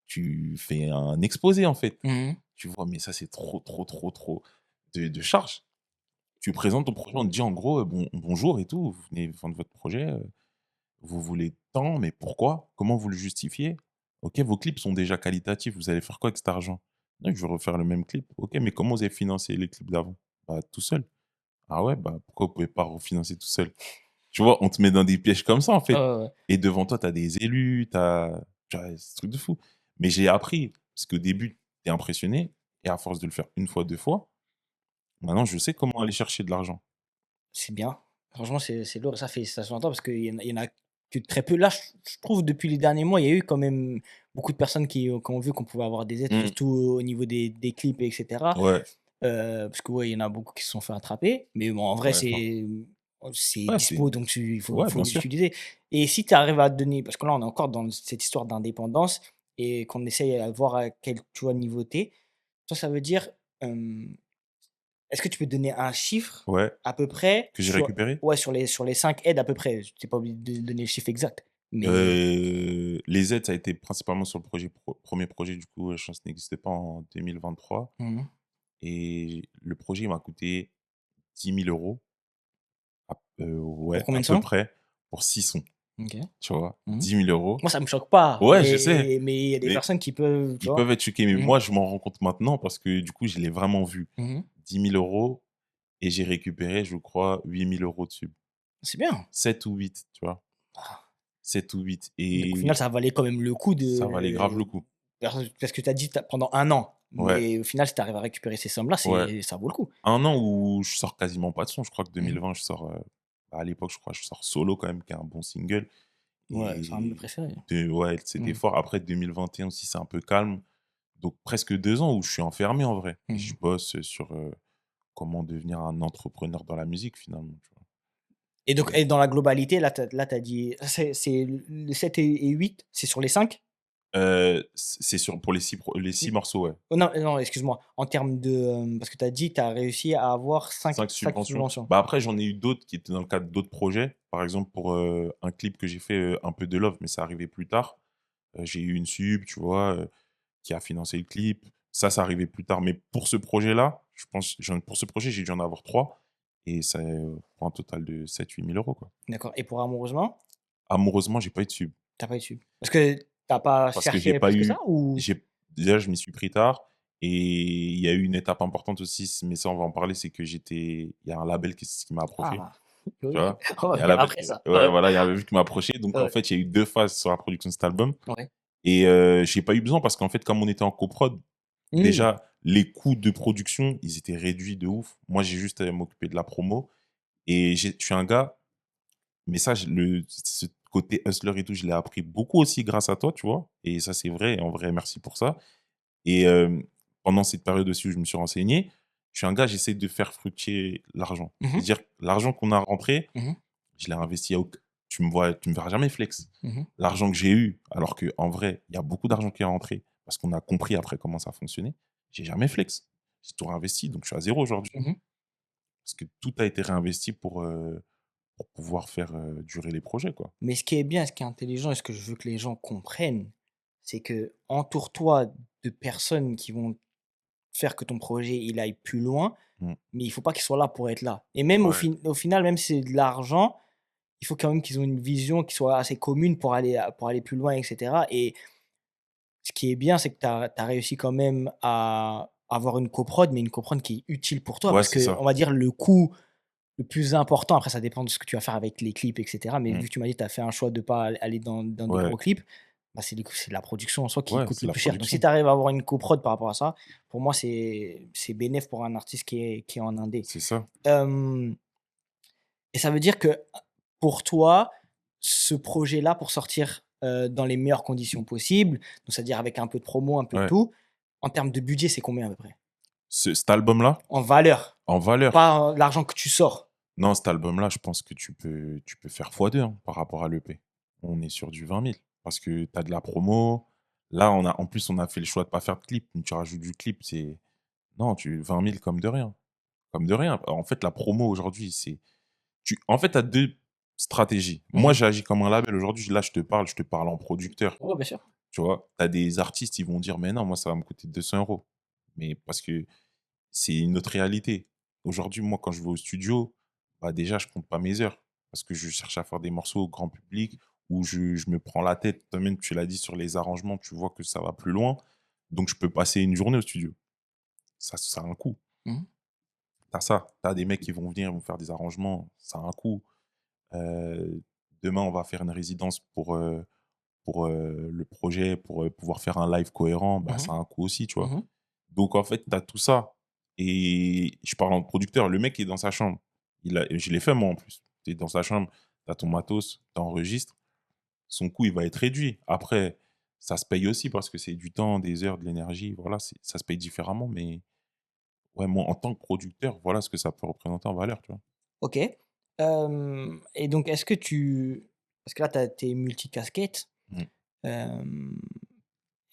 Tu fais un exposé, en fait. Mmh. Tu vois, mais ça, c'est trop, trop, trop, trop de charges. Tu présentes ton projet, on te dit en gros, bonjour et tout, vous venez vendre votre projet, vous voulez tant, mais pourquoi? Comment vous le justifiez? OK, vos clips sont déjà qualitatifs, vous allez faire quoi avec cet argent? «Ouais, je veux refaire le même clip». OK, mais comment vous avez financé les clips d'avant? «Bah, tout seul». «Ah ouais, bah, pourquoi vous pouvez pas refinancer tout seul?» Tu vois? On te met dans des pièges comme ça, en Ouais, fait ouais, ouais. et devant toi, tu as des élus, tu vois, c'est un truc de fou. Mais j'ai appris, parce qu'au début, tu es impressionné et à force de le faire une fois, 2 fois, maintenant je sais comment aller chercher de l'argent. C'est bien. Franchement, c'est lourd, ça fait longtemps parce qu'il y en a que très peu. Là, je trouve depuis les derniers mois, il y a eu quand même beaucoup de personnes qui ont vu qu'on pouvait avoir des aides, Mmh. surtout au niveau des clips et cetera. Ouais, Parce que ouais, il y en a beaucoup qui se sont fait attraper. Mais bon, en vrai, ouais, fort. c'est Ouais, dispo, c'est donc il faut ouais, bien sûr. l'utiliser. Et si tu arrives à donner, parce que là, on est encore dans cette histoire d'indépendance et qu'on essaye à voir à quel, tu vois, niveau tu toi, ça veut dire, est-ce que tu peux donner un chiffre Ouais, à peu près que j'ai récupéré. sur les 5 aides à peu près? Tu es pas obligé de donner le chiffre exact, mais Les aides, ça a été principalement sur le projet 1 projet, du coup, Chance n'existait pas en 2023 mmh et le projet, il m'a coûté 10 000 €, pour ouais, combien à de peu sons? près pour 6 sons, OK. tu vois? Mmh. 10 000 €. Moi, ça me choque pas, Ouais, je sais, mais il y a des mais personnes qui peuvent, tu ils vois? peuvent être choqués, mais Mmh. moi, je m'en rends compte maintenant parce que, du coup, je l'ai vraiment vu. Mmh. 10 000 € et j'ai récupéré, je crois, 8 000 € dessus. C'est bien. 7 ou 8, tu vois? Ah, 7 ou 8 donc au final, et ça valait quand même le coup ça valait grave de le coup. parce que tu as dit pendant 1 an, Ouais, mais au final, si tu arrives à récupérer ces sommes-là, ouais. ça vaut le coup. 1 an où je sors quasiment pas de son. Je crois que Mmh. 2020, je sors, bah, à l'époque, je crois, je sors «Solo» quand même, qui est un bon single Ouais, c'est un de mes et préférés. ouais, c'était Mmh. fort. Après 2021 aussi, c'est un peu calme. Donc presque 2 ans où je suis enfermé en vrai et je Mmh. bosse sur, comment devenir un entrepreneur dans la musique finalement, tu vois? Et donc Et et dans la globalité, là, tu as dit c'est le 7 et 8, c'est sur les 5. c'est sur pour les 6 morceaux, ouais. Oh non, non, excuse-moi. En termes de, parce que tu as dit, tu as réussi à avoir 5 5 subventions. subventions. Bah, après j'en ai eu d'autres qui étaient dans le cadre d'autres projets. Par exemple pour, un clip que j'ai fait, Un peu de love, mais c'est arrivé plus tard. J'ai eu une sub, tu vois, qui a financé le clip. Ça arrivait plus tard. Mais pour ce projet-là, je pense, pour ce projet, j'ai dû en avoir 3 et ça, pour un total de 7 000 à 8 000 €, quoi. D'accord, et pour Amoureusement, Amoureusement, j'ai pas eu de sub tu as pas eu dessus? Parce que tu as pas parce que j'ai cherché pas plus que ça eu ou? j'ai déjà, je m'y suis pris tard et il y a eu une étape importante aussi, mais ça, on va en parler, c'est que il y a un label qui m'a approché, Ah! tu OK, vois? on va Il y a un venir label après ça. ouais, voilà, il y a un label qui m'a approché. Donc en Ouais, fait, il y a eu 2 phases sur la production de cet album ouais. et j'ai pas eu besoin parce qu'en fait, comme on était en coprod. Mmh. Déjà, les coûts de production, ils étaient réduits de ouf. Moi, j'ai juste à m'occuper de la promo et je suis un gars, mais ça, ce côté hustler et tout, je l'ai appris beaucoup aussi grâce à toi, tu vois? Et ça, c'est vrai. En vrai, merci pour ça. Et pendant cette période aussi où je me suis renseigné, je suis un gars, j'essaie de faire fructifier l'argent. Mmh mh. C'est-à-dire, l'argent qu'on a rentré, Mmh. je l'ai investi à tu me verras jamais flex. Mmh. L'argent que j'ai eu, alors qu'en vrai, il y a beaucoup d'argent qui est rentré parce qu'on a compris après comment ça fonctionnait, j'ai jamais flex. j'ai tout réinvesti, donc je suis à zéro aujourd'hui. Mmh. Parce que tout a été réinvesti pour pouvoir faire, durer les projets, quoi. Mais ce qui est bien, ce qui est intelligent et ce que je veux que les gens comprennent, c'est que entoure-toi de personnes qui vont faire que ton projet, il aille plus loin, Mmh. mais il faut pas qu'ils soient là pour être là. Et même Ouais, au final, même si c'est de l'argent, il faut quand même qu'ils ont une vision qui soit assez commune pour aller plus loin et cetera. Et ce qui est bien, c'est que tu as réussi quand même à avoir une coprod, mais une coprod qui est utile pour toi ouais, parce c'est que ça. on va dire le coût le plus important, après ça dépend de ce que tu vas faire avec les clips et cetera, mais Mmh. vu que tu m'as dit que tu as fait un choix de pas aller dans des Ouais, gros clips, bah, c'est la production en soi qui ouais, coûte c'est le la plus cher. Donc si production. tu arrives à avoir une coprod par rapport à ça, pour moi c'est bénéf pour un artiste qui est en indé. C'est ça. Hem Et ça veut dire que, pour toi, ce projet-là, pour sortir, dans les meilleures conditions possibles, donc c'est-à-dire avec un peu de promo, un peu de Ouais. tout, en termes de budget, c'est combien à peu près? Cet album-là, En valeur, en valeur, pas, l'argent que tu sors. non, cet album-là, je pense que tu peux faire x2, hein, par rapport à l'EP. On est sur du 20 000 parce que tu as de la promo. Là, en plus, on a fait le choix de pas faire de clip. Donc tu rajoutes du clip, c'est non, tu 20 000 comme de rien, comme de rien. En fait, la promo aujourd'hui, en fait, tu as 2 stratégies. Moi, Mmh. j'agis comme un label. Aujourd'hui, là, je te parle en producteur, Ouais, bien sûr. tu vois? Tu as des artistes, ils vont dire: «Mais non, moi, ça va me coûter 200 €». Mais parce que c'est une autre réalité. Aujourd'hui, moi, quand je vais au studio, bah, déjà, je compte pas mes heures parce que je cherche à faire des morceaux au grand public où je me prends la tête. Toi-même, tu l'as dit sur les arrangements, tu vois que ça va plus loin. Donc, je peux passer une journée au studio. Ça a un coût. Mmh. Tu ça. Tu as des mecs qui vont venir, ils vont faire des arrangements, ça a un coût. Heu, Demain, on va faire une résidence pour le projet, pour, pouvoir faire un live cohérent, bah, Mmh. ça a un coût aussi, tu vois? Mmh. Donc en fait, tu as tout ça et je parle en producteur, le mec est dans sa chambre. Je l'ai fait moi en plus. Tu es dans sa chambre, tu as ton matos, tu enregistres, son coût, il va être réduit. Après, ça se paye aussi parce que c'est du temps, des heures, de l'énergie, voilà, ça se paye différemment mais ouais, moi en tant que producteur, voilà ce que ça peut représenter en valeur, tu vois? OK. Et donc est-ce que tu parce que là, tu es multicasquette, Mmh. hem,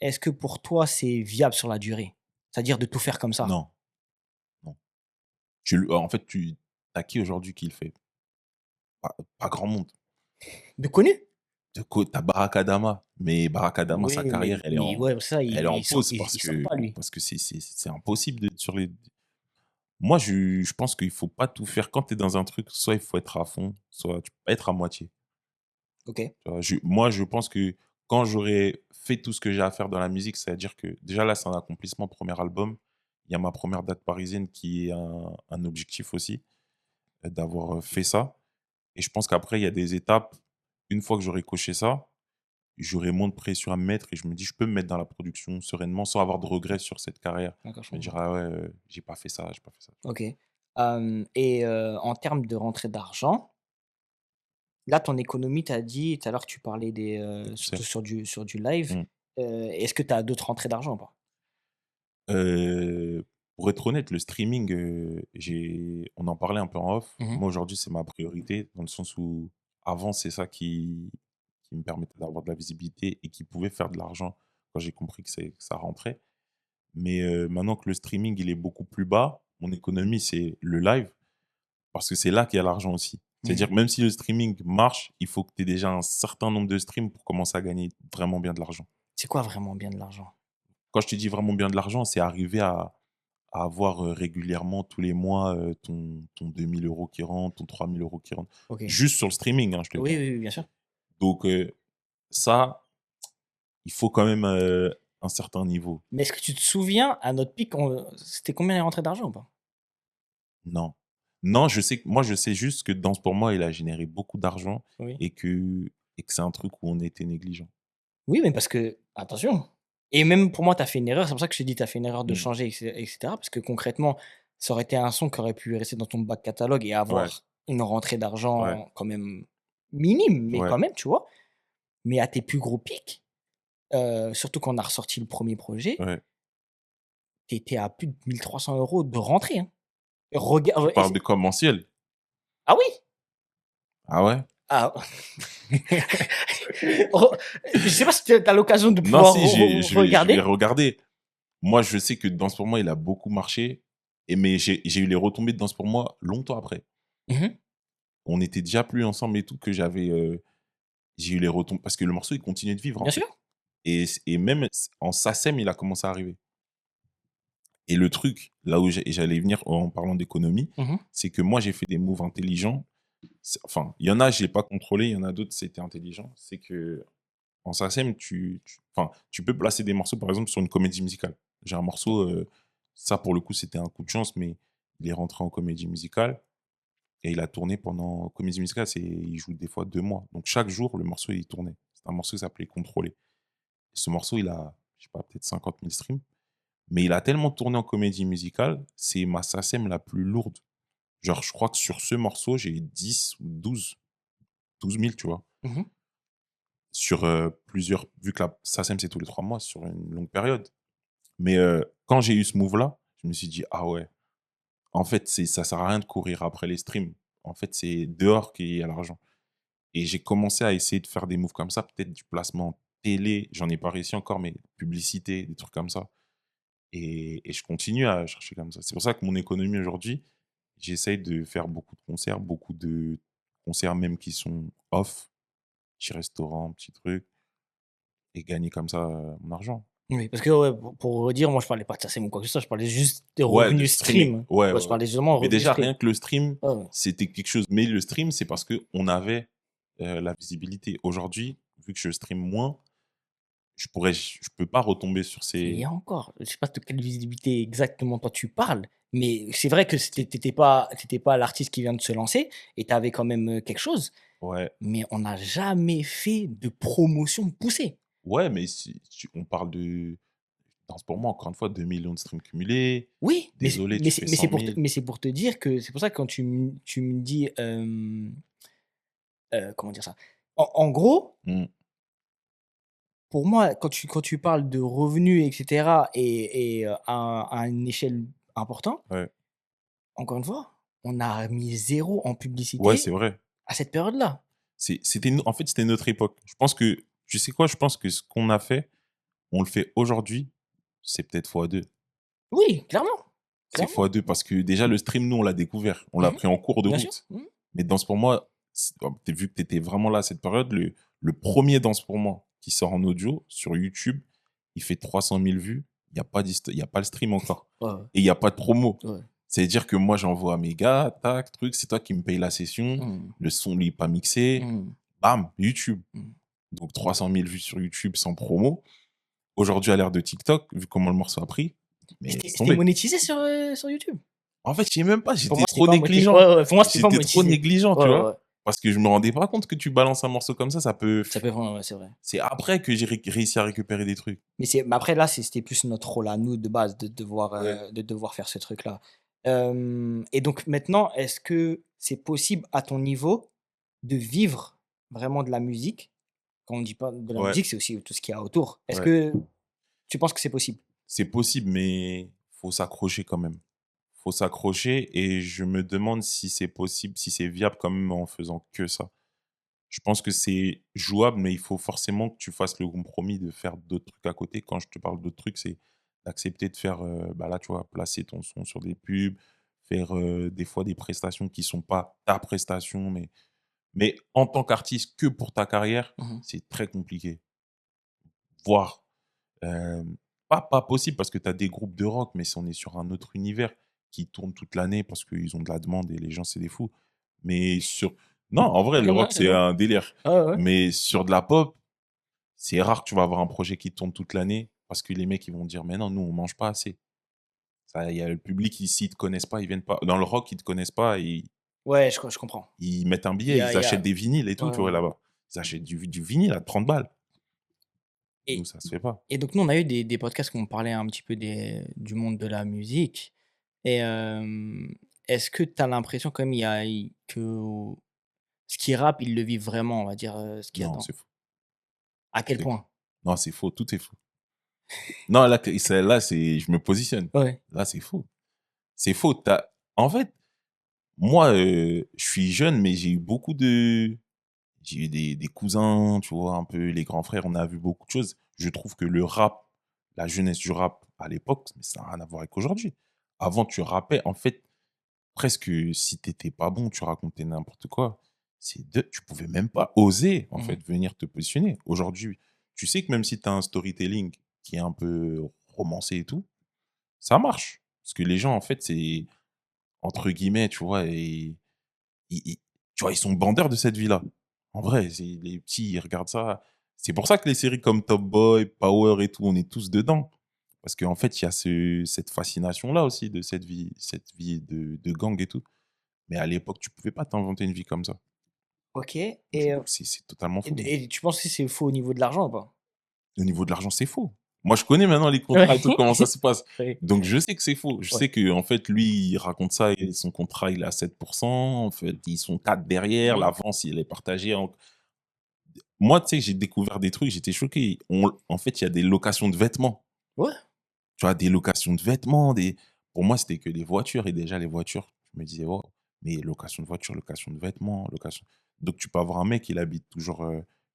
est-ce que pour toi, c'est viable sur la durée? C'est-à-dire de tout faire comme ça? Non, non. En fait, tu as qui aujourd'hui qui le fait? Pas grand monde. De connu? Tu as Baraka Adama, mais Baraka Adama, sa Oui, carrière, mais ouais, ça, elle est en pause il sort pas lui. parce que c'est impossible d'être sur les moi, je pense qu'il faut pas tout faire. Quand tu es dans un truc, soit il faut être à fond, soit tu peux pas être à moitié. OK. Tu vois? Moi, je pense que quand j'aurai fait tout ce que j'ai à faire dans la musique, c'est-à-dire que déjà là, c'est un accomplissement, premier album. Il y a ma première date parisienne qui est un objectif aussi, d'avoir, fait ça et je pense qu'après il y a des étapes. Une fois que j'aurai coché ça, j'aurais moins de pression à me mettre et je me dis: «Je peux me mettre dans la production sereinement sans avoir de regrets sur cette carrière». D'accord, je Je me dire: comprends. «Ah ouais, j'ai pas fait ça, j'ai pas fait ça». OK. Et en termes de rentrée d'argent, là, ton économie, tu as dit tout à l'heure que tu parlais Des surtout concerts. sur du live. Mmh. Est-ce que tu as d'autres rentrées d'argent ou pas? Heu, pour être honnête, le streaming, on en parlait un peu en off. Mmh. Moi, aujourd'hui, c'est ma priorité dans le sens où avant, c'est ça qui me permettait d'avoir de la visibilité et qui pouvait faire de l'argent quand j'ai compris que ça rentrait. Mais, maintenant que le streaming, il est beaucoup plus bas, mon économie, c'est le live parce que c'est là qu'il y a l'argent aussi. Mmh. C'est-à-dire que même si le streaming marche, il faut que tu aies déjà un certain nombre de streams pour commencer à gagner vraiment bien de l'argent. C'est quoi vraiment bien de l'argent? Quand je te dis vraiment bien de l'argent, c'est arriver à avoir, régulièrement tous les mois, ton 2 000 € qui rentrent, ton 3 000 € qui rentrent. OK. Juste sur le streaming, hein, je te Oui, parle. oui, oui, bien sûr. Donc, ça, il faut quand même, un certain niveau. Mais est-ce que tu te souviens, à notre pic, c'était combien les rentrées d'argent ou pas? Non. Non, je sais que moi, je sais juste que Danse pour moi, il a généré beaucoup d'argent Oui. et que c'est un truc où on était négligent. Oui, mais parce que attention, et même pour moi, tu as fait une erreur, c'est pour ça que je te dis: «Tu as fait une erreur de Mmh. changer et cetera», parce que concrètement, ça aurait été un son qui aurait pu rester dans ton back catalogue et Ouais, avoir une rentrée ouais, d'argent quand même minime, mais ouais, quand même, tu vois? Mais à tes plus gros pics, surtout quand on a ressorti le premier projet, ouais. tu étais à plus de 1 300 € de rentrée, hein. Tu Regarde et parles de quoi, mensuel? ah oui! Ah ouais? Ah re je sais pas si tu as l'occasion de Non, pouvoir si, je vais regarder. regarder. moi, je sais que Danse pour moi, il a beaucoup marché, mais j'ai eu les retombées de Danse pour moi longtemps après. Mmh. On était déjà plus ensemble et tout, que j'ai eu les retombées parce que le morceau, il continuait de vivre, en Bien fait. sûr. Et même en SACEM, il a commencé à arriver. Et le truc, là où j'allais venir en parlant d'économie, Mmh. c'est que moi, j'ai fait des moves intelligents. Enfin, il y en a, je l'ai pas contrôlé, il y en a d'autres, c'était intelligent. C'est que en SACEM, enfin, tu peux placer des morceaux, par exemple, sur une comédie musicale. J'ai un morceau, ça, pour le coup, c'était un coup de chance, mais il est rentré en comédie musicale et il a tourné pendant comédie musicale, il joue des fois 2 mois. Donc chaque jour, le morceau, il tournait. C'est un morceau qui s'appelait «Contrôler». Et ce morceau, il a, je sais pas, peut-être 50 000 streams. Mais il a tellement tourné en comédie musicale, c'est ma SACEM la plus lourde. Genre, je crois que sur ce morceau, j'ai 10 ou 12 000, tu vois? Mmh. Sur, plusieurs, vu que la SACEM, c'est tous les 3 mois, sur une longue période. Mais, quand j'ai eu ce move-là, je me suis dit: «Ah ouais, en fait, ça sert à rien de courir après les streams. En fait, c'est dehors qu'il y a l'argent». Et j'ai commencé à essayer de faire des moves comme ça, peut-être du placement télé, j'en ai pas réussi encore, mais publicité, des trucs comme ça. Et je continue à chercher comme ça. C'est pour ça que mon économie aujourd'hui, j'essaye de faire beaucoup de concerts même qui sont off, petits restaurants, petits trucs, et gagner comme ça, mon argent. Oui, parce que ouais, pour redire, moi je parlais pas de SACEM ou quoi que ce soit, je parlais juste des Ouais, de revenus streaming. stream. Ouais, Ouais, ouais, je ouais. parlais justement Mais revenus déjà, stream. rien que le stream, Ouais, ouais. c'était quelque chose. Mais le stream, c'est parce qu'on avait, la visibilité. Aujourd'hui, vu que je stream moins, je peux pas retomber sur Et ces. encore, je sais pas de quelle visibilité exactement toi tu parles, mais c'est vrai que tu étais pas l'artiste qui vient de se lancer et tu avais quand même, quelque chose, Ouais. mais on n'a jamais fait de promotion poussée. Ouais, mais si on parle de. Non, pour moi, encore une fois, 2 millions de streams cumulés. Oui, mais c'est Désolé, mais tu c'est fais mais c'est 100 pour te 000. mais c'est pour te dire que c'est pour ça que quand tu me dis, comment dire ça? En gros, Mmh. pour moi, quand tu parles de revenus et cetera et à une échelle importante, Ouais. encore une fois, on a mis zéro en Ouais, c'est publicité vrai. à cette période-là. En fait, c'était notre époque. Je pense que tu sais quoi? Je pense que ce qu'on a fait, on le fait aujourd'hui, c'est peut-être fois 2. Oui, clairement, C'est clairement. fois 2 parce que déjà le stream, nous, on l'a découvert. On l'a Mmh. pris en cours de Bien sûr. route. Mmh. Mais Danse pour moi, vu que tu étais vraiment là à cette période, le 1er Danse pour moi qui sort en audio sur YouTube, il fait 300 000 vues. Il y a pas le stream encore Ouais, ouais. et il y a pas de promo. Ouais. C'est-à-dire que moi, j'envoie à mes gars, tac, truc, c'est toi qui me paye la session, Mmh. le son, lui, est pas mixé, Mmh. bam, YouTube. Mmh. Donc 300 000 vues sur YouTube sans promo. Aujourd'hui, à l'ère de TikTok, vu comment le morceau a pris, Mais mais c'était laisse c'était tomber. monétisé sur YouTube? En fait, je sais même pas, Pour j'étais moi, c'était trop pas monétisé. négligent. Ouais, ouais, pour moi, c'était pas J'étais trop monétisé. négligent, Ouais, tu ouais, ouais. vois? Parce que je me rendais pas compte que tu balances un morceau comme ça peut Ça peut ouais, ouais, c'est vrai. c'est après que j'ai réussi à récupérer des trucs. Mais après là, c'était plus notre rôle à nous de base Ouais. de devoir faire ce truc-là. Et donc maintenant, est-ce que c'est possible à ton niveau de vivre vraiment de la musique? Quand on dit pas de la Ouais, musique, c'est aussi tout ce qu'il y a autour. Est-ce ouais. que tu penses que c'est possible? C'est possible, mais faut s'accrocher quand même. Faut s'accrocher et je me demande si c'est possible, si c'est viable quand même en faisant que ça. Je pense que c'est jouable, mais il faut forcément que tu fasses le compromis de faire d'autres trucs à côté. Quand je te parle d'autres trucs, c'est d'accepter de faire, bah, là, tu vois, placer ton son sur des pubs, faire, des fois des prestations qui sont pas ta prestation, mais en tant qu'artiste, que pour ta carrière, Mmh. c'est très compliqué. Voire, pas possible parce que tu as des groupes de rock, mais si on est sur un autre univers qui tourne toute l'année parce qu'ils ont de la demande et les gens, c'est des fous. Mais non, en vrai, le Ouais, rock, je c'est vois. un délire. Ouais, ouais, ouais. Mais sur de la pop, c'est rare que tu vas avoir un projet qui tourne toute l'année parce que les mecs, ils vont dire: «Mais non, nous, on mange pas assez». Ça, il y a le public, ici, ils te connaissent pas, ils viennent pas. Dans le rock, ils te connaissent pas, Ouais, je comprends. ils mettent un Il billet, y a ils il y achètent a des vinyles et ouais, tout, tu vois, ouais. là-bas. Ils achètent du vinyle à 30 balles. Nous, Et ça se fait pas. et donc nous, on a eu des podcasts qui ont parlé un petit peu du monde de la musique et est-ce que tu as l'impression quand même que ce qu'ils rappent, ils le vivent vraiment, on va dire, ce qu'il y a Non, dedans? c'est faux. À quel C'est point? Non, c'est faux, tout est faux. Non, là, là, je me positionne. Ouais. Là, c'est faux. C'est faux. En fait, moi, je suis jeune, mais j'ai eu des cousins, tu vois, un peu les grands frères, on a vu beaucoup de choses. Je trouve que le rap, la jeunesse du rap, à l'époque, mais ça n'a rien à voir avec aujourd'hui. Avant, tu rappais, en fait, presque si t'étais pas bon, tu racontais n'importe quoi. Tu pouvais même pas oser, en Mmh. fait, venir te positionner. Aujourd'hui, tu sais que même si tu as un storytelling qui est un peu romancé et tout, ça marche. Parce que les gens, en fait, c'est entre guillemets, tu vois, et ils tu vois, ils sont bandeurs de cette vie-là. En vrai, c'est les petits, ils regardent ça. C'est pour ça que les séries comme Top Boy, Power et tout, on est tous dedans. Parce qu'en fait, il y a cette fascination-là aussi de cette vie de gang et tout. Mais à l'époque, tu pouvais pas t'inventer une vie comme ça. OK Du coup, c'est totalement faux. et tu penses que c'est faux au niveau de l'argent ou pas? Au niveau de l'argent, c'est faux. Moi, je connais maintenant les Ouais. contrats et tout, comment ça se passe. Oui, Donc, je sais que c'est faux. Je ouais. sais que en fait, lui, il raconte ça et son contrat, il est à 7. En fait, ils sont 4 derrière. Mmh. L'avance, il est partagé. Moi, tu sais, j'ai découvert des trucs, j'étais choqué. En fait, il y a des locations de vêtements. Ouais. Tu vois, des locations de vêtements, pour moi, c'était que les voitures et déjà les voitures, je me disais: «Oh, mais location de voiture, location de vêtements, location». Donc tu peux avoir un mec, il habite toujours,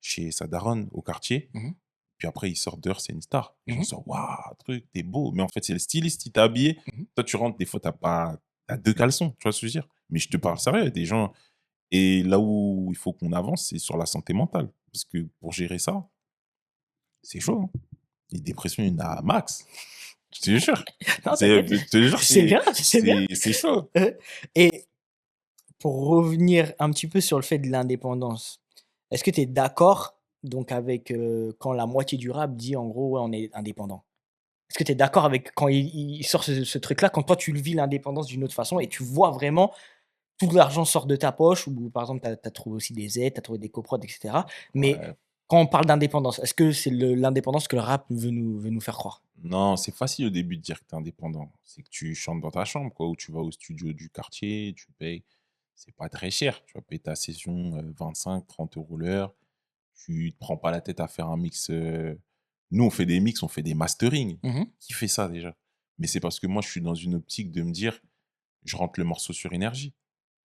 chez sa daronne au quartier, Mmh mh. puis après il sort dehors, c'est une star. Les gens Mmh. sont: «Waouh, truc, tu beau». Mais en fait, c'est le styliste, il t'a habillé. Mmh. Toi, tu rentres, des fois, tu as 2 caleçons, tu vois ce que je veux dire? Mais je te parle sérieux, des gens, et là où il faut qu'on avance, c'est sur la santé mentale. Parce que pour gérer ça, c'est chaud, hein. Les dépressions, il y en a max. Je te jure. Non, t'inquiète, Je te jure, je sais bien, je sais bien. c'est chaud. Et pour revenir un petit peu sur le fait de l'indépendance, est-ce que tu es d'accord donc avec, quand la moitié du rap dit en gros: «Ouais, on est indépendant»? Est-ce que tu es d'accord avec quand il sort ce truc-là, quand toi tu le vis l'indépendance d'une autre façon et tu vois vraiment tout l'argent sort de ta poche ou par exemple tu as trouvé aussi des aides, tu as trouvé des coprods et cetera. Mais Ouais. quand on parle d'indépendance, est-ce que c'est l'indépendance que le rap veut nous faire croire? Non, c'est facile au début de dire que tu es indépendant. C'est que tu chantes dans ta chambre, quoi, ou tu vas au studio du quartier, tu payes. C'est pas très cher. Tu vas payer ta session 25-30 € l'heure. Tu te prends pas la tête à faire un mix. Nous, on fait des mix, on fait des mastering. Mmh. Qui fait ça déjà? Mais c'est parce que moi, je suis dans une optique de me dire, je rentre le morceau sur énergie.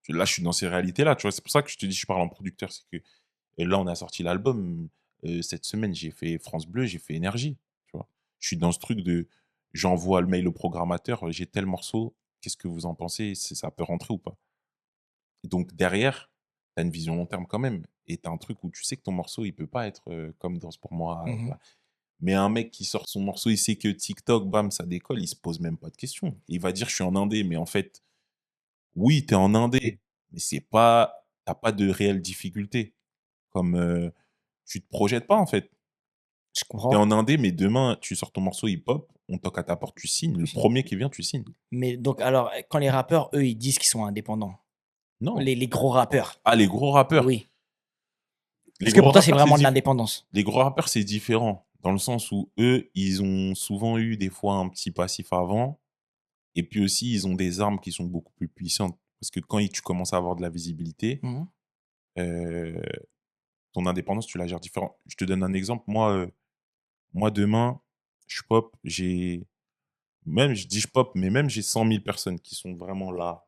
Là, je suis dans ces réalités-là, tu vois. C'est pour ça que je te dis, je parle en producteur. C'est que et là, on a sorti l'album. Cette semaine, j'ai fait France Bleu, j'ai fait Énergie, tu vois? Je suis dans ce truc de j'envoie le mail au programmateur, j'ai tel morceau, qu'est-ce que vous en pensez? Ça peut rentrer ou pas? Donc derrière, tu as une vision long terme quand même et tu as un truc où tu sais que ton morceau, il peut pas être, comme Danse pour moi, Mmh. voilà. Mais un mec qui sort son morceau, il sait que TikTok, bam, ça décolle, il se pose même pas de questions. Il va dire: «Je suis en indé», mais en fait, oui, tu es en indé, mais c'est pas tu pas de réelle difficulté. Comme, tu te projettes pas en fait. Je Tu es comprends. en indé, mais demain, tu sors ton morceau hip-hop, on toque à ta porte, tu signes. Le premier qui vient, tu signes. Mais donc alors, quand les rappeurs, eux, ils disent qu'ils sont indépendants, Non. les gros rappeurs, Ah, les gros rappeurs. oui. Les Est-ce que gros pour toi, c'est rappeurs, c'est vraiment de diff l'indépendance? les gros rappeurs, c'est différent. Dans le sens où eux, ils ont souvent eu des fois un petit passif avant et puis aussi, ils ont des armes qui sont beaucoup plus puissantes. Parce que quand tu commences à avoir de la visibilité, Mmh mh. heu, ton indépendance, tu la gères différent. Je te donne un exemple. Moi demain, je pop, même je dis je pop, mais même j'ai 100 000 personnes qui sont vraiment là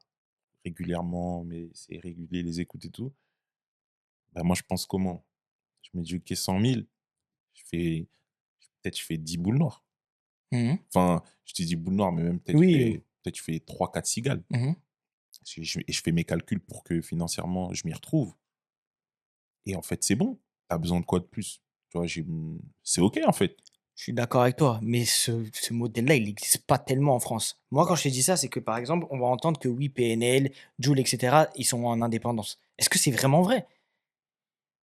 régulièrement, mais c'est régulier, les écoutes et tout. Bah, moi, je pense comment? Je me dis: «OK, 100 000, je fais peut-être je fais 10 boules noires». Mmh. Enfin, je te dis boules noires, mais même Oui, oui. peut-être je fais 3-4 cigales. Mmh mh. Je fais mes calculs pour que financièrement, je m'y retrouve et en fait, c'est bon. Tu as besoin de quoi de plus? Tu vois, c'est OK, en fait. Je suis d'accord avec toi, mais ce modèle-là, il n'existe pas tellement en France. Moi, quand je te dis ça, c'est que, par exemple, on va entendre que oui, PNL, Jul et cetera, ils sont en indépendance. Est-ce que c'est vraiment vrai?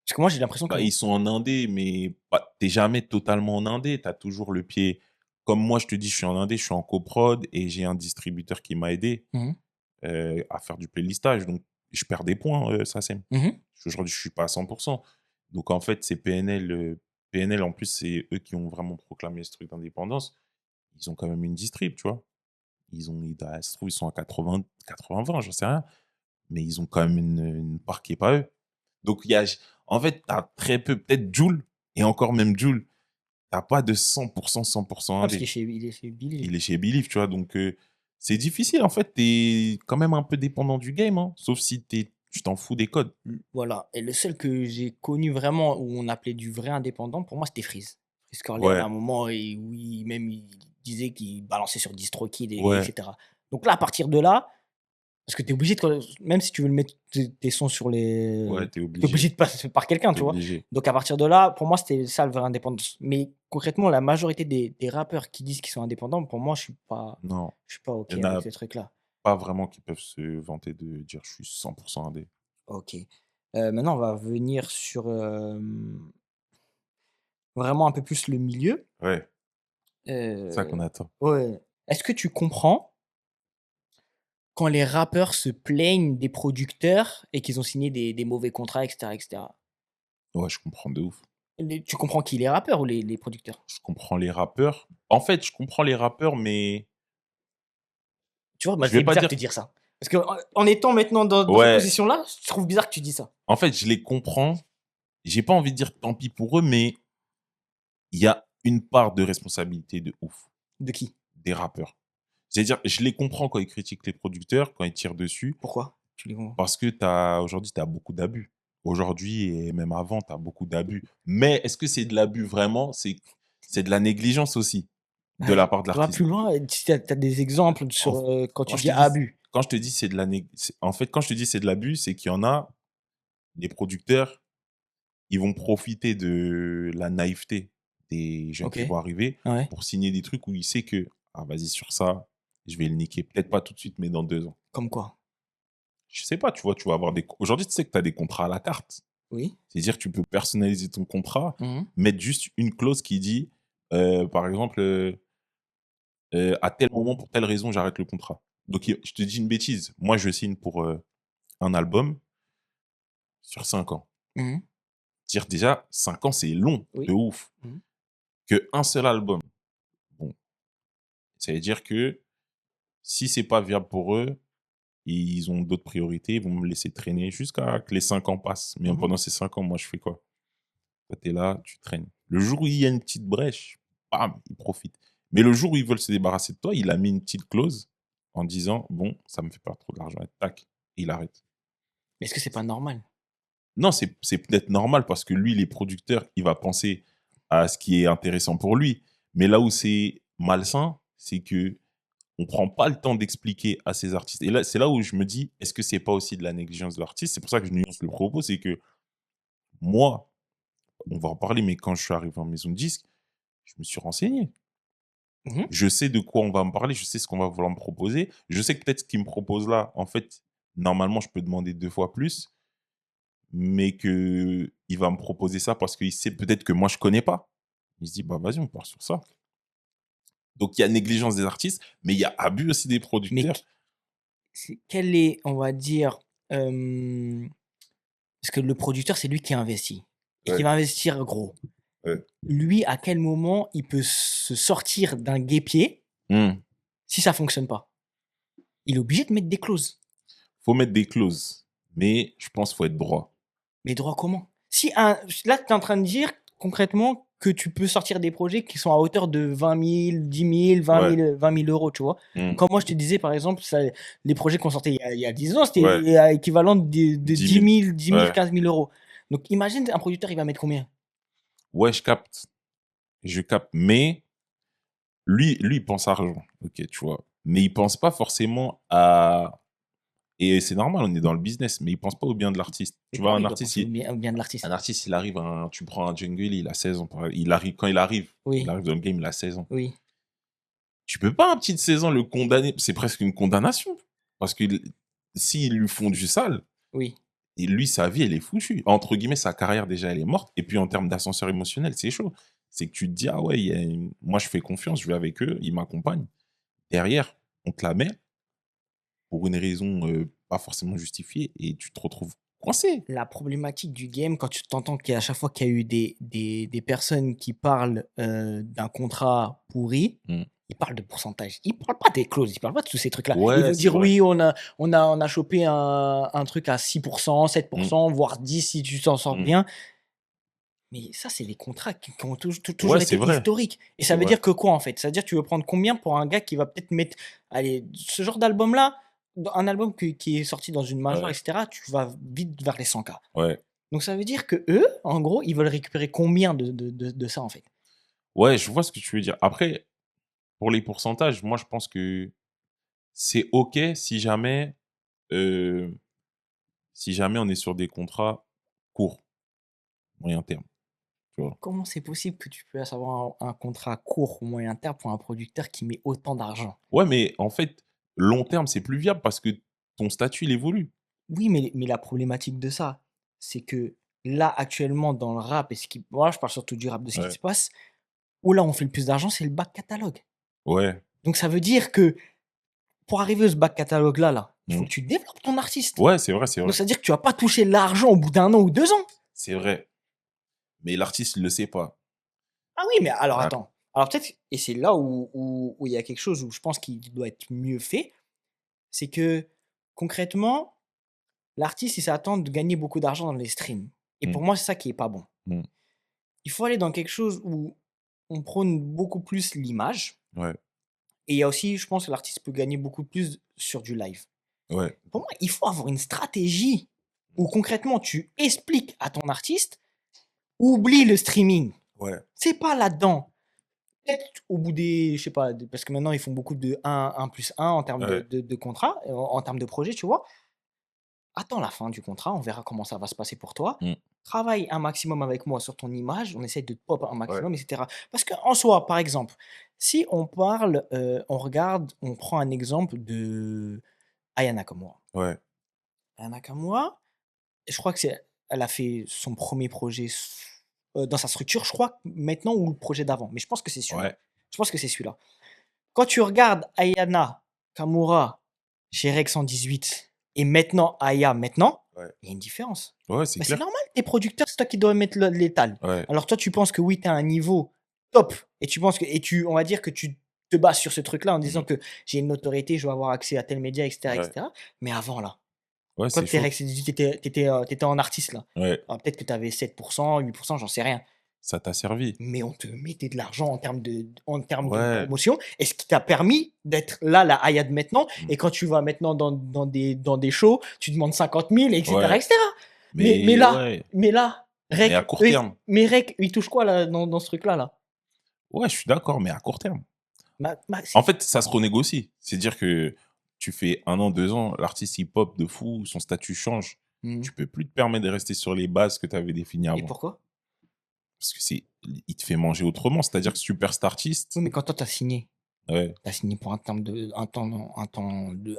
Parce que moi, j'ai l'impression que Bah, non. ils sont en indé, mais bah, tu jamais totalement en indé. Tu as toujours le pied comme moi, je te dis, je suis en indé, je suis en coprod et j'ai un distributeur qui m'a aidé. Mmh mh. À faire du playlistage, donc je perds des points, SACEM. Mmh mh. Aujourd'hui, je suis pas à 100. Donc en fait, c'est PNL, PNL en plus, c'est eux qui ont vraiment proclamé ce truc d'indépendance. Ils ont quand même une distrib, tu vois? Ça se trouve, ils sont à 80-20, j'en sais rien, mais ils ont quand même une part qui est pas eux. Donc il y a en fait, tu as très peu, peut-être Jul et encore même Jul, tu pas de 100 Ah, parce indé. il est chez Believe. Il est chez Believe, tu vois? Donc, c'est difficile en fait, tu es quand même un peu dépendant du game, hein, sauf si tu t'en fous des codes. Voilà, et le seul que j'ai connu vraiment où on appelait du vrai indépendant, pour moi, c'était Freeze. Freeze Corleone, à Ouais, un moment et oui, même il disait qu'il balançait sur DistroKid et Ouais, etc. Donc là, à partir de là, parce que tu es obligé de même si tu veux le mettre tes sons sur ouais, les t'es tu es obligé obligé, de passer par quelqu'un, t'es tu vois? obligé. Donc à partir de là, pour moi, c'était ça, la vraie indépendance. Mais concrètement, la majorité des rappeurs qui disent qu'ils sont indépendants, pour moi, Non, je suis pas il OK y en avec a ces trucs-là. pas vraiment qui peuvent se vanter de dire: «Je suis 100% indé». OK. Maintenant, on va venir sur, vraiment un peu plus le milieu. Ouais, c'est ça qu'on Heu, attend. ouais. Est-ce que tu comprends quand les rappeurs se plaignent des producteurs et qu'ils ont signé des mauvais contrats et cetera et cetera? Ouais, je comprends de ouf. Tu comprends qui? Les rappeurs ou les producteurs? Je comprends les rappeurs. En fait, je comprends les rappeurs, mais Tu vois, moi, je vais c'est pas bizarre dire de te dire ça. Parce qu'en étant maintenant dans cette ouais, position-là, je trouve bizarre que tu dis ça. en fait, je les comprends. J'ai pas envie de dire tant pis pour eux, mais il y a une part de responsabilité de ouf De qui? des rappeurs. C'est-à-dire, je les comprends quand ils critiquent les producteurs, quand ils tirent dessus, Pourquoi? Tu les comprends? parce que aujourd'hui, tu as beaucoup d'abus. Aujourd'hui et même avant, tu as beaucoup d'abus. Mais est-ce que c'est de l'abus vraiment? C'est de la négligence aussi, de la part de Va l'artiste. plus loin, si tu as des exemples En sur, f quand tu dis abus. quand je te dis c'est de la nég c'est en fait, quand je te dis c'est de l'abus, c'est qu'il y en a, les producteurs, ils vont profiter de la naïveté des jeunes OK. qui vont arriver Ouais. pour signer des trucs où ils savent que: «Ah vas-y sur ça, je vais le niquer». Peut-être pas tout de suite, mais dans 2 ans. Comme quoi? Je sais pas, tu vois? Tu vas avoir des aujourd'hui, tu sais que tu as des contrats à la carte. Oui. C'est-à-dire que tu peux personnaliser ton contrat, Mmh. mettre juste une clause qui dit, par exemple, «À tel moment, pour telle raison, j'arrête le contrat». Donc je te dis une bêtise, moi je signe pour, un album sur 5 ans. Mmh. Dire déjà 5 ans, c'est long de Oui. ouf. Mmh. Que un seul album, bon, ça veut dire que si c'est pas viable pour eux, ils ont d'autres priorités, ils vont me laisser traîner jusqu'à que les 5 ans passent. Mais Mmh. pendant ces 5 ans, moi, je fais quoi? Toi, tu es là, tu traînes. Le jour où il y a une petite brèche, bam, ils profitent. Mais le jour où ils veulent se débarrasser de toi, il a mis une petite clause en disant: «Bon, ça me fait pas trop d'argent» et tac, et il arrête. Est-ce que c'est pas normal? Non, c'est peut-être normal parce que lui, il est producteur, il va penser à ce qui est intéressant pour lui. Mais là où c'est malsain, c'est que on prend pas le temps d'expliquer à ces artistes. Et là, c'est là où je me dis: «Est-ce que c'est pas aussi de la négligence de l'artiste?» C'est pour ça que je nuance le propos, c'est que moi, on va en parler, mais quand je suis arrivé en maison de disque, je me suis renseigné. Mmh. Je sais de quoi on va me parler, je sais ce qu'on va vouloir me proposer. Je sais que peut-être ce qu'il me propose là, en fait, normalement, je peux demander 2 fois plus, mais qu'il va me proposer ça parce qu'il sait peut-être que moi je connais pas. Il se dit: «Bah, vas-y, on part sur ça». Donc il y a négligence des artistes, mais il y a abus aussi des Mais producteurs. quel est, on va dire, parce que le producteur, c'est lui qui investit et qui Ouais, va investir gros. ouais. Lui, à quel moment il peut se sortir d'un guêpier Mmh. si ça fonctionne pas? Il est obligé de mettre des clauses. Faut mettre des clauses, mais je pense qu'il faut être droit. Mais droit comment? Si un Là, tu es en train de dire concrètement que tu peux sortir des projets qui sont à hauteur de 20 000, 10 000, 20 Ouais. 000, 20 000 €, tu vois? Mmh. Quand moi je te disais par exemple, ça les projets qu'on sortait il y a 10 ans, c'était, Ouais. équivalent de 10 10 000. 000, 10 000, Ouais. 15 000 €. Donc imagine un producteur, il va mettre combien? Ouais, je capte. Je capte, mais lui, il pense argent, OK, tu vois? Mais il pense pas forcément à et c'est normal, on est dans le business, mais il pense pas au bien de l'artiste. Mais Tu vois, pourquoi il doit penser au bien de un l'artiste? artiste, il arrive, tu prends un jungle, il a 16 ans, il Oui, arrive dans le game, il a 16 ans. oui, Tu peux pas, un petit de 16 ans, le condamner, c'est presque une condamnation. Parce que s'ils lui font du sale, oui. et lui, sa vie, elle est foutue. Entre guillemets, sa carrière, déjà, elle est morte. Et puis, en termes d'ascenseur émotionnel, c'est chaud. C'est que tu te dis: «Ah ouais, moi, je fais confiance, je vais avec eux, ils m'accompagnent». Derrière, on te la met pour une raison, pas forcément justifiée et tu te retrouves coincé. La problématique du game, quand tu t'entends qu'à chaque fois qu'il y a eu des personnes qui parlent, d'un contrat pourri, Mmh. ils parlent de pourcentage. Ils parlent pas des clauses, ils parlent pas de tous ces trucs-là. Ils Ouais, vont c'est dire: vrai. «Oui, on a chopé un truc à 6%, Mmh. 7%, voire 10 si tu t'en sors Mmh. bien». Mais ça, c'est des contrats qui ont toujours Ouais, c'est été vrai, historiques et ça c'est veut vrai. dire que quoi, en fait? Ça veut dire que tu veux prendre combien pour un gars qui va peut-être mettre, allez, ce genre d'album-là, dans un album qui est sorti dans une major et Ouais, cetera, tu vas vite vers les 100K. ouais. Donc ça veut dire que eux, en gros, ils veulent récupérer combien de ça, en fait? Ouais, je vois ce que tu veux dire. Après, Pour les pourcentages, moi, je pense que c'est OK heu, si jamais on est sur des contrats courts, moyen terme, tu Mais vois? comment c'est possible que tu puisses avoir un contrat court ou moyen terme pour un producteur qui met autant d'argent? Ouais, mais en fait, long terme, c'est plus viable parce que ton statut, il évolue. Oui, mais la problématique de ça, c'est que là, actuellement, dans le rap et ce qui moi, je parle surtout du rap, de ce qui Ouais. se passe, où là, on fait le plus d'argent, c'est le back catalogue. Ouais. Donc ça veut dire que pour arriver à ce back catalogue là, il faut Mmh. que tu développes ton artiste. Ouais, c'est vrai, c'est Donc vrai. ça veut dire que tu vas pas toucher l'argent au bout d'un an ou 2 ans. C'est vrai, mais l'artiste, il le sait pas. Ah oui, mais alors Ah, attends, alors peut-être et c'est là où il y a quelque chose où je pense qu'il doit être mieux fait, c'est que concrètement, l'artiste, il s'attend de gagner beaucoup d'argent dans les streams et mmh, pour moi, c'est ça qui est pas bon. mmh, Il faut aller dans quelque chose où on prône beaucoup plus l'image ouais, et il y a aussi, je pense que l'artiste peut gagner beaucoup plus sur du live. ouais, Pour moi, il faut avoir une stratégie où concrètement tu expliques à ton artiste: «Oublie le streaming, ouais, c'est pas là-dedans». Peut-être au bout des je sais pas, parce que maintenant ils font beaucoup de 1+1 en termes de ouais, de contrat, en termes de projet, tu vois? Attends la fin du contrat, on verra comment ça va se passer pour toi. mmh, Travaille un maximum avec moi sur ton image, on essaie de te pop un ouais, maximum et cetera. Parce qu'en soi, par exemple, si on parle, on regarde, on prend un exemple de Aya Nakamura. ouais, Aya Nakamura, je crois que c'est elle a fait son premier projet dans sa structure, je crois maintenant ou le projet d'avant, mais je pense que c'est celui-là. ouais, Je pense que c'est celui-là. Quand tu regardes Ayana Kamura chez Rec 118 et maintenant Aya maintenant, ouais, il y a une différence. ouais, c'est Bah, c'est clair. normal, tes producteurs, c'est toi qui dois mettre l'étal. Ouais, Alors toi, tu penses que oui, tu as un niveau top et tu penses que et tu on va dire que tu te bases sur ce truc-là en disant mmh, que j'ai une notoriété, je vais avoir accès à tel média et ouais, cetera. Mais avant là, ouais, quand c'est tu étais chaud. Rec 118, tu étais en artiste là. Ouais, Alors peut-être que tu avais 7%, 8%, j'en sais rien. ça t'a servi. Mais on te mettait de l'argent en termes de Ouais, promotion et ce qui t'a permis d'être là, la Hayat maintenant mmh, et quand tu vas maintenant dans des shows, tu demandes 50 000 et cetera ouais, et cetera. Mais mais là ouais, mais là, mais à Rec, court eux, terme. Rec, ils touchent quoi là, dans ce truc-là, là? Ouais, je suis d'accord, mais à court terme. En C'est fait, ça se renégocie. C'est-à-dire que tu fais 1 an, 2 ans, l'artiste il pop de fou, son statut change. mmh Tu peux plus te permettre de rester sur les bases que tu avais définies et avant. pourquoi? Parce que il te fait manger autrement. C'est-à-dire que superstar Oui, artiste, mais quand toi, tu as signé, ouais. tu as signé pour un temps de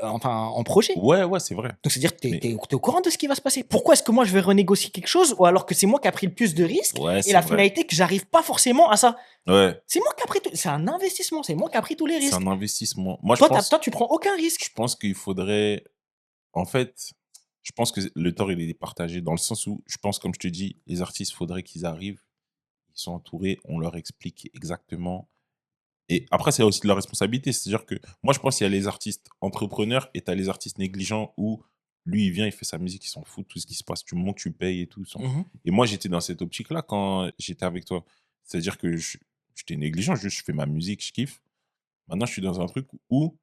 enfin, en projet. Ouais, ouais, c'est vrai. Donc c'est-à-dire que tu es Mais tu es au courant de ce qui va se passer. Pourquoi est-ce que moi je vais renégocier quelque chose ou alors que c'est moi qui a pris le plus de risques ouais, et c'est la vrai. finalité que j'arrive pas forcément à ça? Ouais, C'est moi qui a pris tout c'est un investissement, c'est moi qui a pris tous les c'est risques. un investissement. Moi, Toi, tu prends aucun je risque. pense qu'il faudrait en fait, je pense que le tort, il est partagé dans le sens où je pense, comme je te dis, les artistes, faudrait qu'ils arrivent, ils sont entourés, on leur explique exactement. Et après, c'est aussi de leur responsabilité. C'est-à-dire que moi, je pense qu'il y a les artistes entrepreneurs et tu as les artistes négligents où lui, il vient, il fait sa musique, il s'en fout de tout ce qui se passe. Du moment que tu payes et tout. Mmh. Et moi, j'étais dans cette optique-là quand j'étais avec toi. C'est-à-dire que j'étais négligent, juste je fais ma musique, je kiffe. Maintenant, je suis dans un truc où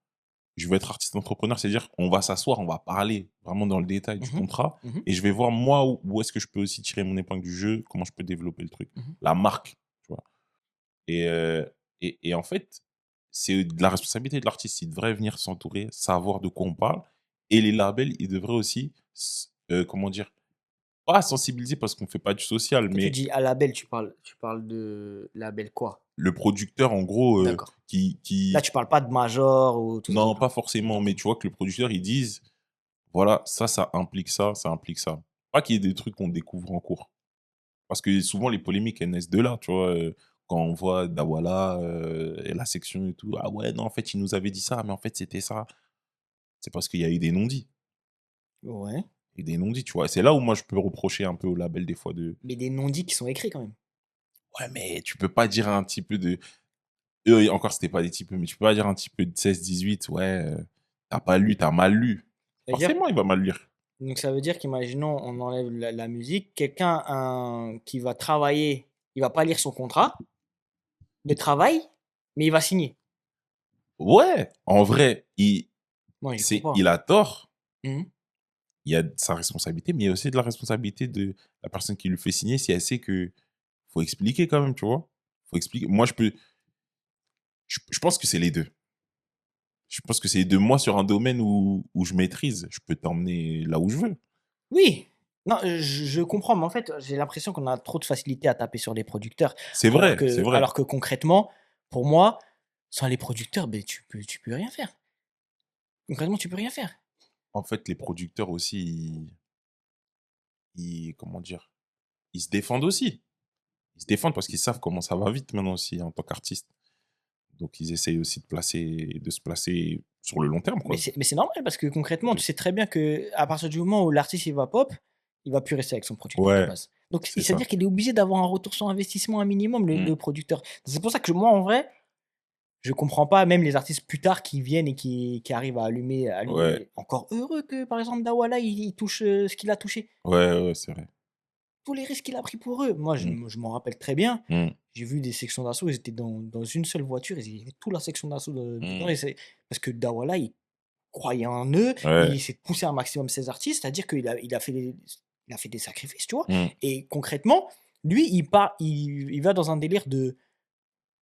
je veux être artiste entrepreneur, c'est-à-dire on va s'asseoir, on va parler vraiment dans le détail du Mmh mh. contrat Mmh mh. et je vais voir moi où est-ce que je peux aussi tirer mon épingle du jeu, comment je peux développer le truc. Mmh. La marque, tu vois? Et et en fait, c'est de la responsabilité de l'artiste. Il devrait venir s'entourer, savoir de quoi on parle et les labels, ils devraient aussi comment dire? Pas sensibiliser parce qu'on fait pas du social, Quand tu mais dis à label, tu parles de label quoi? le producteur en gros, D'accord. Là, qui tu parles pas de major ou tout ce non, truc-là? pas forcément, mais D'accord. tu vois que le producteur, ils disent: «Voilà, ça implique ça, ça implique ça». Pas qu'il y ait des trucs qu'on découvre en cours. Parce que souvent les polémiques, elles naissent de là, tu vois? Quand on voit Dawala, et la section et tout: «Ah ouais, non, en fait, il nous avait dit ça, mais en fait, c'était ça». C'est parce qu'il y a eu des non-dits Ouais, et des non-dits, tu vois? C'est là où moi je peux reprocher un peu au label des fois de: mais des non-dits qui sont écrits quand même. «Ouais, mais tu peux pas dire à un petit peu de» eux, encore c'était pas des types, mais tu peux pas dire à un petit peu de 16-18: «Ouais, tu pas lu, t'as mal lu». C'est-à-dire Forcément, il va mal lire. donc ça veut dire qu'imaginons, on enlève la musique, quelqu'un, qui va travailler, il va pas lire son contrat de travail, mais il va signer. Ouais, en vrai, Moi, j'y crois pas. il a tort, Mmh. il y a de sa responsabilité, mais il y a aussi de la responsabilité de la personne qui lui fait signer si elle sait que faut expliquer quand même, tu vois? Faut expliquer. Moi, je peux Je pense que c'est les 2. Je pense que c'est les 2. Moi, sur un domaine où je maîtrise, je peux t'emmener là où je veux. Oui, non, je comprends, mais en fait, j'ai l'impression qu'on a trop de facilité à taper sur les producteurs, C'est alors vrai, c'est que vrai. alors que concrètement, pour moi, sans les producteurs, beh, tu peux rien faire. Concrètement, tu peux rien faire. En fait, les producteurs aussi, comment dire? Ils se défendent aussi. Ils se défendent parce qu'ils savent comment ça va vite maintenant aussi en tant qu'artiste. Donc ils essayent aussi de se placer sur le long terme, Mais quoi. c'est normal parce que concrètement, De tu sais très bien qu'à partir du moment où l'artiste il va pop, il va plus rester avec son producteur de Ouais, base. Donc c'est ça. c'est-à-dire qu'il est obligé d'avoir un retour sur investissement un minimum, le Mmh. le producteur. C'est pour ça que moi, en vrai, je comprends pas même les artistes plus tard qui viennent et qui arrivent à Ouais, allumer encore heureux que, par exemple, Dawala, il touche, ce qu'il a touché. ouais, c'est vrai. Tous les risques qu'il a pris pour eux. Moi, Mmh, je m'en rappelle très bien. mmh, J'ai vu des sections d'assaut, ils étaient dans une seule voiture, ils avaient toute la section d'assaut dedans mmh. et c'est parce que Dawala, il croyait en eux, Ouais, il essaie de pousser un maximum ses artistes, c'est-à-dire il a fait des sacrifices, tu vois? mmh. Et concrètement, lui, il va dans un délire de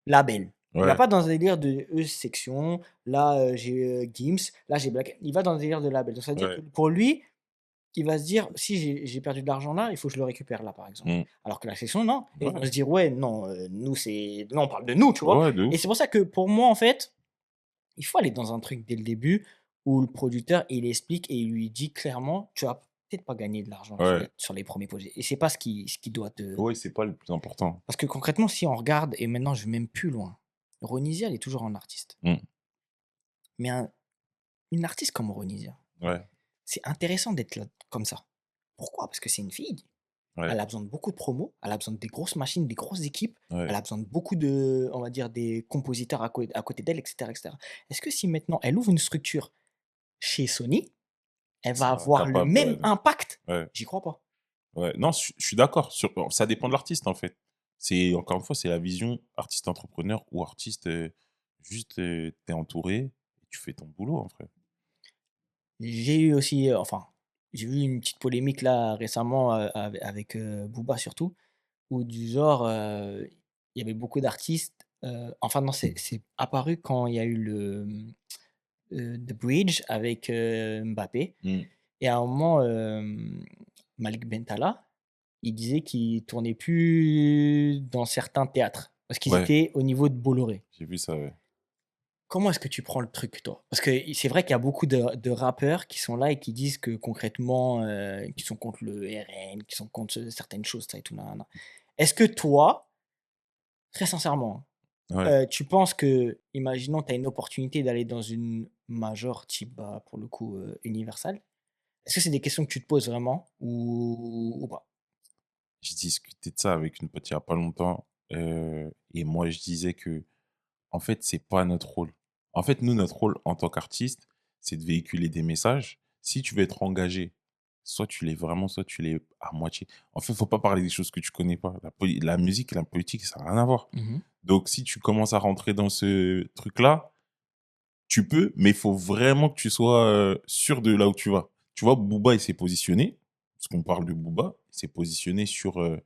label. Il va Ouais, pas dans un délire de, section, là, j'ai, Gims, là, j'ai Black il va dans un délire de label. Donc ça veut dire que ouais. pour lui, il va se dire: «Si j'ai perdu de l'argent là, il faut que je le récupère là», par exemple. Mmh. Alors que la section, non, ils vont Ouais, se dire: «Ouais, non, nous c'est on parle de nous», tu vois? ouais, de Et ouf. c'est pour ça que pour moi, en fait, il faut aller dans un truc dès le début où le producteur, il explique et il lui dit clairement: «Tu vas peut-être pas gagner de l'argent Ouais. sur les premiers projets» et c'est pas ce qui doit te Ouais, c'est pas le plus important. parce que concrètement, si on regarde et maintenant je vais même plus loin, Ronisia, elle est toujours un artiste. Mmh. Mais une artiste comme Ronisia, Ouais, c'est intéressant d'être là comme ça. Pourquoi? Parce que c'est une fille. ouais, Elle a besoin de beaucoup de promos, elle a besoin de des grosses machines, des grosses équipes, elle ouais. a besoin de beaucoup de, on va dire, des compositeurs à côté d'elle, et cetera, et cetera. Est-ce que si maintenant elle ouvre une structure chez Sony, elle va Ça avoir le capable, ouais, même non. impact? Ouais, J'y crois pas. ouais. Non, je suis d'accord sur ça dépend de l'artiste, en fait. C'est encore une fois, c'est la vision artiste entrepreneur ou artiste, juste, tu entouré et tu fais ton boulot, en vrai. J'ai eu aussi, enfin, j'ai vu une petite polémique là récemment, avec, Booba surtout, où du genre, il y avait beaucoup d'artistes, enfin non, c'est apparu quand il y a eu The Bridge avec, Mbappé. Mmh. Et à un moment, Malik Bentala, il disait qu'il tournait plus dans certains théâtres, parce qu'ils Ouais, étaient au niveau de Bolloré. j'ai vu ça, ouais. Comment est-ce que tu prends le truc, toi? Parce que c'est vrai qu'il y a beaucoup de rappeurs qui sont là et qui disent que concrètement, qu'ils sont contre le RN, qu'ils sont contre certaines choses, ça et tout, nin Est-ce que toi, très sincèrement, Ouais. tu penses que, imaginons, tu as une opportunité d'aller dans une major type, bah, pour le coup, Universal. Est-ce que c'est des questions que tu te poses vraiment ou pas? J'ai discuté de ça avec une pote il y a pas longtemps, et moi je disais que en fait, c'est pas notre rôle. En fait, nous, notre rôle en tant qu'artiste, c'est de véhiculer des messages. Si tu veux être engagé, soit tu l'es vraiment, soit tu l'es à moitié. En fait, faut pas parler des choses que tu connais pas. La musique et la politique, ça a rien à voir. Mmh. Donc si tu commences à rentrer dans ce truc-là, tu peux, mais il faut vraiment que tu sois, sûr de là où tu vas. Tu vois, Booba, il s'est positionné, parce qu'on parle de Booba, il s'est positionné sur, heu,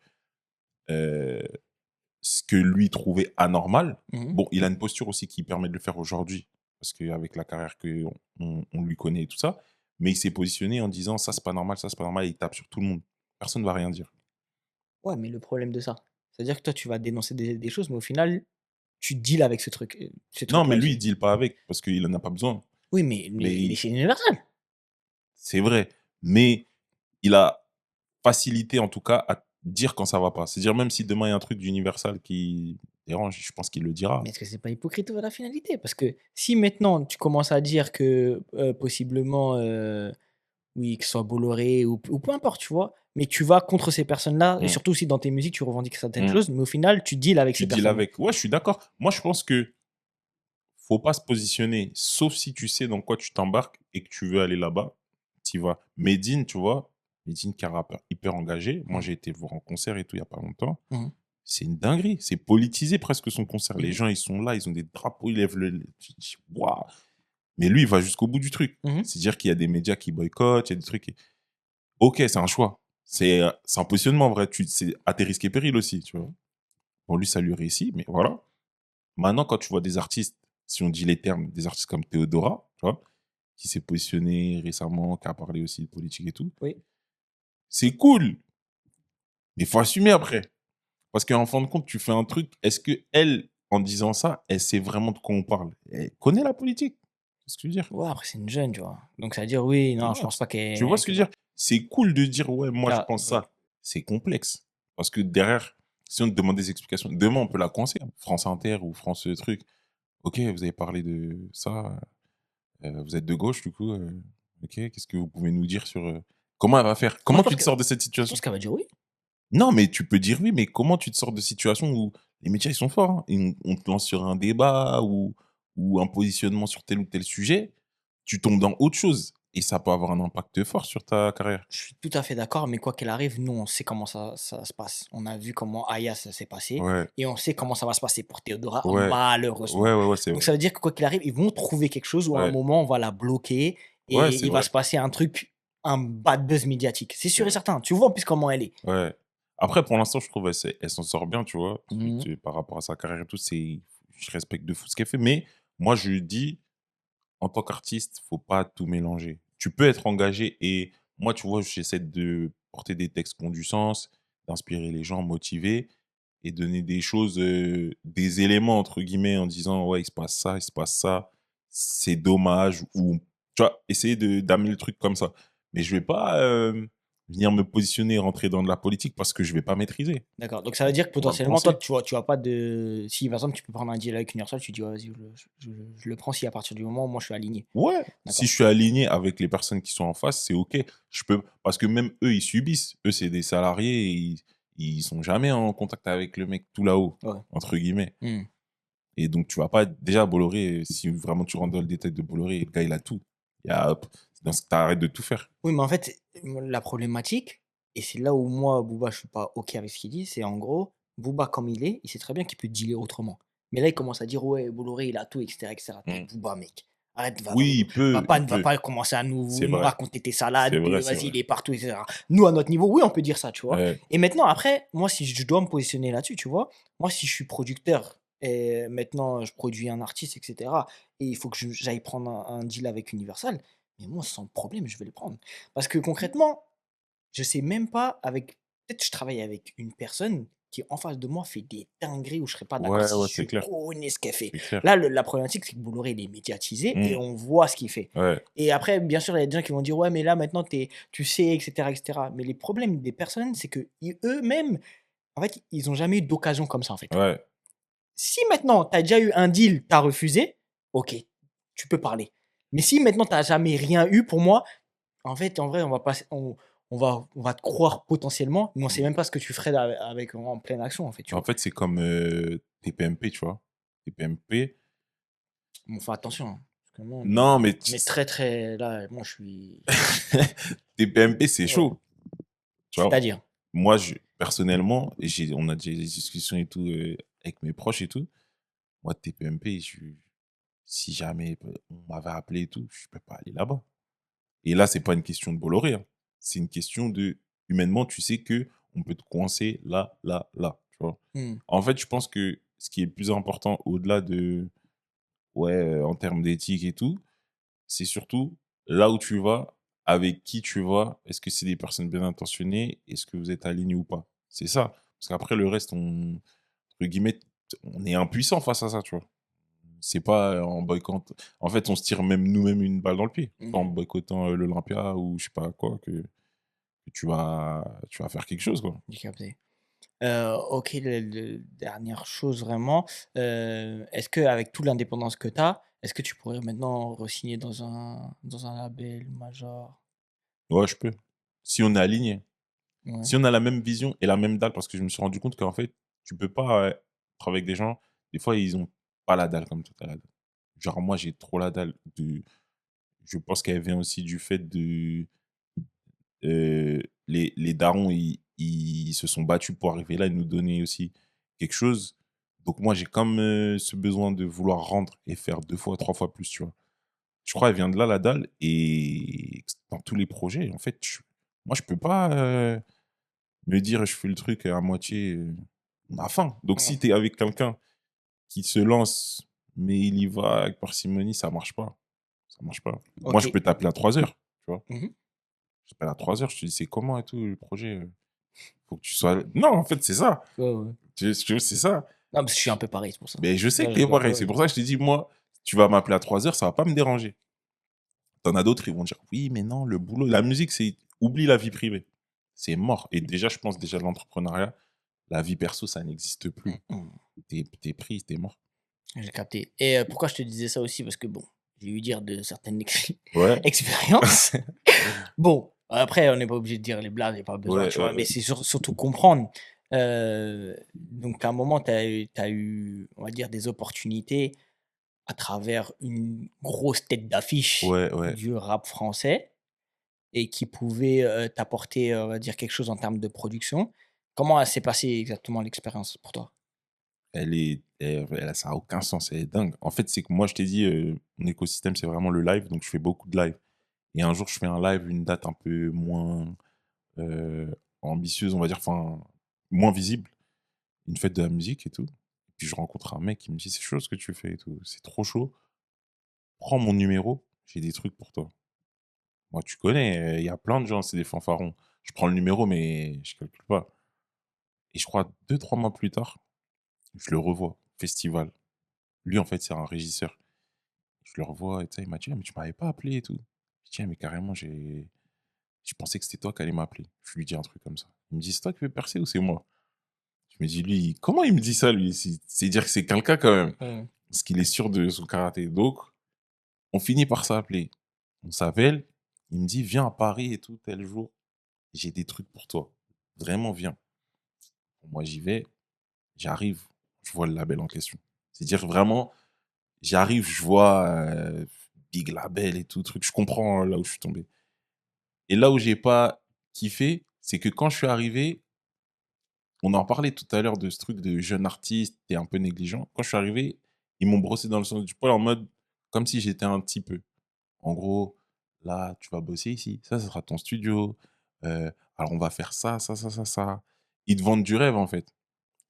ce que lui trouvait anormal. Mmh. Bon, il a une posture aussi qui permet de le faire aujourd'hui, parce qu'avec la carrière qu'on on lui connaît et tout ça, mais il s'est positionné en disant: «Ça, c'est pas normal, ça, c'est pas normal», et il tape sur tout le monde. Personne ne va rien dire. Ouais, mais le problème de ça, c'est-à-dire que toi, tu vas dénoncer des choses, mais au final, tu deals avec ce Non, mais truc-là lui, il aussi. deal pas avec, parce qu'il en a pas besoin. Oui, mais il est Mais chez Universal. c'est vrai, mais il a facilité, en tout cas, à dire quand ça va pas. C'est-à-dire même si demain il y a un truc d'Universal qui dérange, je pense qu'il le Mais dira. est-ce que c'est pas hypocrite à la finalité? Parce que si maintenant tu commences à dire que, possiblement, oui, que ce soit Bolloré ou peu importe, tu vois? Mais tu vas contre ces personnes-là et Mmh, surtout si dans tes musiques tu revendiques certaines mmh. choses, mais au final tu deals avec Tu ces deals personnes-là. avec. Ouais, je suis d'accord. Moi, je pense que faut pas se positionner, sauf si tu sais dans quoi tu t'embarques et que tu veux aller là-bas, tu y vas. Medine, tu vois? Medine qui est un rappeur hyper engagé. Moi, Mmh. j'ai été le voir en concert et tout il y a pas longtemps. Mmh. C'est une dinguerie. C'est politisé presque son concert. Les Mmh. gens, ils sont là, ils ont des drapeaux, ils lèvent tu te dis: «Waouh!» Mais lui, il va jusqu'au bout du truc. Mmh. C'est-à-dire qu'il y a des médias qui boycottent, il y a des trucs qui OK, c'est un choix. C'est un positionnement, en vrai. C'est à tes risques et périls aussi, tu vois? Mmh. Bon, lui, ça lui réussit, mais voilà. Maintenant, quand tu vois des artistes, si on dit les termes, des artistes comme Théodora, tu vois, qui s'est positionné récemment, qui a parlé aussi de politique et tout, Oui. c'est cool, mais il faut assumer après. Parce qu'en fin de compte, tu fais un truc, est-ce que elle, en disant ça, elle sait vraiment de quoi on parle? Elle connaît la politique. C'est ce que je veux dire. Ouais, après, c'est une jeune, tu vois? Donc ça veut dire oui, non, je Voilà. pense pas Tu vois qu'elle ce que qu'elle je veux va dire? C'est cool de dire: «Ouais, moi je pense oui. ça». C'est complexe. Parce que derrière, si on te demande des explications, demain on peut la coincer, hein. France Inter ou France, truc: «OK, vous avez parlé de ça, vous êtes de gauche du coup, OK, qu'est-ce que vous pouvez nous dire sur, comment elle va faire? Moi, Comment tu te sors de cette je pense situation?» qu'elle va dire oui. Non, mais tu peux dire oui, mais comment tu te sors de situation où les médias, ils sont forts, hein. On te lance sur un débat ou un positionnement sur tel ou tel sujet, tu tombes dans autre chose et ça peut avoir un impact fort sur ta carrière. Je suis tout à fait d'accord, mais quoi qu'il arrive, nous, on sait comment ça se passe. On a vu comment Aya, ça s'est passé Ouais, et on sait comment ça va se passer pour Théodora, ouais, malheureusement. ouais, c'est Donc vrai. ça veut dire que quoi qu'il arrive, ils vont trouver quelque chose où à un Ouais, moment, on va la bloquer ouais, et c'est il va vrai, se passer un truc, un bad buzz médiatique. C'est c'est sûr et vrai. certain. Tu vois en plus comment elle est. Ouais. Après, pour l'instant, je trouve elle s'en sort bien, tu vois? Parce que Mmh. tu par rapport à sa carrière et tout, je respecte de fou ce qu'elle fait, mais moi, je dis en tant qu'artiste, faut pas tout mélanger. Tu peux être engagé et moi, tu vois, j'essaie de porter des textes qui ont du sens, d'inspirer les gens, motiver et donner des choses, des «éléments» entre guillemets en disant: «Ouais, il se passe ça, il se passe ça, c'est dommage» ou tu vois? Essayer de d'amener le truc comme ça. Mais je vais pas, venir me positionner, rentrer dans de la politique parce que je vais pas maîtriser. D'accord, donc ça veut dire que On va me potentiellement, toi, coincer. tu as pas de si par exemple, tu peux prendre un deal avec Universal, tu dis: «Ouais, vas-y, je le prends si à partir du moment où moi je suis aligné». Ouais, si D'accord. je suis aligné avec les personnes qui sont en face, c'est OK. Je peux parce que même eux, ils subissent. Eux, c'est des salariés et ils sont jamais en contact avec le mec tout là-haut, Ouais. entre guillemets. Mmh. Et donc tu vas pas déjà Bolloré, si vraiment tu rentres dans le détail de Bolloré, le gars, il a tout. Il y a hop, dans ce tu arrêtes de tout faire. Oui, mais en fait, la problématique et c'est là où moi, Booba, je suis pas OK avec ce qu'il dit, c'est en gros, Booba comme il sait très bien qu'il peut dealer autrement. Mais là, il commence à dire: «Ouais, Bolloré, il a tout et cetera et cetera». Tu Mmh. Booba, mec, arrête, Oui, va il peut. pas commencer à C'est nous vrai, raconter tes salades, c'est vas-y, vrai. il est partout et cetera. Nous, à notre niveau, oui, on peut dire ça, tu vois? Ouais, Et maintenant après, moi, si je dois me positionner là-dessus, tu vois? Moi, si je suis producteur et maintenant je produis un artiste et cetera et il faut que j'aille prendre un deal avec Universal, mais moi, sans problème, je vais le prendre. Parce que concrètement, je sais même pas avec peut-être je travaille avec une personne qui, en face de moi, fait des dingueries où je serais pas d'accord ouais, si ouais, je c'est clair, connais ce qu'elle fait. c'est clair. Là, le la problématique, c'est que Bolloré, il est médiatisé et Mmh. on voit ce qu'il fait. Ouais, Et après, bien sûr, il y a des gens qui vont dire: «Ouais, mais là, maintenant, tu sais et cetera et cetera». Mais les problèmes des personnes, c'est que eux-mêmes, en fait, ils ont jamais eu d'occasion comme ça, en fait. ouais, Si maintenant, tu as déjà eu un deal, tu as refusé, OK, tu peux parler. Mais si maintenant, tu as jamais rien eu, pour moi, en fait, en vrai, on va pas on va te croire potentiellement, mais on sait mmh. même pas ce que tu ferais là avec en pleine action, en fait, tu En vois? fait, c'est comme, TPMP, tu vois? TPMP Bon, fais attention, hein, parce que moi, non, mais on est très, très là, moi, je suis TPMP, c'est ouais, chaud, tu vois? c'est-à-dire? Moi, personnellement, on a déjà des discussions et tout, avec mes proches et tout. Moi, TPMP, si jamais on m'avait appelé et tout, je peux pas aller là-bas. Et là, c'est pas une question de Bolloré, hein. C'est une question de humainement, tu sais que on peut te coincer là, là, là, tu vois? Mmh, En fait, je pense que ce qui est le plus important au-delà de ouais, en termes d'éthique et tout, c'est surtout là où tu vas, avec qui tu vas, est-ce que c'est des personnes bien intentionnées? Est-ce que vous êtes alignés ou pas? C'est ça. Parce qu'après le reste, entre guillemets, on est impuissant face à ça, tu vois? C'est pas en boycottant en fait, on se tire même nous-mêmes une balle dans le pied. C'est pas en mmh, boycottant, l'Olympia ou je sais pas quoi que tu vas faire quelque chose, quoi. j'ai capté. OK, le dernière chose vraiment, est-ce qu'avec toute l'indépendance que tu as, est-ce que tu pourrais maintenant re-signer dans un label major? Ouais, je peux. Si on est aligné. Ouais. Si on a la même vision et la même dalle, parce que je me suis rendu compte qu'en fait, tu peux pas, travailler avec des gens, des fois, ils ont pas la dalle comme toi, tu as la dalle. Genre moi, j'ai trop la dalle de je pense qu'elle vient aussi du fait de, les darons, ils se sont battus pour arriver là et nous donner aussi quelque chose. Donc moi, j'ai comme, ce besoin de vouloir rendre et faire 2 fois, 3 fois plus, tu vois? Je crois elle vient de là, la dalle et dans tous les projets, en fait, je peux pas, me dire: «Je fais le truc à moitié», on a faim. Donc si Mmh. tu es avec quelqu'un qui se lance, mais il y va avec parcimonie, ça marche pas. Ça marche pas. Moi, je OK. peux t'appeler à 3 heures, tu vois? Mmh. Je t'appelle à 3 heures, je te dis: «C'est comment et tout le projet?» Faut que tu sois non, en fait, c'est ça. Ouais, ouais. Tu veux, c'est ça. Non, parce que je suis un peu pareil, c'est pour ça. Mais je sais Ouais, que tu ouais, pareil. C'est ouais. pour ça que je t'ai dit, moi, tu vas m'appeler à 3 heures, ça va pas me déranger. T'en as d'autres, ils vont dire: «Oui, mais non, le boulot» la musique, c'est oublie la vie privée. C'est mort et déjà, je pense déjà l'entrepreneuriat, la vie perso, ça n'existe plus. Mmh mh. Tu es pris, tu mort. J'ai capté et pourquoi je te disais ça aussi? Parce que bon, j'ai eu dire de certaines Ouais, expériences. Bon, après on n'est pas obligé de dire les blagues, il y a pas besoin, ouais, tu vois? Mais c'est surtout comprendre. Donc à un moment, tu as eu, on va dire, des opportunités à travers une grosse tête d'affiche ouais, ouais. du rap français et qui pouvait, t'apporter, on va dire, quelque chose en termes de production. Comment elle s'est passée exactement l'expérience pour toi? Ça a aucun sens, elle est dingue. En fait, c'est que moi, je t'ai dit, mon écosystème, c'est vraiment le live, donc je fais beaucoup de live et un jour, je fais un live, une date un peu moins, ambitieuse, on va dire, enfin, moins visible, une fête de la musique et tout. Puis je rencontre un mec qui me dit: «C'est chaud ce que tu fais et tout, c'est trop chaud. Prends mon numéro, j'ai des trucs pour toi». Moi, tu connais, il y a plein de gens, c'est des fanfarons. Je prends le numéro, mais je calcule pas et je crois 2 3 mois plus tard, je le revois, festival. Lui, en fait, c'est un régisseur. Je le revois et tu sais, il m'a dit: «Ah mais tu m'avais pas appelé et tout». Je dis: «Ah mais carrément, je pensais que c'était toi qui allais m'appeler». Je lui dis un truc comme ça. Il me dit: «C'est toi qui veux percer ou c'est moi?» Je me dis: «Lui, comment il me dit ça lui? C'est dire que c'est quelqu'un quand même». Mmh. Parce qu'il est sûr de son karaté. Donc, on finit par s'appeler. On s'appelle, il me dit: «Viens à Paris et tout, tel jour, j'ai des trucs pour toi. Vraiment, viens». Moi, j'y vais, j'arrive, je vois le label en question. C'est-à-dire vraiment, j'arrive, je vois, big label et tout, truc, je comprends là où je suis tombé. Et là où j'ai pas kiffé, c'est que quand je suis arrivé, on en parlait tout à l'heure de ce truc de jeune artiste, tu un peu négligent. Quand je suis arrivé, ils m'ont brossé dans le sens du poil en mode comme si j'étais un petit peu. En gros, là, tu vas bosser ici, ça sera ton studio, alors on va faire ça, ça, ça, ça, ça. Ils te vendent du rêve, en fait.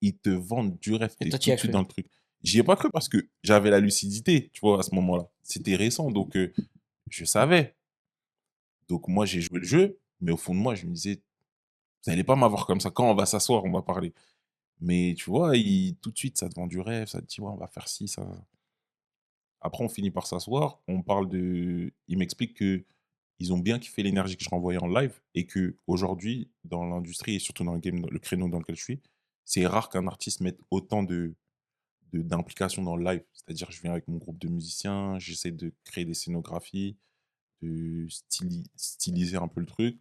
Ils te vendent du rêve, Et tu es toi, tu y tout as de suite dans cru? le truc. J'y ai pas cru parce que j'avais la lucidité, tu vois, à ce moment-là. C'était récent, donc je savais. Donc moi, j'ai joué le jeu, mais au fond de moi, je me disais: «Vous allez pas m'avoir comme ça. Quand on va s'asseoir, on va parler». Mais tu vois, tout de suite, ça te vend du rêve, ça te dit: «Ouais, on va faire ci, ça». Après, on finit par s'asseoir, on parle de il m'explique que ils ont bien kiffé l'énergie que je renvoyais en live et que aujourd'hui dans l'industrie et surtout dans le game, dans le créneau dans lequel je suis, c'est rare qu'un artiste mette autant d'implication dans le live. C'est-à-dire, je viens avec mon groupe de musiciens, j'essaie de créer des scénographies, de styliser un peu le truc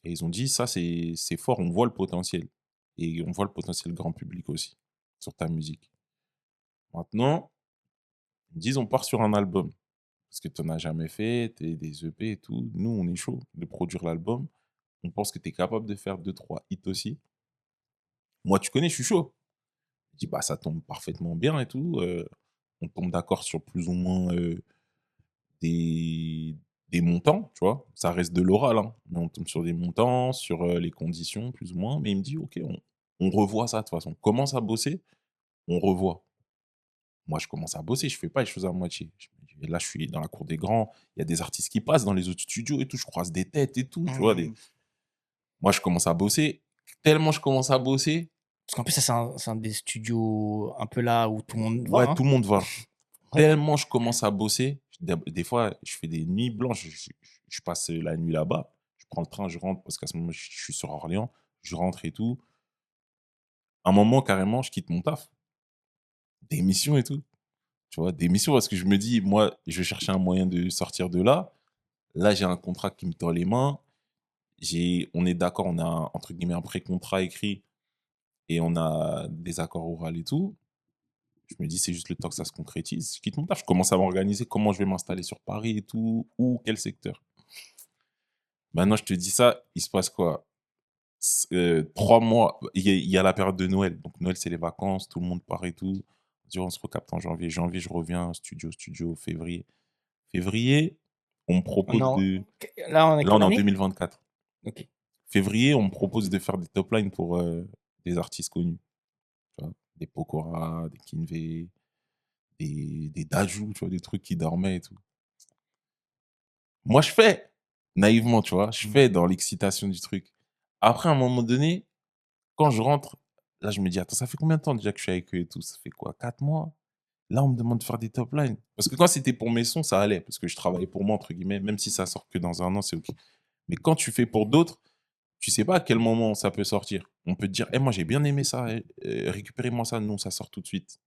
et ils ont dit: «Ça, c'est fort, on voit le potentiel et on voit le potentiel grand public aussi sur ta musique. Maintenant, ils me disent: "On part sur un album". Parce que tu en as jamais fait, tu des EP et tout. Nous, on est chaud de produire l'album. On pense que tu es capable de faire 2 3 hits aussi. Moi, tu connais, je suis chaud. Je dis: «Bah, ça tombe parfaitement bien et tout», on tombe d'accord sur plus ou moins, des des montants, tu vois? Ça reste de l'oral, hein, mais on tombe sur des montants, sur, les conditions plus ou moins, mais il me dit: «OK, on revoit ça de toute façon. Commence à bosser, on revoit». Moi, je commence à bosser, je fais pas les choses à moitié. Je me dis là, je suis dans la cour des grands, il y a des artistes qui passent dans les autres studios et tout, je croise des têtes et tout, tu vois? Des Mmh. moi, je commence à bosser. Tellement je commence à bosser, Parce qu'en plus, ça, c'est un des studios un peu là où tout le monde va, ouais, hein? tout le monde va. Ouais. Tellement je commence à bosser, des fois, je fais des nuits blanches, je passe, la nuit là-bas, je prends le train, je rentre parce qu'à ce moment, je suis sur Orléans, je rentre et tout. Un moment, carrément, je quitte mon taf, démission et tout, tu vois? Démission parce que je me dis: «Moi, je vais chercher un moyen de sortir de là». Là, j'ai un contrat qui me tend les mains. On est d'accord, on a entre guillemets «un pré-contrat» écrit et on a des accords oraux et tout. Je me dis: «C'est juste le temps que ça se concrétise». Je quitte mon taf, je commence à m'organiser, comment je vais m'installer sur Paris et tout, où, quel secteur. Maintenant, je te dis ça, il se passe quoi? 3 mois, il y a la période de Noël. Donc Noël, c'est les vacances, tout le monde part et tout. On dit: «On se recapte en janvier». Janvier, je reviens, studio, février. Février, on me propose Non, de là, on est là, on quelle est en année? 2024. OK. Février, on me propose de faire des top lines pour, des artistes connus, tu vois? des Pokora, des Kinvé, des Dajou, tu vois? Des trucs qui dormaient et tout. Moi, je fais, naïvement, tu vois? Je Mmh. fais dans l'excitation du truc. Après, à un moment donné, quand je rentre, là, je me dis: «Attends, ça fait combien de temps déjà que je suis avec eux et tout? Ça fait quoi, 4 mois?» Là, on me demande de faire des top lines. Parce que quand c'était pour mes sons, ça allait, parce que je travaillais pour moi, entre guillemets, même si ça sort que dans 1 an, c'est OK. Mais quand tu fais pour d'autres, tu sais pas à quel moment ça peut sortir. On peut te dire: «Eh, moi, j'ai bien aimé ça, récupérez-moi ça». Non, ça sort tout de suite.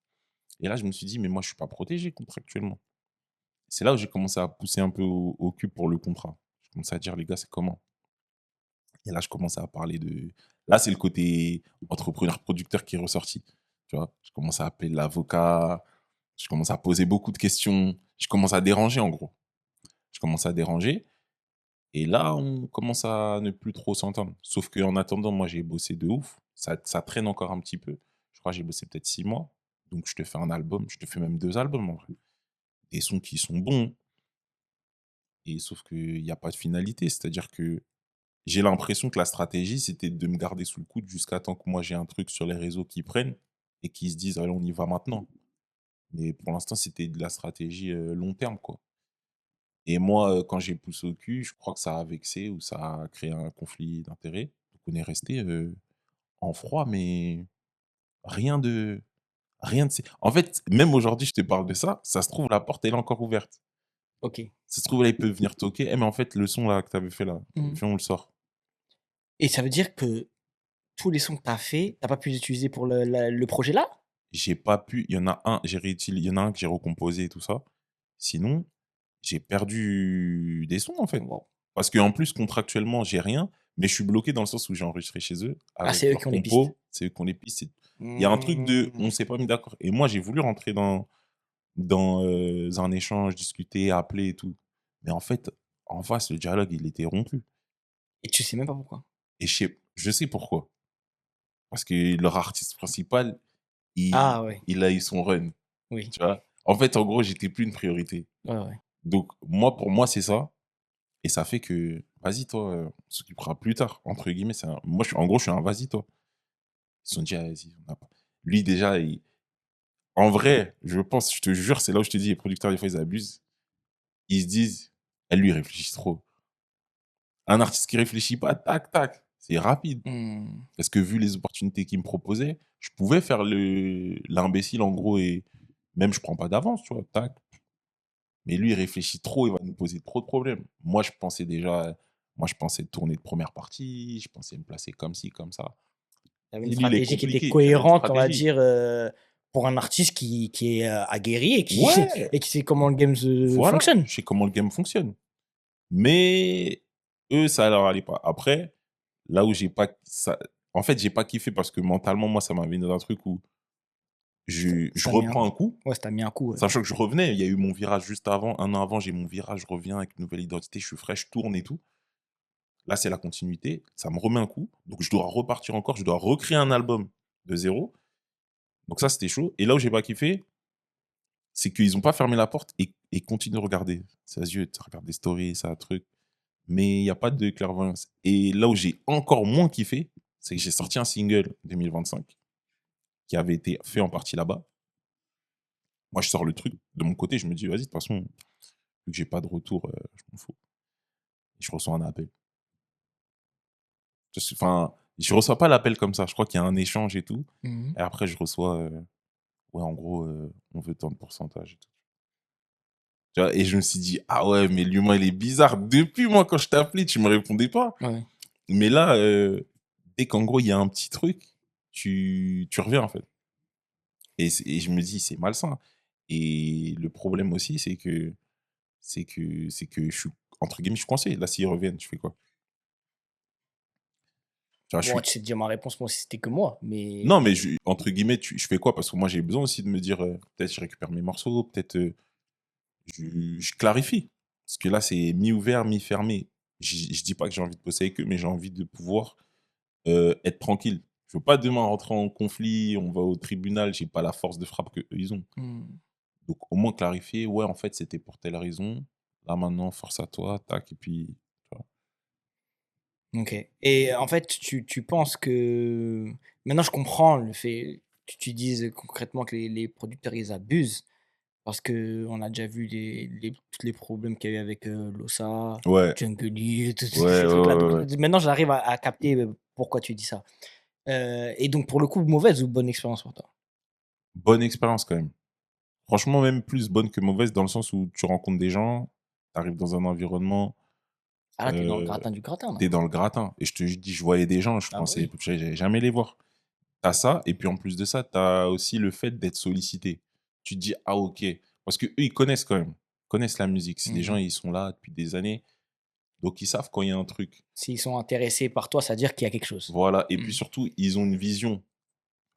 Et là, je me suis dit: «Mais moi, je suis pas protégé contractuellement». C'est là où j'ai commencé à pousser un peu au cul pour le contrat. Je commençais à dire: «Les gars, c'est comment?» Et là, je commençais à parler de là, c'est le côté entrepreneur-producteur qui est ressorti, tu vois? Je commence à appeler l'avocat, je commence à poser beaucoup de questions, je commence à déranger, en gros. Je commence à déranger et là, on commence à ne plus trop s'entendre. Sauf qu'en attendant, moi, j'ai bossé de ouf. Ça traîne encore un petit peu. Je crois que j'ai bossé peut-être 6 mois. Donc je te fais un album, je te fais même 2 albums, en vrai. Des sons qui sont bons et sauf qu'il y a pas de finalité. C'est-à-dire que j'ai l'impression que la stratégie, c'était de me garder sous le coude jusqu'à temps que moi j'ai un truc sur les réseaux qui prennent et qui se disent: «Allez, on y va maintenant». Mais pour l'instant, c'était de la stratégie, long terme, quoi. Et moi, quand j'ai poussé au cul, je crois que ça a vexé ou ça a créé un conflit d'intérêts. Donc on est resté en froid, mais rien de en fait, même aujourd'hui, je te parle de ça, ça se trouve, la porte, elle est encore ouverte. OK. Ça se trouve, là, ils peuvent venir toquer: «Eh, mais en fait, le son là que tu avais fait là, Mmh. viens, on le sort». Et ça veut dire que tous les sons que tu as fait, tu as pas pu les utiliser pour le projet là? J'ai pas pu il y en a un, il y en a un que j'ai recomposé et tout ça. Sinon, j'ai perdu des sons, en fait. Waouh! Parce qu'en plus, contractuellement, j'ai rien, mais je suis bloqué dans le sens où j'ai enregistré chez eux Ah, avec c'est eux leur qui ont les pistes. compo, c'est eux qui ont les pistes, c'est il y a un truc de Mmh. on s'est pas mis d'accord et moi, j'ai voulu rentrer dans un échange, discuter, appeler et tout. Mais en fait, en face, le dialogue, il était rompu Et tu sais même pas pourquoi? et je sais pourquoi. Parce que leur artiste principal, Ah ouais, il a eu son run, oui. tu vois? En fait, en gros, j'étais plus une priorité. Ouais, ouais. Donc moi, pour moi, c'est ça et ça fait que: «Vas-y toi, on s'occupera plus tard», entre guillemets, c'est un moi, je suis en gros, je suis un «vas-y toi». Ils se sont dit: «Ah vas-y, on a pas» lui déjà, en vrai, je pense, je te jure, c'est là où je te dis les producteurs, des fois, ils abusent. Ils se disent: «Eh lui, il réfléchit trop». Un artiste qui réfléchit pas, tac, tac, c'est rapide. Mmh. Parce que vu les opportunités qu'il me proposait, je pouvais faire l'imbécile en gros et même je prends pas d'avance, tu vois? Tac. Mais lui, il réfléchit trop, il va nous poser trop de problèmes. Moi, je pensais tourner de première partie, je pensais me placer comme ci, comme ça. Tu avais une Et lui, il est stratégie qui était compliqué, j'avais une cohérente, on va stratégie. dire, pour un artiste qui est, aguerri et qui Ouais, et qui sait comment le game se voilà, fonctionne. je sais comment le game fonctionne. Mais eux, ça leur allait pas. Après, là où j'ai pas ça en fait, j'ai pas kiffé parce que mentalement, moi, ça m'a mis dans un truc où je Ça t'a mis un reprends un coup, ouais, ça t'a mis un coup, ouais. sachant que je revenais, il y a eu mon virage juste avant, 1 an avant, j'ai mon virage, je reviens avec une nouvelle identité, je suis frais, je tourne et tout. Là, c'est la continuité, ça me remet un coup, donc je dois repartir encore, je dois recréer un album de zéro. Donc ça, c'était chaud et là où j'ai pas kiffé, c'est qu'ils ont pas fermé la porte et continuent de regarder. Ça yeux, tu regardes des stories, ça truc, mais il y a pas de clairvoyance et là où j'ai encore moins kiffé, c'est que j'ai sorti un single 2025 qui avait été fait en partie là-bas. Moi, je sors le truc de mon côté, je me dis: «Vas-y, de toute façon, vu que j'ai pas de retour, je m'en fous» et je reçois un appel. Enfin, je reçois pas l'appel comme ça, je crois qu'il y a un échange et tout Mmh mh. et après je reçois, ouais, en gros, on veut tant de pourcentage et tout. Tu vois? Et je me suis dit: «Ah ouais, mais l'humain, il est bizarre». Depuis, moi, quand je t'ai appelé, tu me répondais pas. Ouais. Mais là, dès qu'en gros, il y a un petit truc, tu reviens, en fait. Et je me dis: «C'est malsain» et le problème aussi, c'est que je suis, entre guillemets, «je suis coincé». Là, s'ils reviennent, je fais quoi? Tu vois? Je Bon, suis tu sais déjà ma réponse, moi, si c'était que moi, non, mais mais entre guillemets, je fais quoi? Parce que moi, j'ai besoin aussi de me dire, peut-être je récupère mes morceaux, peut-être, je clarifie. Parce que là, c'est mi-ouvert, mi-fermé. Je dis pas que j'ai envie de bosser avec eux, mais j'ai envie de pouvoir, être tranquille. Je veux pas demain rentrer en conflit, on va au tribunal, j'ai pas la force de frappe qu'eux, ils ont. mmh, Donc au moins clarifier: «Ouais, en fait, c'était pour telle raison. Là, maintenant, force à toi, tac» et puis, tu vois? OK. Et en fait, tu penses que maintenant je comprends le fait tu dises concrètement que les producteurs, ils abusent parce qu'on a déjà vu tous les problèmes qu'il y a eu avec, Lossa, Ouais, Jungle Lee, tous ouais, ces ouais, trucs-là. ouais, Donc ouais. maintenant, j'arrive à capter, pourquoi tu dis ça. Et donc pour le coup, mauvaise ou bonne expérience pour toi? Bonne expérience quand même. Franchement, même plus bonne que mauvaise dans le sens où tu rencontres des gens, tu arrives dans un environnement, Ah là, tu es dans le heu, gratin du gratin, là. tu dans le gratin et je te dis, je voyais des gens, je Ah bah pensais oui. j'allais jamais les voir. T'as ça et puis en plus de ça, t'as aussi le fait d'être sollicité. Tu te dis: «Ah OK», parce qu'eux, ils connaissent quand même, ils connaissent la musique. C'est des gens, Mmh. ils sont là depuis des années, donc ils savent quand il y a un truc. S'ils sont intéressés par toi, ça veut dire qu'il y a quelque chose. Voilà et puis Mmh. surtout, ils ont une vision.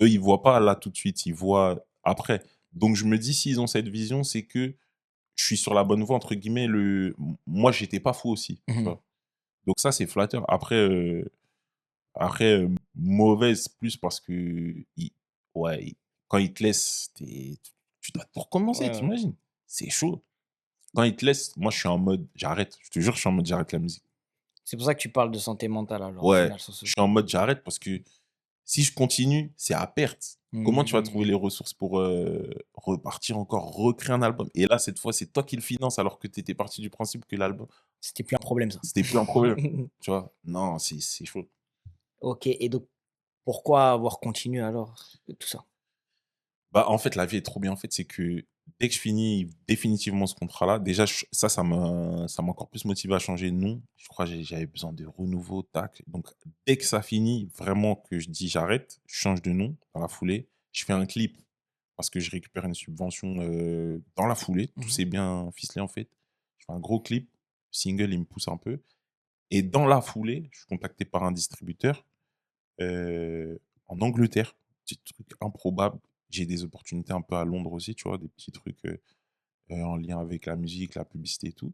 Eux, ils voient pas là tout de suite, ils voient après. Donc je me dis: «S'ils ont cette vision, c'est que je suis sur la bonne voie» entre guillemets, moi, j'étais pas fou aussi, tu Mmh. vois? Donc ça, c'est flatteur. Après, mauvaise plus parce que ouais, quand ils te laissent, tu dois tout recommencer, Ouais, tu ouais. imagines? C'est chaud. Quand ils te laissent, moi, je suis en mode: «J'arrête». Je te jure, je suis en mode: «J'arrête la musique». C'est pour ça que tu parles de santé mentale alors au Ouais, final sur ce je suis en sujet. mode: «J'arrête» parce que si je continue, c'est à perte. Comment tu vas trouver Mmh. les ressources pour, repartir encore, recréer un album? Et là, cette fois, c'est toi qui le finances alors que tu étais parti du principe que l'album, C'était plus un problème ça. c'était plus un problème, tu vois? Non, c'est chaud. OK et donc pourquoi avoir continué alors, tout ça? Bah, en fait, la vie est trop bien faite, c'est que dès que je finis définitivement ce contrat-là, déjà, ça m'a encore plus motivé à changer de nom. Je crois que j'avais besoin de renouveau, tac. Donc, dès que ça finit, vraiment que je dis j'arrête, je change de nom dans la foulée. Je fais un clip parce que je récupère une subvention dans la foulée. Tout Mmh. s'est bien ficelé, en fait. Je fais un gros clip. Single, il me pousse un peu. Et dans la foulée, je suis contacté par un distributeur en Angleterre, petit truc improbable. J'ai des opportunités un peu à Londres aussi, tu vois? Des petits trucs, en lien avec la musique, la publicité et tout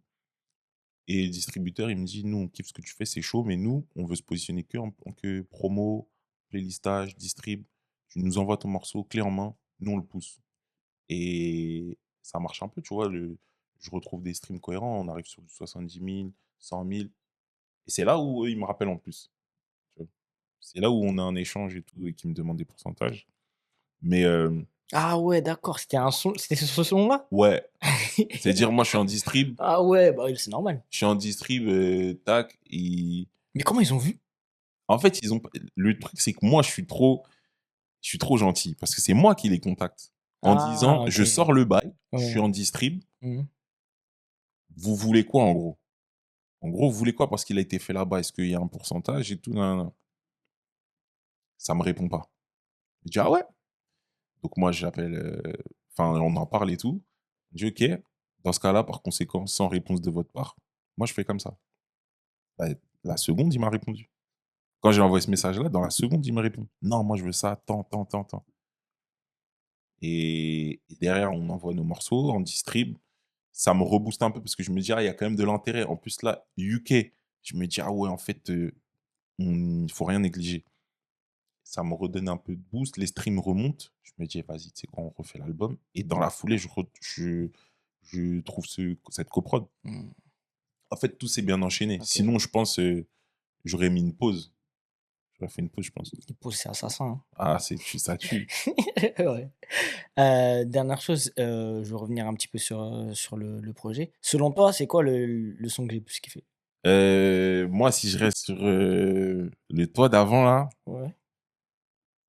et le distributeur, il me dit: «Nous, on kiffe ce que tu fais, c'est chaud, mais nous, on veut se positionner que en tant que promo, playlistage, distrib. Tu nous envoies ton morceau clé en main, nous, on le pousse» et ça marche un peu, tu vois? Je retrouve des streams cohérents, on arrive sur du 70 000, 100 000 et c'est là où eux, ils me rappellent en plus, tu vois? C'est là où on a un échange et tout et qu'ils me demandent des pourcentages. Mais Ah ouais d'accord, c'était sur ce son-là? ouais, c'est-à-dire moi Ah ouais, bah oui, c'est normal. je suis en distrib, tac, et Mais comment ils ont vu? en fait, ils ont p le truc, c'est que moi, je suis trop gentil parce que c'est moi qui les contacte en Ah disant: OK. «Je sors le bail, je suis Ouais. en distrib, Mmh. vous voulez quoi en gros?» En gros, vous voulez quoi parce qu'il a été fait là-bas? Est-ce qu'il y a un pourcentage et tout? Nin Ça me répond pas. Je dis: «Ah ouais?» Donc moi, j'appelle, enfin, on en parle et tout. Je dis: «OK, dans ce cas-là, par conséquent, sans réponse de votre part, moi, je fais comme ça». Bah, la seconde, il m'a répondu. Quand j'ai envoyé ce message-là, dans la seconde, il me répond: «Non, moi, je veux ça, tant, tant, tant, tant» et derrière, on envoie nos morceaux en distrib. Ça me rebooste un peu parce que je me dis: «Ah, il y a quand même de l'intérêt». En plus, là, UK, je me dis: «Ah ouais, en fait, il faut rien négliger». Ça me redonne un peu de boost, les streams remontent. Je me dis: «Vas-y, tu sais quoi? On refait l'album» et dans la foulée, je trouve cette coprod. Mmh. En fait, tout s'est bien enchaîné. OK. Sinon, je pense, j'aurais mis une pause. J'aurais fait une pause, je pense. Les pauses, c'est assassin, Ah, ça tue. hein. Ouais. Dernière chose, je veux revenir un petit peu sur le projet. Selon toi, c'est quoi le son que j'ai le plus kiffé? Moi, si je reste sur, le toit d'avant là, Ouais,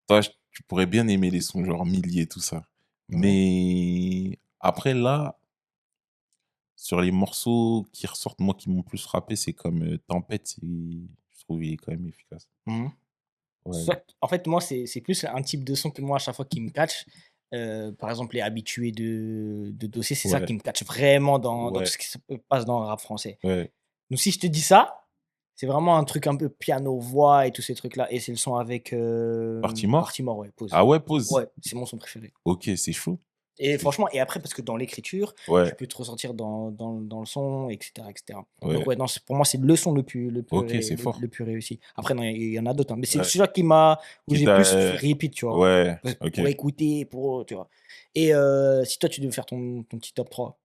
toi, tu pourrais bien aimer les sons genre Millier, tout ça. ouais. Mais après là, sur les morceaux qui ressortent, moi, qui m'ont plus frappé, c'est comme, Tempête, je trouve il est quand même efficace. Mmh. Ouais, Soit en fait, moi, c'est plus un type de son que moi, à chaque fois qui me catch. Par exemple, les habitués de Dossier, c'est ça ouais, qui me catch vraiment dans tout ouais, ce qui se passe dans le rap français. ouais. Donc si je te dis ça, c'est vraiment un truc un peu piano-voix et tous ces trucs-là et c'est le son avec, Partie mort? Partie Mort, ouais, Pause. Ah ouais, Pause? Ouais, c'est mon son préféré. OK, c'est chaud, Et c'est chaud. franchement et après parce que dans l'écriture, Ouais, tu peux te ressentir dans le son et cetera et cetera. Donc ouais. ouais, non, c'est pour moi, c'est le son OK, c'est fort. le plus réussi. Après non, il y en a d'autres, hein, mais c'est Ouais. celui-là où Qui j'ai t'a plus repeat, tu vois? ouais, OK. Pour écouter, tu vois? Et si toi tu devais faire ton petit top 3,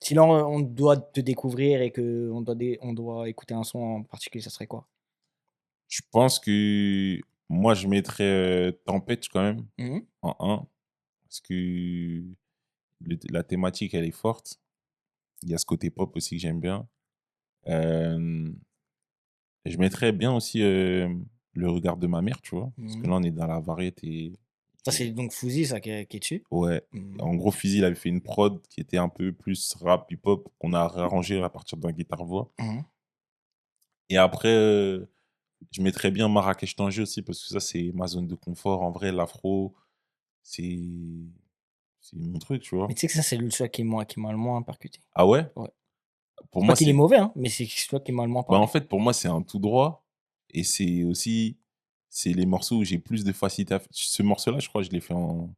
si là on doit te découvrir et qu'on doit écouter un son en particulier, ça serait quoi? Je pense que moi, je mettrais Tempête quand même Mhm. en un parce que la thématique, elle est forte. Il y a ce côté pop aussi que j'aime bien. Euh, je mettrais bien aussi Le regard de ma mère, tu vois, parce que Mhm. là, on est dans la variété. Ça, c'est donc Fouzi, ça, qui est dessus. Ouais. Mhm. En gros, Fizzy, il avait fait une prod qui était un peu plus rap, hip-hop, qu'on a réarrangé à partir d'un guitare-voix. Mhm. Et après, je mettrais bien Marrakech-Tanger aussi, parce que ça, c'est ma zone de confort. En vrai, l'afro, c'est c'est mon truc, tu Mais vois. tu sais que ça, c'est le choix qui m'a le moins percuté. Ah ouais? Ouais. Pour C'est pas moi, qu'il est c'est mauvais, hein, mais c'est celui qui m'a le moins bah, en parlé. fait, pour moi, c'est un tout droit et c'est aussi c'est les morceaux où j'ai plus de facilité à f ce morceau-là, je crois, je l'ai fait en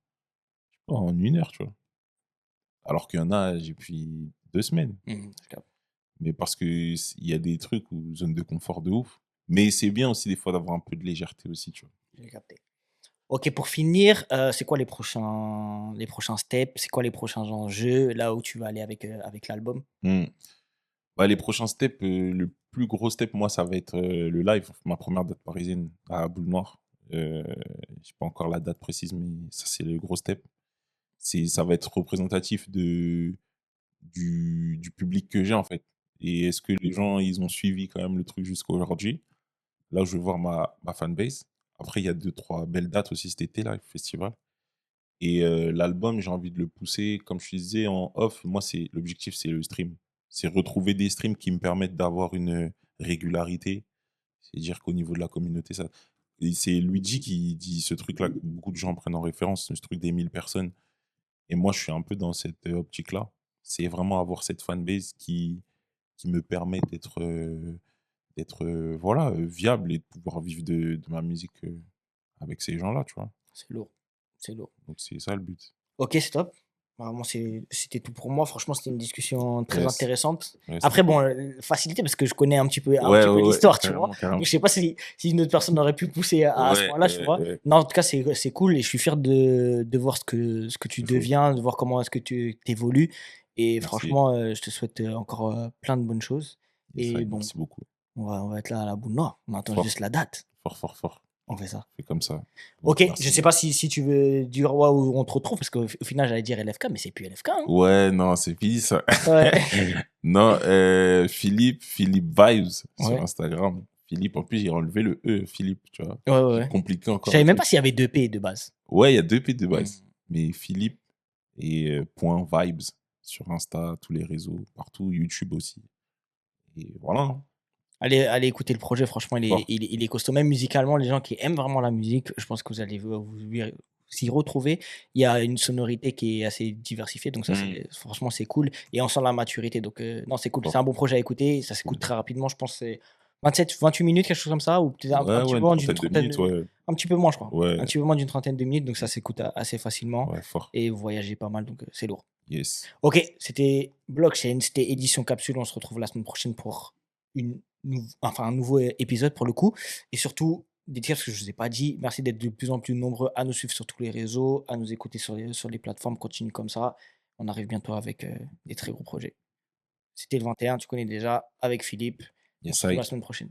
1 heure, tu vois? Alors qu'il y en a, j'ai pris 2 semaines. Mhm, je capte, Mais parce que il y a des trucs où zone de confort de ouf. Mais c'est bien aussi des fois d'avoir un peu de légèreté aussi, tu vois? j'ai capté. OK, pour finir, c'est quoi les prochains steps? C'est quoi les prochains enjeux, là où tu vas aller avec l'album? Mmh. Bah, les prochains steps, le plus gros step, moi, ça va être, le live, ma première date parisienne à Boule Noire. Heu, j'ai pas encore la date précise, mais ça, c'est le gros step. Ça va être représentatif du public que j'ai, en fait. Et est-ce que les gens, ils ont suivi quand même le truc jusqu'à aujourd'hui? Là où je vais voir ma fanbase. Après, il y a deux trois belles dates aussi cet été là, le festival. Et l'album, j'ai envie de le pousser, comme je te disais en off, moi, c'est l'objectif, c'est le stream. C'est retrouver des streams qui me permettent d'avoir une, régularité. C'est-à-dire qu'au niveau de la communauté, ça et c'est Luigi qui dit ce truc-là que beaucoup de gens prennent en référence, ce truc des 1000 personnes. Et moi, je suis un peu dans cette, optique-là. C'est vraiment avoir cette fanbase qui me permet d'être, voilà, viable et de pouvoir vivre de ma musique, avec ces gens-là, tu vois? C'est lourd, c'est lourd. Donc c'est ça le but. OK, c'est top. Vraiment, c'était tout pour moi. Franchement, c'était une discussion très Yes, intéressante. yes, Après, c'était bon, facilité parce que je connais un ouais, petit peu ouais, ouais, l'histoire, tu vois? carrément, Donc carrément. je sais pas si une autre personne aurait pu pousser à ce Ouais, point-là, tu vois? ouais, Non, en tout cas, c'est cool et je suis fier de voir ce que tu de fou. deviens, de voir comment est-ce que tu évolues et Merci. franchement, je te souhaite, encore, plein de bonnes choses Yes, et bon, merci beaucoup. on va être là à la boule noire. On attend Fort, juste la date. fort, fort, fort. On fait ça. Fais comme ça. OK, je Merci. sais pas si tu veux dire ouais, où on te retrouve parce qu'au au final, j'allais dire LFK, mais c'est plus LFK, hein? Ouais, non, c'est fini ça. Ouais. Non, Philippe Vibes sur Ouais. Instagram. Philippe, en plus, j'ai enlevé le E, Philippe, tu vois? Ouais, ouais, J'ai ouais. compliqué Je encore le savais même pas truc. s'il y avait 2 P de base. Ouais, il y a 2 P de base, Mmh. mais Philippe et point vibes sur Insta, tous les réseaux, partout, YouTube aussi. Et voilà, hein. Allez écouter le projet, franchement, Fort. il est costaud. Même musicalement, les gens qui aiment vraiment la musique, je pense que vous allez vous y retrouver. Il y a une sonorité qui est assez diversifiée, donc ça, Mmh. c'est franchement, c'est cool et on sent la maturité, donc non, c'est cool. C'est Fort. un bon projet à écouter, ça s'écoute Cool. très rapidement, je pense que c'est 27-28 minutes, quelque chose comme ça ou peut-être un Ouais, petit ouais, peu une moins d'une trentaine de trentaine minutes, de ouais. un petit peu moins, je crois. Un Ouais, petit peu moins d'une trentaine de minutes, donc ça s'écoute a assez facilement ouais, fort. et vous voyagez pas mal, donc c'est lourd. Yes. OK, c'était Blockchain, c'était Édition Capsule. On se retrouve la semaine prochaine pour un nouveau épisode pour le coup. Et surtout, dire ce que je ne vous ai pas dit, merci d'être de plus en plus nombreux à nous suivre sur tous les réseaux, à nous écouter sur les plateformes. Continue comme ça. On arrive bientôt avec des très gros projets. C'était le 21, tu connais déjà, avec Philippe. On Yes, se retrouve I. la semaine prochaine.